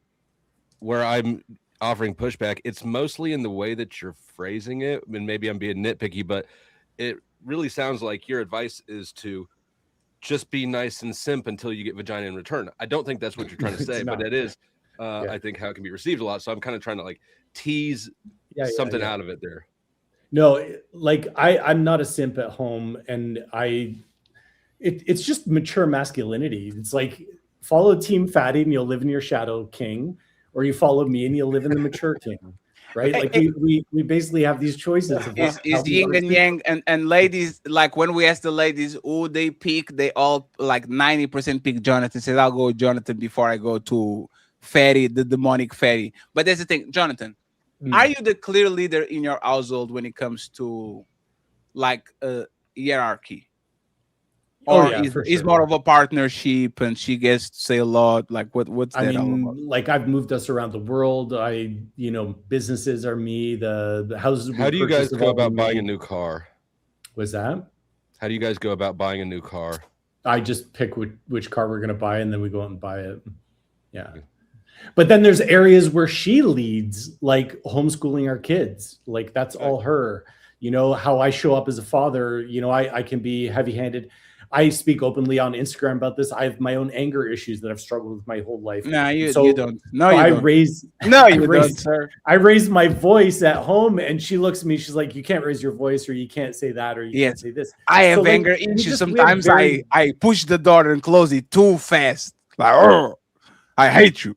where I'm offering pushback, it's mostly in the way that you're phrasing it, and maybe I'm being nitpicky, but it really sounds like your advice is to just be nice and simp until you get vagina in return. I don't think that's what you're trying to say, but it is, I think, how it can be received a lot. So I'm kind of trying to like tease something out of it there. No, like I'm not a simp at home, and it's just mature masculinity. It's like follow Team Fatty and you'll live in your shadow king, or you follow me and you'll live in the mature king, right? Like we basically have these choices. Is yin and yang, and ladies, like when we ask the ladies who they pick, they all like 90% pick Jonathan. Says I'll go with Jonathan before I go to Fatty, the demonic Fatty. But that's the thing, Jonathan. Are you the clear leader in your household when it comes to like hierarchy? Or is more of a partnership and she gets to say a lot? Like what's that all about? Like I've moved us around the world. Businesses are me. The houses. How do you guys go about buying a new car? Was that? How do you guys go about buying a new car? I just pick which car we're going to buy, and then we go out and buy it. Yeah. But then there's areas where she leads, like homeschooling our kids. Like that's all her. You know, how I show up as a father, I can be heavy-handed. I speak openly on Instagram about this. I have my own anger issues that I've struggled with my whole life. No, you don't. No, you don't, sir. I raise my voice at home, and she looks at me. She's like, "You can't raise your voice, or you can't say that, or you can't say this." I have anger issues. Sometimes I push the door and close it too fast. Like, oh, I hate you.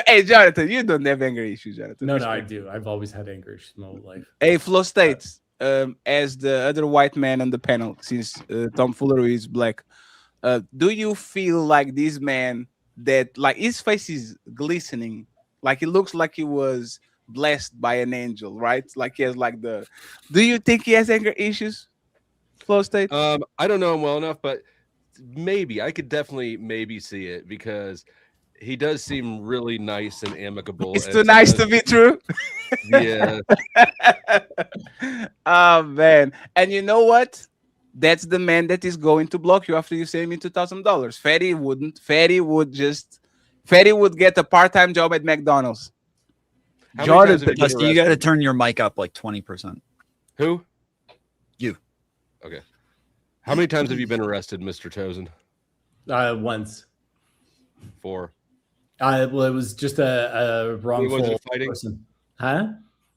Hey, Jonathan, you don't have anger issues, Jonathan. No, I do. I've always had anger issues my whole life. Hey, Flo States, as the other white man on the panel, since Tom Foolery is black, do you feel like this man that like his face is glistening, like it looks like he was blessed by an angel, right? Like he has like the. Do you think he has anger issues, Flo State? I don't know him well enough, but maybe I could definitely maybe see it because he does seem really nice and amicable. It's too nice to be true. Yeah. Oh man. And you know what? That's the man that is going to block you after you send me $2,000. Fatty wouldn't. Fatty would get a part-time job at McDonald's. Jordan, you got to turn your mic up like 20%. Who? You. Okay. How many times have you been arrested, Mr. Chosen? Once. For? Well, it was just a wrongful person. Huh?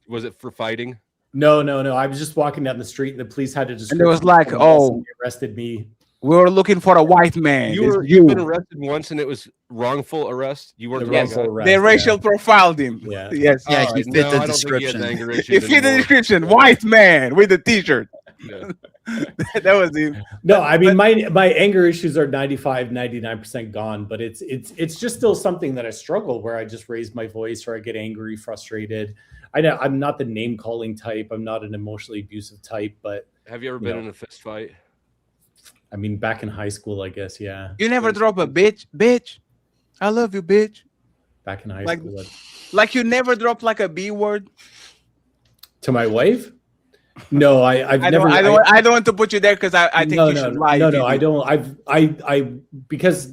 Was it for fighting? No. I was just walking down the street, and the police had to just. And it was like, oh, arrested me. We were looking for a white man. You've been arrested once, and it was wrongful arrest. You weren't wrongful arrest. They racial profiled him. Yeah. Yes. Yeah. He fit the description. He fit the description. White man with a T-shirt. Yeah. That was him. No, I mean my anger issues are 99% gone, but it's just still something that I struggle where I just raise my voice or I get angry, frustrated. I'm not the name calling type. I'm not an emotionally abusive type, but have you ever been in a fist fight? I mean, back in high school, I guess, yeah. You never drop a bitch. I love you, bitch. Back in high school. Like you never drop like a B word to my wife? No, I don't want to put you there because I think you should lie. No, I don't. Because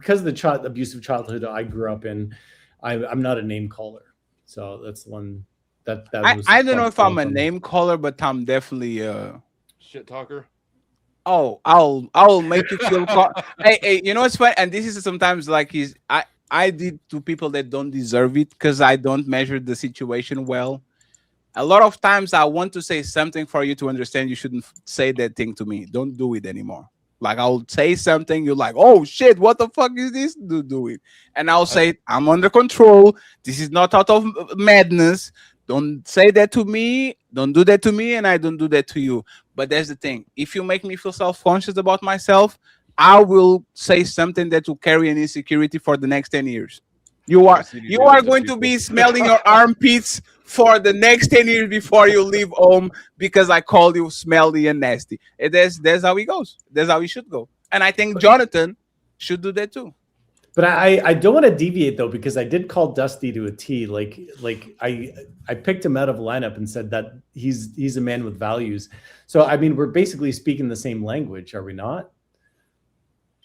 of the abusive childhood I grew up in, I'm not a name caller. So that's one that I don't know if I'm a name caller, but I'm definitely shit talker. Oh, I'll make you feel hey, you know what's funny? And this is sometimes like I did to people that don't deserve it because I don't measure the situation well. A lot of times I want to say something for you to understand you shouldn't say that thing to me. Don't do it anymore. Like I'll say something, you're like, oh shit, what the fuck is this dude doing? And I'll say, I'm under control. This is not out of madness. Don't say that to me. Don't do that to me. And I don't do that to you. But that's the thing. If you make me feel self-conscious about myself, I will say something that will carry an insecurity for the next 10 years. You are going to be smelling your armpits for the next 10 years before you leave home because I called you smelly and nasty. And that's how it goes. That's how it should go. And I think Jonathan should do that too. But I don't want to deviate though, because I did call Dusty to a T. Like I picked him out of lineup and said that he's a man with values. So I mean, we're basically speaking the same language, are we not?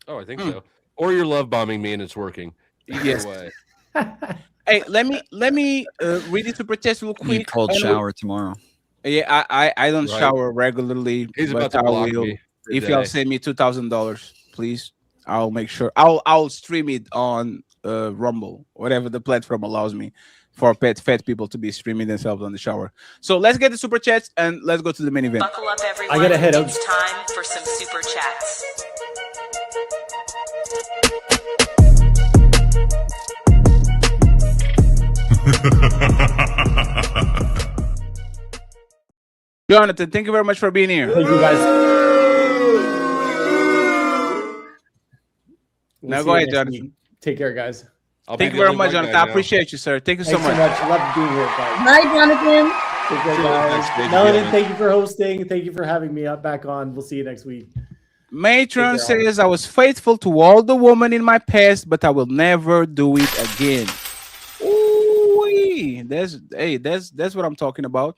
Oh, I think so. Or you're love bombing me and it's working. Either way. Hey, let me read it to protest real quick. Need cold shower tomorrow. Yeah, I don't Right. shower regularly. He's but about to I block will. me If y'all today. send me $2,000, please, I'll make sure I'll stream it on Rumble, whatever the platform allows me for fat people to be streaming themselves on the shower. So let's get the super chats and let's go to the main event. Buckle up, everyone. I gotta head out. It's time for some super chats. Jonathan, thank you very much for being here. Thank you guys. Now see go you ahead, next Jonathan. week. Take care, guys. Thank you very much, Jonathan. I appreciate you, sir. Thank you so Thanks much. so much. Love being here, guys. Night, Jonathan. Take care, guys. Thanks, Melanin, thank you for hosting. Thank you for having me back on. We'll see you next week. Matron says, I was faithful to all the women in my past, but I will never do it again. Ooh, that's what I'm talking about.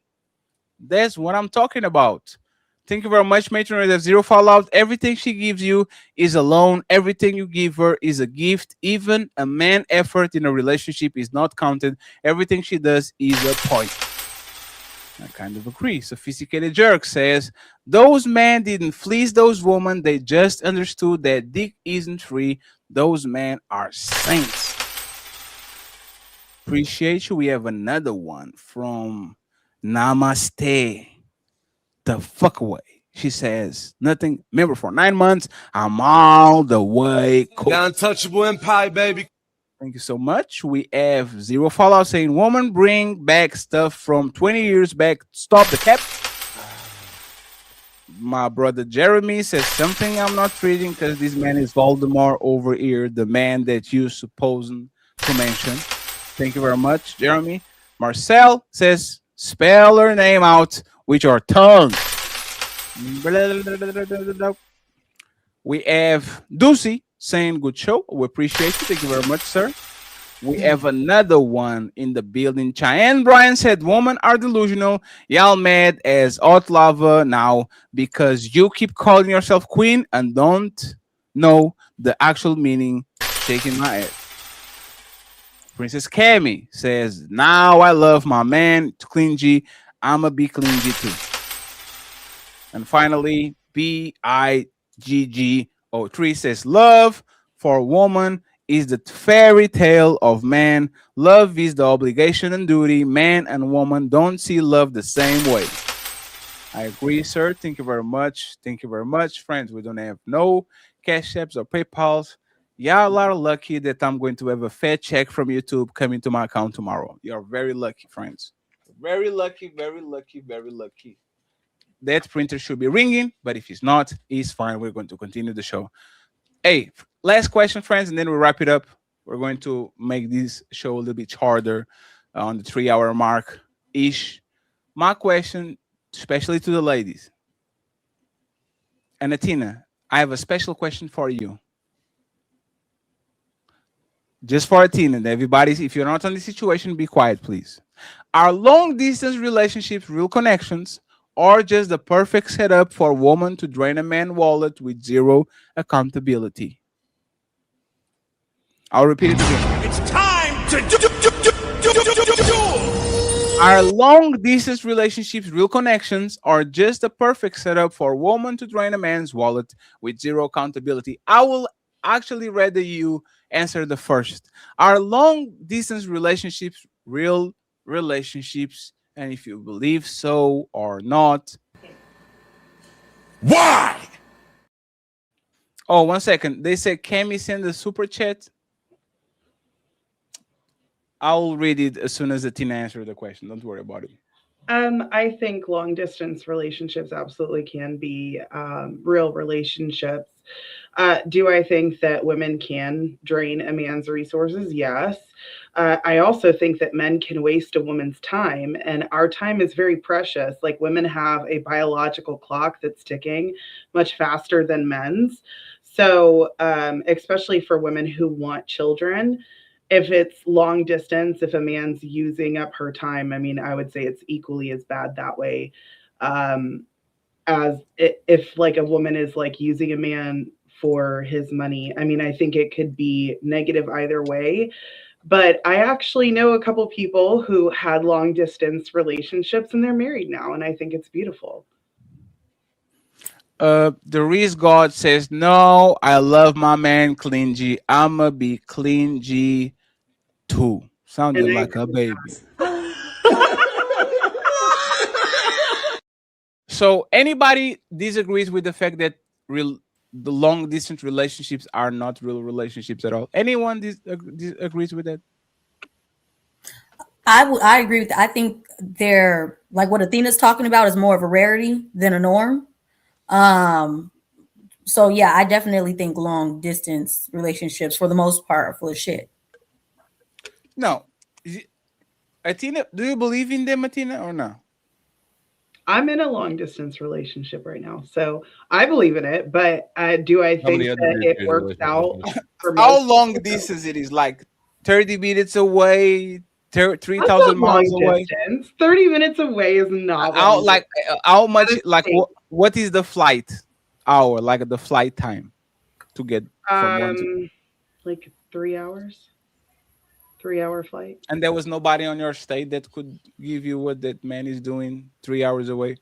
That's what I'm talking about. Thank you very much, Matron. There's zero fallout. Everything she gives you is a loan. Everything you give her is a gift. Even a man effort in a relationship is not counted. Everything she does is a point. I kind of agree. Sophisticated Jerk says, those men didn't fleece those women. They just understood that dick isn't free. Those men are saints. Appreciate you. We have another one from Namaste. The fuck away. She says, nothing. Remember, for 9 months, I'm all the way cool. The untouchable empire, baby. Thank you so much. We have Zero Fallout saying, woman, bring back stuff from 20 years back. Stop the cap. My brother Jeremy says something I'm not reading because this man is Voldemort over here, the man that you supposing to mention. Thank you very much, Jeremy. Marcel says, spell her name out with your tongue. We have Ducey saying good show. We appreciate you. Thank you very much, sir. We have another one in the building. Cheyenne Bryan said, women are delusional. Y'all mad as hot lava now because you keep calling yourself queen and don't know the actual meaning. Shaking my head. Princess Cammy says, now I love my man, Clingy. I'ma be Clingy too. And finally, BIGG03 says, love for a woman is the fairy tale of man. Love is the obligation and duty. Man and woman don't see love the same way. I agree, sir. Thank you very much. Thank you very much, friends. We don't have no cash apps or PayPals. Y'all are lucky that I'm going to have a fat check from YouTube coming to my account tomorrow. You're very lucky, friends. Very lucky, very lucky, very lucky. That printer should be ringing, but if it's not, it's fine. We're going to continue the show. Hey, last question, friends, and then we'll wrap it up. We're going to make this show a little bit harder on the 3-hour mark-ish. My question, especially to the ladies. And Athena, I have a special question for you. Just for Athena, everybody, if you're not on the situation, be quiet, please. Are long-distance relationships real connections or just the perfect setup for a woman to drain a man's wallet with zero accountability? I'll repeat it again. It's time to do. Are long-distance relationships real connections or just the perfect setup for a woman to drain a man's wallet with zero accountability? I will actually rather you answer the first. Are long-distance relationships real relationships? And if you believe so or not, why? Oh, 1 second. They said, can we send a super chat? I'll read it as soon as Athena answers the question. Don't worry about it. I think long distance relationships absolutely can be real relationships. Do I think that women can drain a man's resources? Yes. I also think that men can waste a woman's time, and our time is very precious. Like, women have a biological clock that's ticking much faster than men's. So, especially for women who want children, if it's long distance, if a man's using up her time, I mean, I would say it's equally as bad that way. As if like a woman is like using a man for his money. I mean, I think it could be negative either way. But I actually know a couple people who had long distance relationships and they're married now, and I think it's beautiful. The Reese God says, no, I love my man clean G. I'ma be clean G too. Sounded like a baby. So anybody disagrees with the fact that the long distance relationships are not real relationships at all? Anyone disagrees with that? I agree with that. I think they're like what Athena's talking about is more of a rarity than a norm. So yeah, I definitely think long distance relationships for the most part are full of shit. No. Athena, do you believe in them, Athena, or no? I'm in a long distance relationship right now, so I believe in it. But do I think that it works out? For How long distance it is? Like 30 minutes away, 3,000 miles away? Distance. 30 minutes away is not How, like how much? Like what is the flight hour? Like the flight time to get from one to like 3 hours. 3-hour flight. And there was nobody on your state that could give you what that man is doing 3 hours away?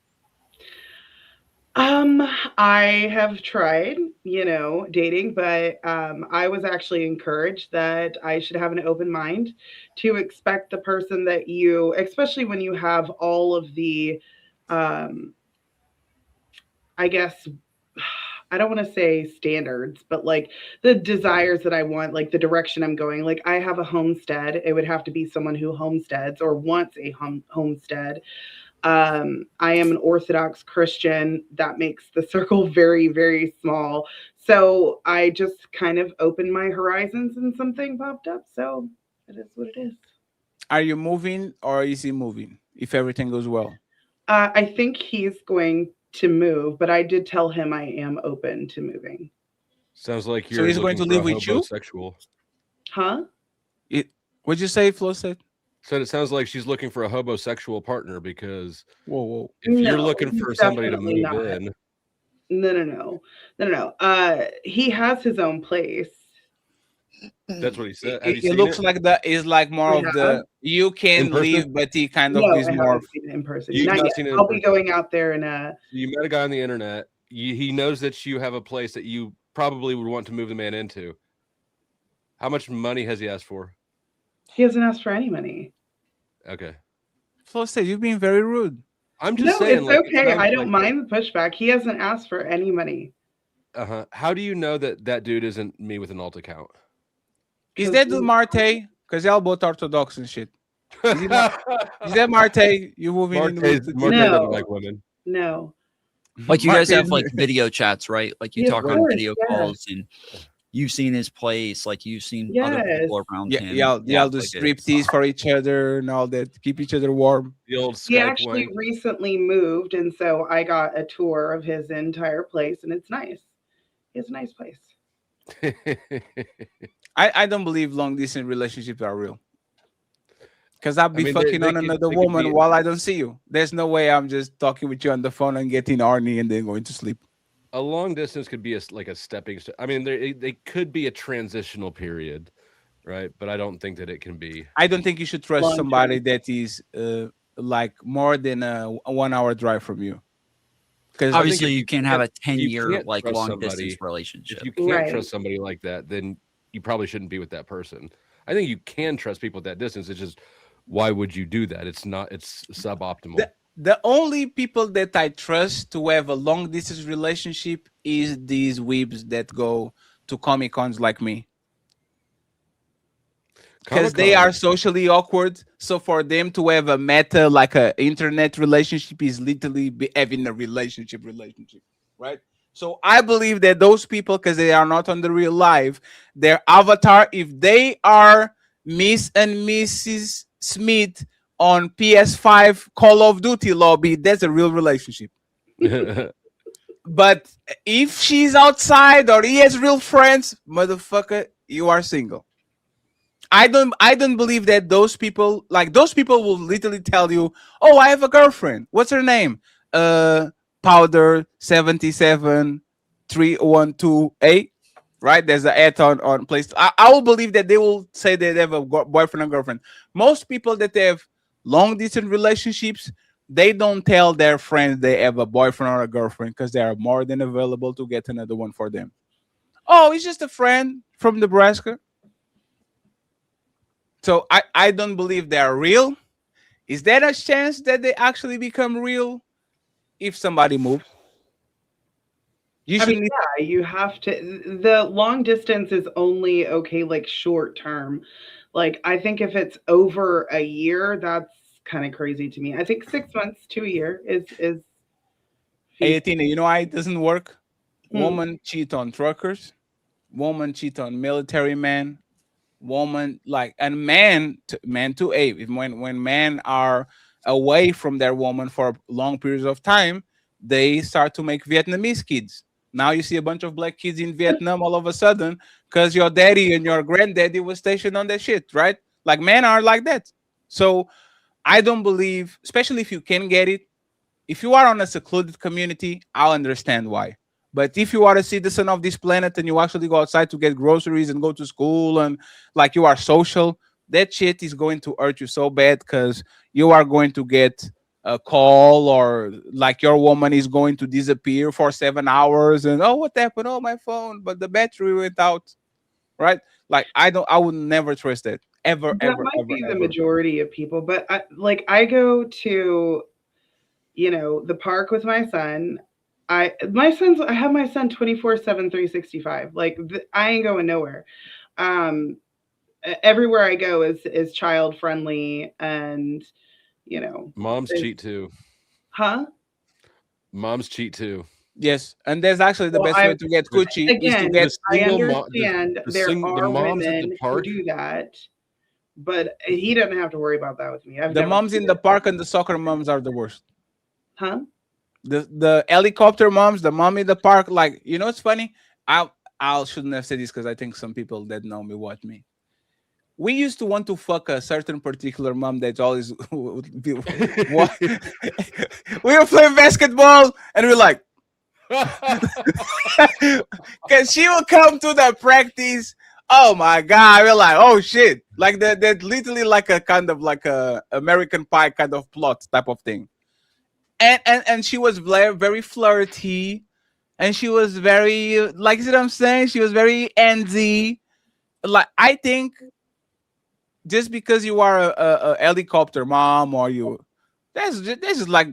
I have tried, dating, but I was actually encouraged that I should have an open mind to expect the person that you, especially when you have all of the, I guess, I don't want to say standards, but like the desires that I want, like the direction I'm going. Like I have a homestead. It would have to be someone who homesteads or wants a homestead. I am an Orthodox Christian. That makes the circle very, very small. So I just kind of opened my horizons and something popped up. So it is what it is. Are you moving or is he moving if everything goes well? I think he's going to move, but I did tell him I am open to moving. Sounds like you're so he's going to live with you? Huh? What'd you say, Flo said? Said it sounds like she's looking for a homosexual partner because whoa. If you're looking for somebody to move in. No. He has his own place. That's what he said. It looks like that is like more of the you can leave, but he kind of is more seen it in person. I'll be going out there and you met a guy on the internet. He knows that you have a place that you probably would want to move the man into. How much money has he asked for? He hasn't asked for any money. Okay. Flo said you've been very rude. I'm just saying. It's okay. I don't mind the pushback. He hasn't asked for any money. How do you know that dude isn't me with an alt account? Is that the Marte? Because y'all both Orthodox and shit. Is that Marte? You moving in with Marte doesn't like women. No. Like you guys have like video chats, right? Like you talk on video yes. calls and you've seen his place, like you've seen other people around him. Y'all do striptease for each other and all that. Keep each other warm. The old He actually recently moved, and so I got a tour of his entire place, and it's nice. It's a nice place. I don't believe long distance relationships are real. Because I'll be fucking on another woman while I don't see you. There's no way I'm just talking with you on the phone and getting horny and then going to sleep. A long distance could be like a stepping stone. I mean, they could be a transitional period, right? But I don't think that it can be. I don't think you should trust somebody that is like more than a 1 hour drive from you. Because obviously you can't have a 10-year like long distance relationship. If you can't trust somebody like that, then you probably shouldn't be with that person. I think you can trust people at that distance. It's just, why would you do that? It's suboptimal. The only people that I trust to have a long distance relationship is these weebs that go to Comic Cons like me. Because they are socially awkward. So for them to have a meta, like an internet relationship, is literally having a relationship, right? So I believe that those people, because they are not on the real life, their avatar, if they are Miss and Mrs. Smith on PS5 Call of Duty lobby. That's a real relationship. But if she's outside or he has real friends, motherfucker, you are single. I don't believe that those people will literally tell you, "Oh, I have a girlfriend. What's her name? Powder 77312A." Right? There's an ad on place. I will believe that they will say that they have a boyfriend and girlfriend. Most people that they have long distance relationships, they don't tell their friends they have a boyfriend or a girlfriend because they are more than available to get another one for them. Oh, he's just a friend from Nebraska. So I don't believe they are real. Is there a chance that they actually become real if somebody moves? I mean, yeah, you have to. The long distance is only okay, like short term. Like, I think if it's over a year, that's kind of crazy to me. I think 6 months to a year is. Hey, Athena, you know why it doesn't work? Woman cheat on truckers, woman cheat on military men, woman and man to ape. When men are away from their woman for long periods of time, they start to make Vietnamese kids. Now you see a bunch of black kids in Vietnam all of a sudden because your daddy and your granddaddy was stationed on that shit, right? Like men are like that. So I don't believe, especially if you can get it, if you are on a secluded community, I'll understand why. But if you are a citizen of this planet and you actually go outside to get groceries and go to school and like you are social, that shit is going to hurt you so bad because you are going to get a call or like your woman is going to disappear for 7 hours and oh, what happened? Oh, my phone, but the battery went out. Right? Like I would never trust that ever, That ever, might ever, be the ever. majority of people, but I go to, the park with my son. I have my son 24/7, 365. Like I ain't going nowhere. Everywhere I go is child friendly, and moms cheat too. Huh? Moms cheat too. Yes, and there's actually the best way to get coochie is to Again, get I understand there are women who do that, but he doesn't have to worry about that with me. The moms in the park and the soccer moms are the worst. Huh? The helicopter moms, the mom in the park, like it's funny. I shouldn't have said this because I think some people that know me watch me. We used to want to fuck a certain particular mom that's always would be, we were playing basketball and we're like, because she will come to the practice. Oh my god, we're like, oh shit, like that literally like a kind of like a American Pie kind of plot type of thing. And she was very, very flirty, and she was very like, you know what I'm saying? She was very enzy. Like I think just because you are a helicopter mom or that's just like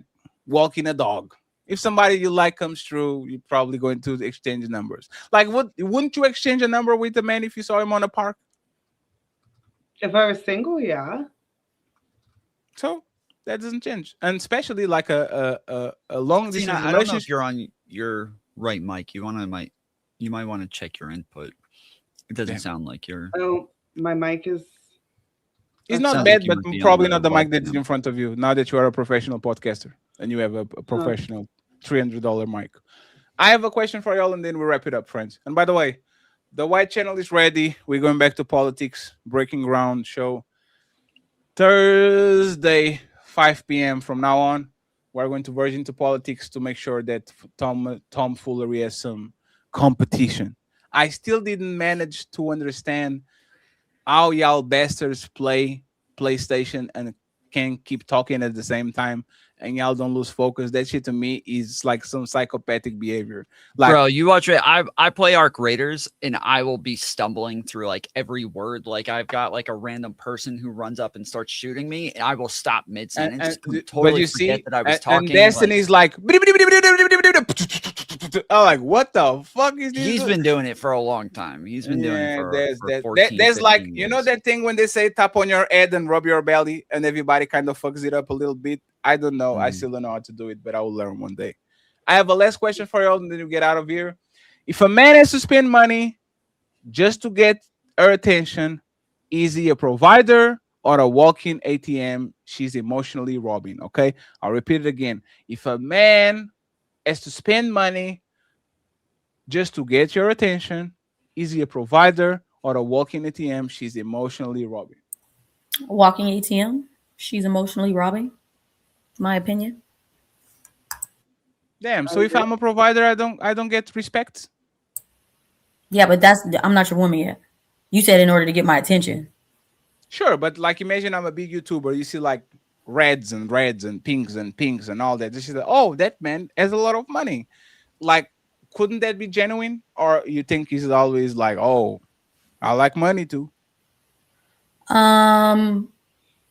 walking a dog. If somebody you like comes through, you're probably going to exchange numbers. Like, wouldn't you exchange a number with a man if you saw him on a park? If I was single, yeah. So that doesn't change, and especially like a long distance relationship. I don't know if you're on your right mic. You might want to check your input. It doesn't sound like you're. Oh, my mic is. It's not bad, but probably not the mic that's in front of you. Now that you are a professional podcaster and you have a professional $300 mic. I have a question for y'all, and then we wrap it up, friends. And by the way, the white channel is ready. We're going back to politics, breaking ground show. Thursday, 5 p.m. from now on, we're going to verge into politics to make sure that tomfoolery has some competition. I still didn't manage to understand how y'all bastards play PlayStation and can keep talking at the same time and y'all don't lose focus. That shit to me is like some psychopathic behavior. Like, bro, you watch it. I play Arc Raiders and I will be stumbling through like every word. Like I've got like a random person who runs up and starts shooting me, and I will stop mid sentence. Totally but you forget see, that I was talking. And Destiny's like I'm like, what the fuck is this? He's been doing it for a long time. He's been doing it for 14, there's like, years. You know that thing when they say tap on your head and rub your belly and everybody kind of fucks it up a little bit. I don't know. I still don't know how to do it, but I will learn one day. I have a last question for y'all, and then you get out of here. If a man has to spend money just to get her attention, Is he a provider or a walking ATM she's emotionally robbing? Okay, I'll repeat it again. If a man has to spend money just to get your attention, is he a provider or a walking ATM she's emotionally robbing? Walking ATM, she's emotionally robbing, my opinion. Damn. So if I'm a provider, I don't get respect. Yeah, but I'm not your woman yet. You said in order to get my attention. Sure, but like imagine I'm a big YouTuber. You see like reds and pinks and all that. This is like, oh, that man has a lot of money. Like, couldn't that be genuine? Or you think he's always like, oh, I like money too?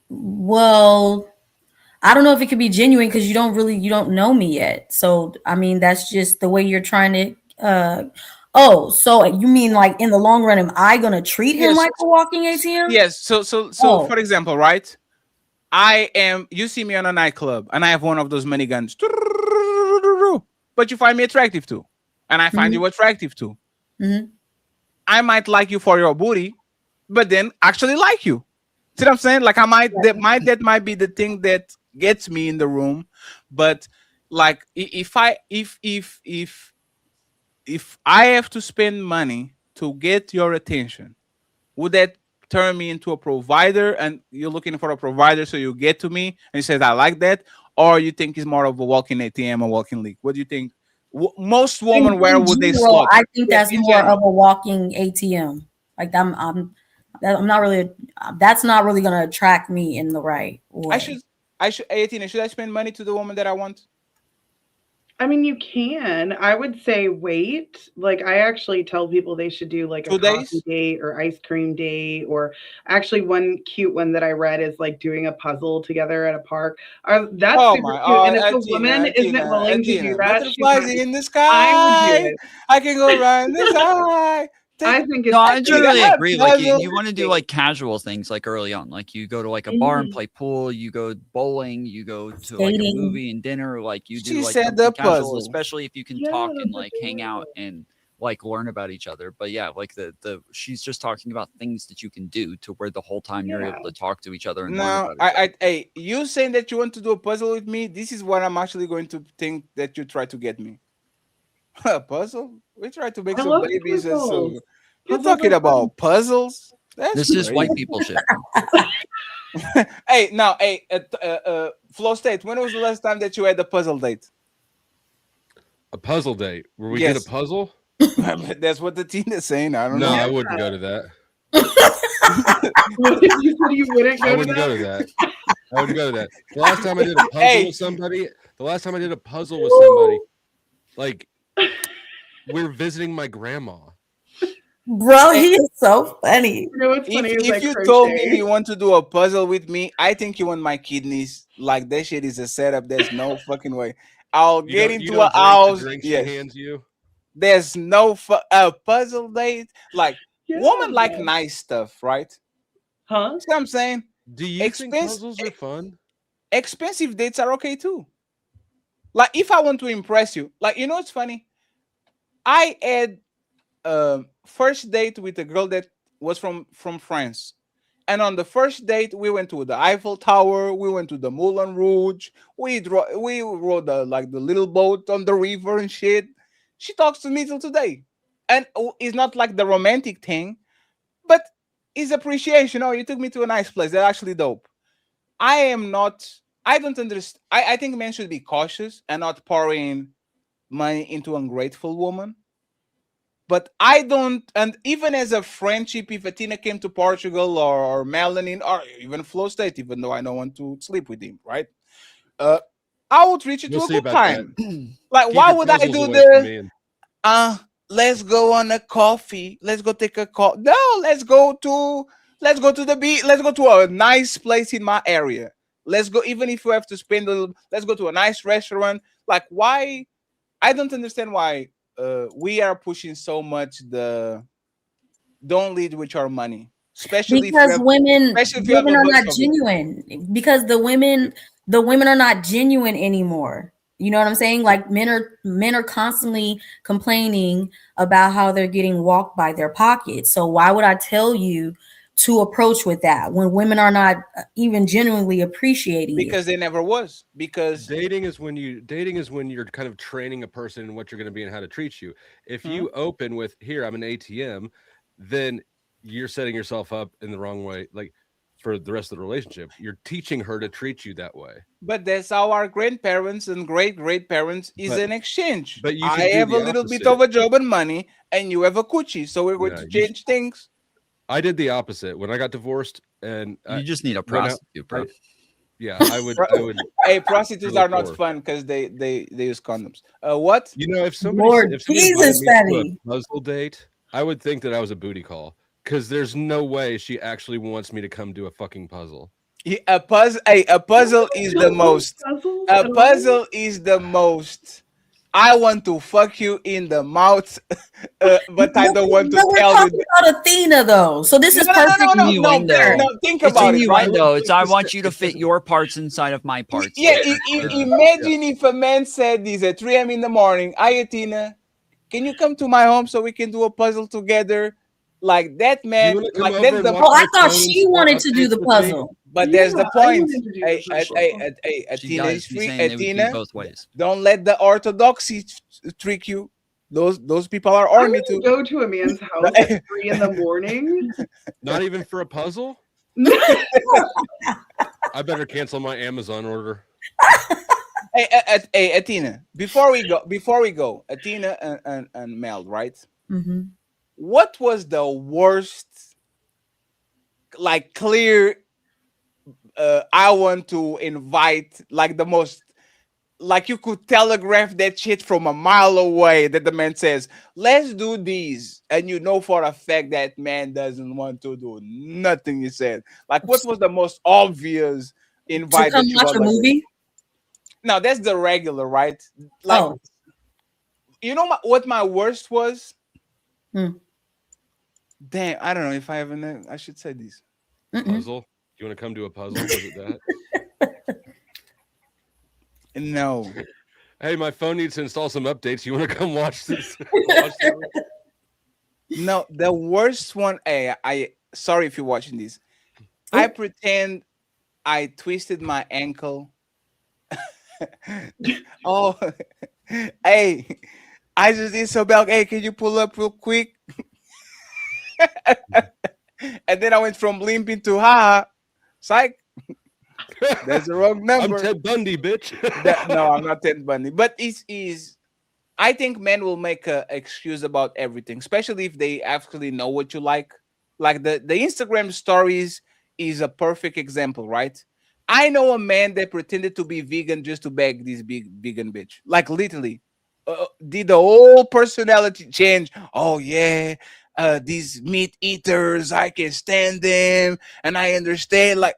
Well, I don't know if it could be genuine because you don't know me yet. So I mean, that's just the way you're trying to. So you mean like in the long run, am I gonna treat him like a walking ATM? Yes. So for example, right? You see me on a nightclub and I have one of those miniguns, but you find me attractive too, and I find you attractive too. I might like you for your booty, but then actually like you. See what I'm saying? Like that might be the thing that gets me in the room, but like if I have to spend money to get your attention, would that turn me into a provider? And you're looking for a provider, so you get to me and you says I like that, or you think it's more of a walking ATM or walking league? What do you think? Most women, where would they slot? I think that's more of a walking ATM. Like I'm not really. That's not really going to attract me in the right way. ATHENA, should I spend money to the woman that I want? I mean, you can. I would say wait. Like, I actually tell people they should do like a coffee date or ice cream date, or actually one cute one that I read is like doing a puzzle together at a park. That's super cute. And if a woman isn't willing to do that, butterflies in the sky. I can go right in the sky. I think it's I generally agree. Like you want to do like casual things like early on. Like you go to like a bar and play pool, you go bowling, you go to like a movie and dinner, like you do like something casual, especially if you can talk and like hang out and like learn about each other. But yeah, like the she's just talking about things that you can do to where the whole time you're able to talk to each other and learn about each other. You saying that you want to do a puzzle with me, this is what I'm actually going to think that you try to get me. A puzzle? We try to make some babies and some. You're talking about puzzles? This is white people shit. Flow State, when was the last time that you had a puzzle date? A puzzle date where we did a puzzle? That's what the teen is saying. I don't know. No, I wouldn't go to that. You said you wouldn't go I wouldn't go to that. I wouldn't go to that. The last time I did a puzzle with somebody, like we're visiting my grandma. Bro, he is so funny. You know what's funny is if you told me you want to do a puzzle with me, I think you want my kidneys. Like that shit is a setup. There's no fucking way. I'll get into a house. Hands you. There's no puzzle date. Like women like nice stuff, right? Huh? See what I'm saying? Do you think puzzles are fun? Expensive dates are okay too. Like if I want to impress you, like you know what's funny? I had first date with a girl that was from France, and on the first date we went to the Eiffel Tower, we went to the Moulin Rouge, we rode the little boat on the river and shit. She talks to me till today, and it's not like the romantic thing, but it's appreciation. Oh, you took me to a nice place. That's actually dope. I don't understand. I think men should be cautious and not pouring money into ungrateful woman. But I don't, and even as a friendship, if ATHENA came to Portugal or Melanin or even Flow State, even though I don't want to sleep with him, right? I would reach it to a good time. Like, why would I do this? Let's go on a coffee. Let's go take a coffee. No, let's go to the beach. Let's go to a nice place in my area. Let's go, even if we have to spend a little, let's go to a nice restaurant. Like, why? I don't understand why we are pushing so much don't lead with your money, especially because women are not genuine. Because the women are not genuine anymore. You know what I'm saying? Like men are constantly complaining about how they're getting walked by their pockets. So why would I tell you to approach with that when women are not even genuinely appreciating because it. they never was. Because dating is when you're kind of training a person in what you're going to be and how to treat you. If you open with, here, I'm an ATM, then you're setting yourself up in the wrong way, like for the rest of the relationship. You're teaching her to treat you that way. But that's how our grandparents and great-great-parents is an exchange. But you I can do have the a little bit opposite. of a job and money, and you have a coochie, so we're going No, to change things. I did the opposite when I got divorced, and You just need a prostitute, bro. Yeah, I would. Hey, prostitutes really are not poor. fun because they use condoms. What? You know, if somebody invited me to a puzzle date, I would think that I was a booty call because there's no way she actually wants me to come do a fucking puzzle. A puzzle is the most. A puzzle is the most. I want to fuck you in the mouth, but I don't want to But we're tell talking you. about Athena, though, so this is perfect. No, think It's about it, right? innuendo. It's I want you to fit your parts inside of my parts. Yeah, imagine if a man said this at 3 a.m. in the morning. Hi, Athena, can you come to my home so we can do a puzzle together? Like that, man. Like that's the. Oh, I thought she wanted to do the puzzle. But there's the point. Hey, She Athena does. is She's free. saying they would do Athena, both ways. don't let the orthodoxy trick you. Those people are I horny wouldn't too. go to a man's house at 3 in the morning. Not even for a puzzle? I better cancel my Amazon order. Hey, Athena, before we go, Athena and Mel, right? Mm-hmm. What was the worst, like, clear, I want to invite, like, the most, like, you could telegraph that shit from a mile away that the man says, let's do these. And you know for a fact that man doesn't want to do nothing, he said. Like, what was the most obvious invite? To come that you watch were a like, movie? no, that's the regular, right? Like, you know what my worst was? Damn, I don't know if I have an. I should say this. Puzzle? You want to come to a puzzle? Was it that? No. Hey, my phone needs to install some updates. You want to come watch this? No, the worst one. Hey, I sorry if you're watching this. I pretend I twisted my ankle. Oh, hey, I just did so bad. Hey, can you pull up real quick? And then I went from limping to psych. That's the wrong number. I'm Ted Bundy, bitch. No, I'm not Ted Bundy. But I think men will make an excuse about everything, especially if they actually know what you like. Like the Instagram stories is a perfect example, right? I know a man that pretended to be vegan just to beg this big vegan bitch. Like literally, did the whole personality change? Oh yeah, these meat eaters, I can stand them, and I understand. Like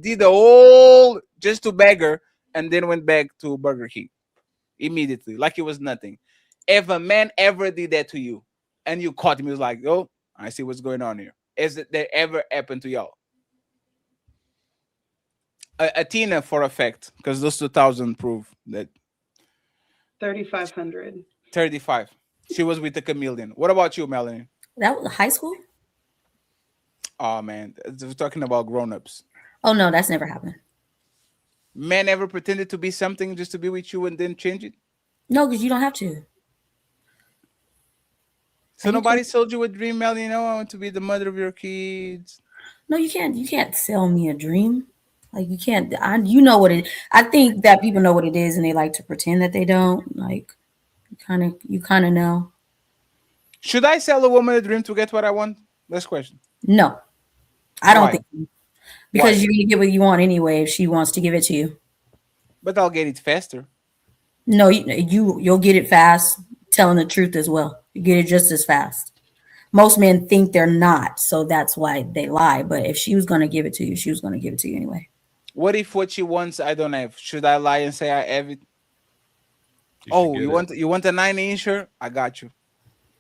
did the whole just to beg her, and then went back to Burger King immediately, like it was nothing. If a man ever did that to you, and you caught him, he was like, "Oh, I see what's going on here." Has it that ever happened to y'all? Athena for a fact, because those 2,000 prove that. 3,500. 35. She was with a chameleon. What about you, Melanin? That was high school? Oh man, we're talking about grown-ups. Oh no, that's never happened. Men ever pretended to be something just to be with you and then change it? No, because you don't have to. So nobody sold you a dream, Melanin? I want to be the mother of your kids. No, you can't. You can't sell me a dream. Like you can't. You know what it. I think that people know what it is, and they like to pretend that they don't. Like you kind of know. Should I sell a woman a dream to get what I want? Last question. No, I don't Why? think. Because Why? you're gonna get what you want anyway if she wants to give it to you. But I'll get it faster. No, you'll get it fast. Telling the truth as well, you get it just as fast. Most men think they're not, so that's why they lie. But if she was gonna give it to you, she was gonna give it to you anyway. What if what she wants I don't have? Should I lie and say I have it? You want a 9-incher? I got you.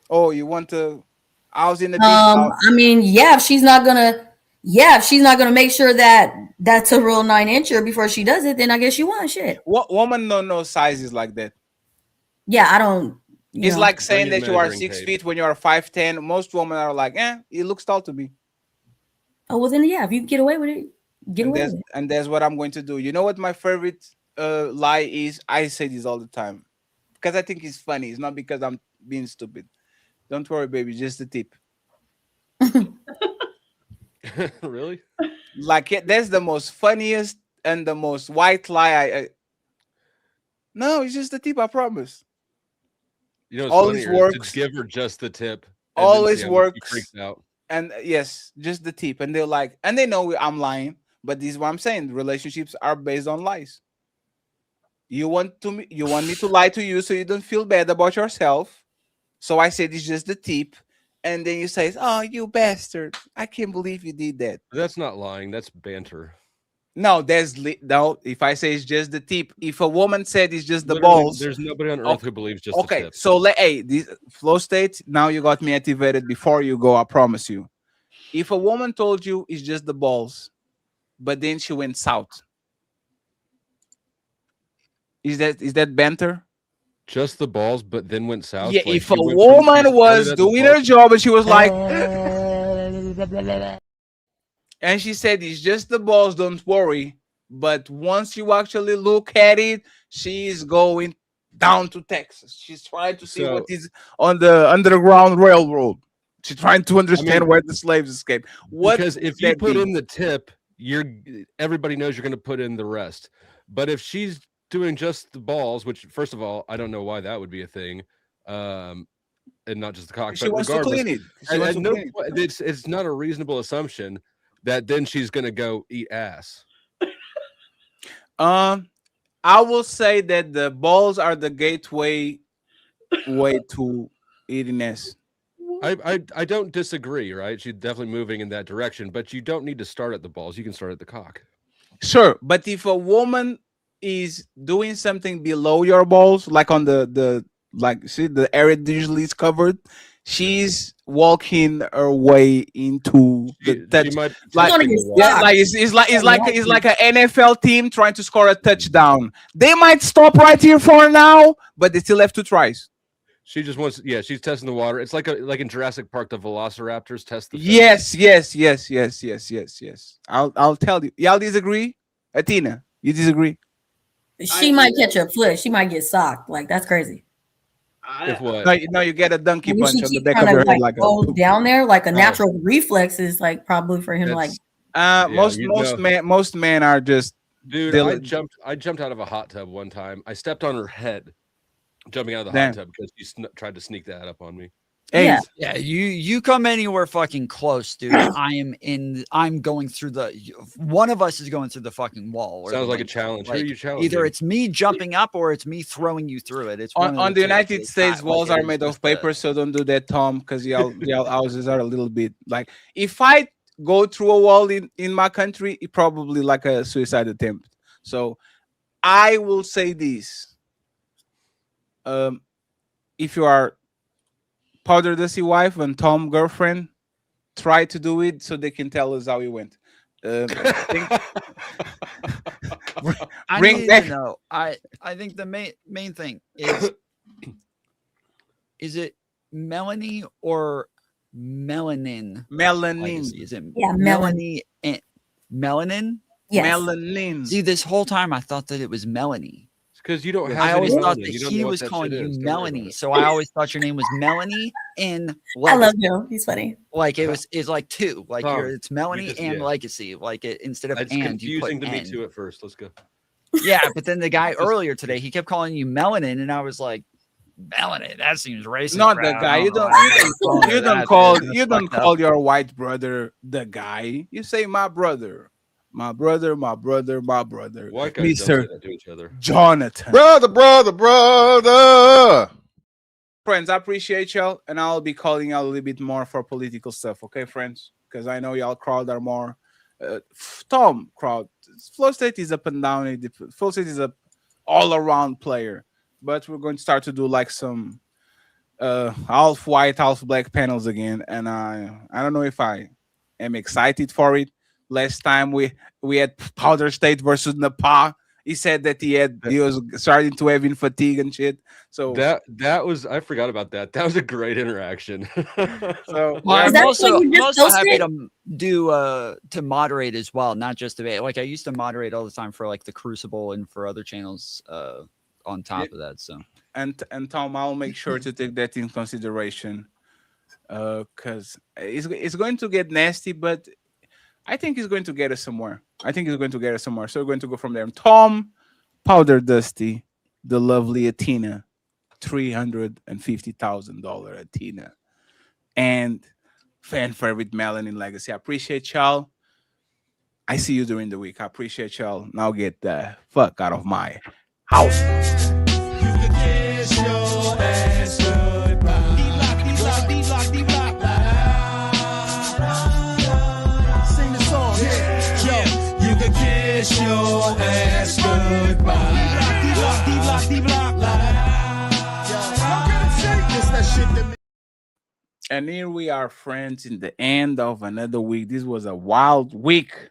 Oh, you want a house in the I mean, if she's not gonna make sure that that's a real 9-incher before she does it, then I guess you want shit. What woman don't know sizes like that? Yeah, I don't. It's like saying Bring that your you are measuring 6 tape. feet when you are 5'10". Most women are like, it looks tall to me. Oh well, then yeah, if you get away with it, get And away that's with it. and that's what I'm going to do. You know what my favorite lie is? I say this all the time because I think it's funny. It's not because I'm being stupid. Don't worry, baby. Just the tip. Really? Like that's the most funniest and the most white lie. No, it's just the tip. I promise. You know, what's Always funnier is to works. give her just the tip. And then see Always how much she works. freaks out. And yes, just the tip. And they're like, and they know I'm lying. But this is what I'm saying. Relationships are based on lies. You want me to lie to you so you don't feel bad about yourself. So I said it's just the tip. And then you say, "Oh, you bastard. I can't believe you did that." That's not lying. That's banter. No, no. If I say it's just the tip, if a woman said it's just the Literally, balls, there's nobody on earth who believes just the okay. tip. So hey, this flow state. Now you got me activated. Before you go, I promise you. If a woman told you it's just the balls, but then she went south, is that banter? Just the balls, but then went south. Yeah. Like, If a you went from- woman you was started at the doing her balls- job and she was like, and she said it's just the balls, don't worry. But once you actually look at it, she's going down to Texas. She's trying to see what is on the Underground Railroad. She's trying to understand where the slaves escaped. What? Because if you put in the tip, everybody knows you're going to put in the rest. But if she's doing just the balls, which first of all, I don't know why that would be a thing, and not just the cock. She but wants to regardless, clean it. It's not a reasonable assumption that then she's going to go eat ass. I will say that the balls are the gateway way to eating ass. I don't disagree, right? She's definitely moving in that direction, but you don't need to start at the balls. You can start at the cock. Sure, but if a woman is doing something below your balls, like on the like, see the area that usually is covered, she's walking her way into the touch. It's like an NFL team trying to score a touchdown. They might stop right here for now, but they still have 2 tries. She just wants, she's testing the water. It's like in Jurassic Park, the Velociraptors test the Yes. I'll tell you. Y'all disagree? Athena, you disagree? She might catch a foot. She might get socked. Like that's crazy. If what? No, you get a donkey And if punch she on the keep back of trying your to, head like, like go a down there, like a natural reflex is like probably for him. Like most men are just. Dude, I jumped out of a hot tub one time. I stepped on her head, jumping out of the hot tub because she tried to sneak that up on me. Yeah, you come anywhere fucking close, dude. I'm going through one of us is going through the fucking wall. Sounds like a challenge. Who are you challenging? Either it's me jumping up or it's me throwing you through it. It's on the United States, walls are made of paper, so don't do that, Tom, because y'all houses are a little bit like, if I go through a wall in my country, it probably like a suicide attempt. So I will say this. If you are Powder Dusty wife and Tom girlfriend, try to do it so they can tell us how it went. I think the main thing is it Melanie or Melanin? Melanin. Is it Melanie and Melanin? Yes. Melanin. See, this whole time I thought that it was Melanie. Because you don't have. I always thought melanin. that You don't he know what was that calling shit you is. Don't worry about Melanie, it. so I always thought your name was Melanie and Legacy. I love him. He's funny. Like it's like 2. Like Tom, it's Melanie and Legacy. Like instead of It's and you put confusing to me N. too at first. Let's go. Yeah, but then the guy earlier today, he kept calling you Melanin, and I was like, Melanin, that seems racist. Not the crap. guy. I You know. don't call your white brother the guy. You say my brother. My brother. White guys don't say Mr. that to each other. Jonathan. Brother. Friends, I appreciate y'all, and I'll be calling y'all a little bit more for political stuff, okay, friends? Because I know y'all crowd are more Tom crowd. Flow State is up and down. Flow State is a all-around player, but we're going to start to do like some half white, half black panels again, and I don't know if I am excited for it. Last time we had Powder State versus Nepal. he said that he was starting to having fatigue and shit. So that was, I forgot about that. That was a great interaction. So well, I'm also happy posted? to do to moderate as well, not just debate. Like I used to moderate all the time for like the Crucible and for other channels on top of that. So and Tom, I'll make sure to take that in consideration, because it's going to get nasty, but I think he's going to get us somewhere. So we're going to go from there. Tom, Powder Dusty, the lovely Athena, $350,000 Athena, and fan favorite Melanin Legacy. I appreciate y'all. I see you during the week. I appreciate y'all. Now get the fuck out of my house. Sing the song. Yo, you can kiss your ass goodbye. And here we are, friends, in the end of another week. This was a wild week.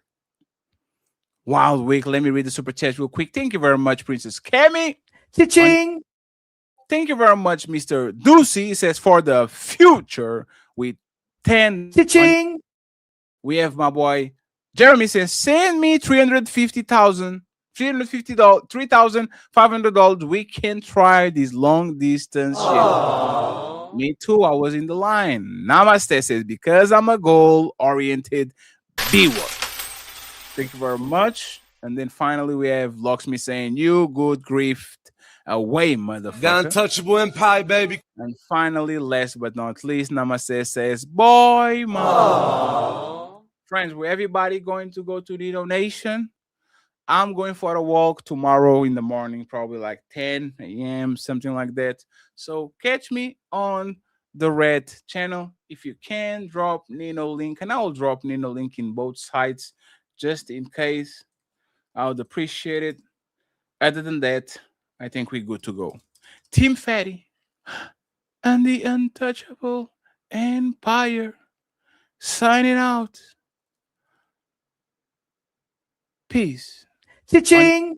Let me read the super chat real quick. Thank you very much, Princess Kemi. Cha-ching. Thank you very much, Mr. Ducey. It says for the future with 10. Cha-ching. We have my boy Jeremy says, send me $350,500. We can try this long distance shit. Me too. I was in the line. Namaste says, because I'm a goal-oriented B-word. Thank you very much. And then finally we have Locksmith saying, you good grief away, motherfucker. The untouchable empire, baby. And finally, last but not least, Namaste says, boy, mother. Friends, with everybody going to go to the donation, I'm going for a walk tomorrow in the morning, probably like 10 a.m., something like that. So catch me on the Red channel. If you can, drop Nino link, and I will drop Nino link in both sides just in case. I would appreciate it. Other than that, I think we're good to go. Team Fatty and the Untouchable Empire signing out. Peace. Cha-ching.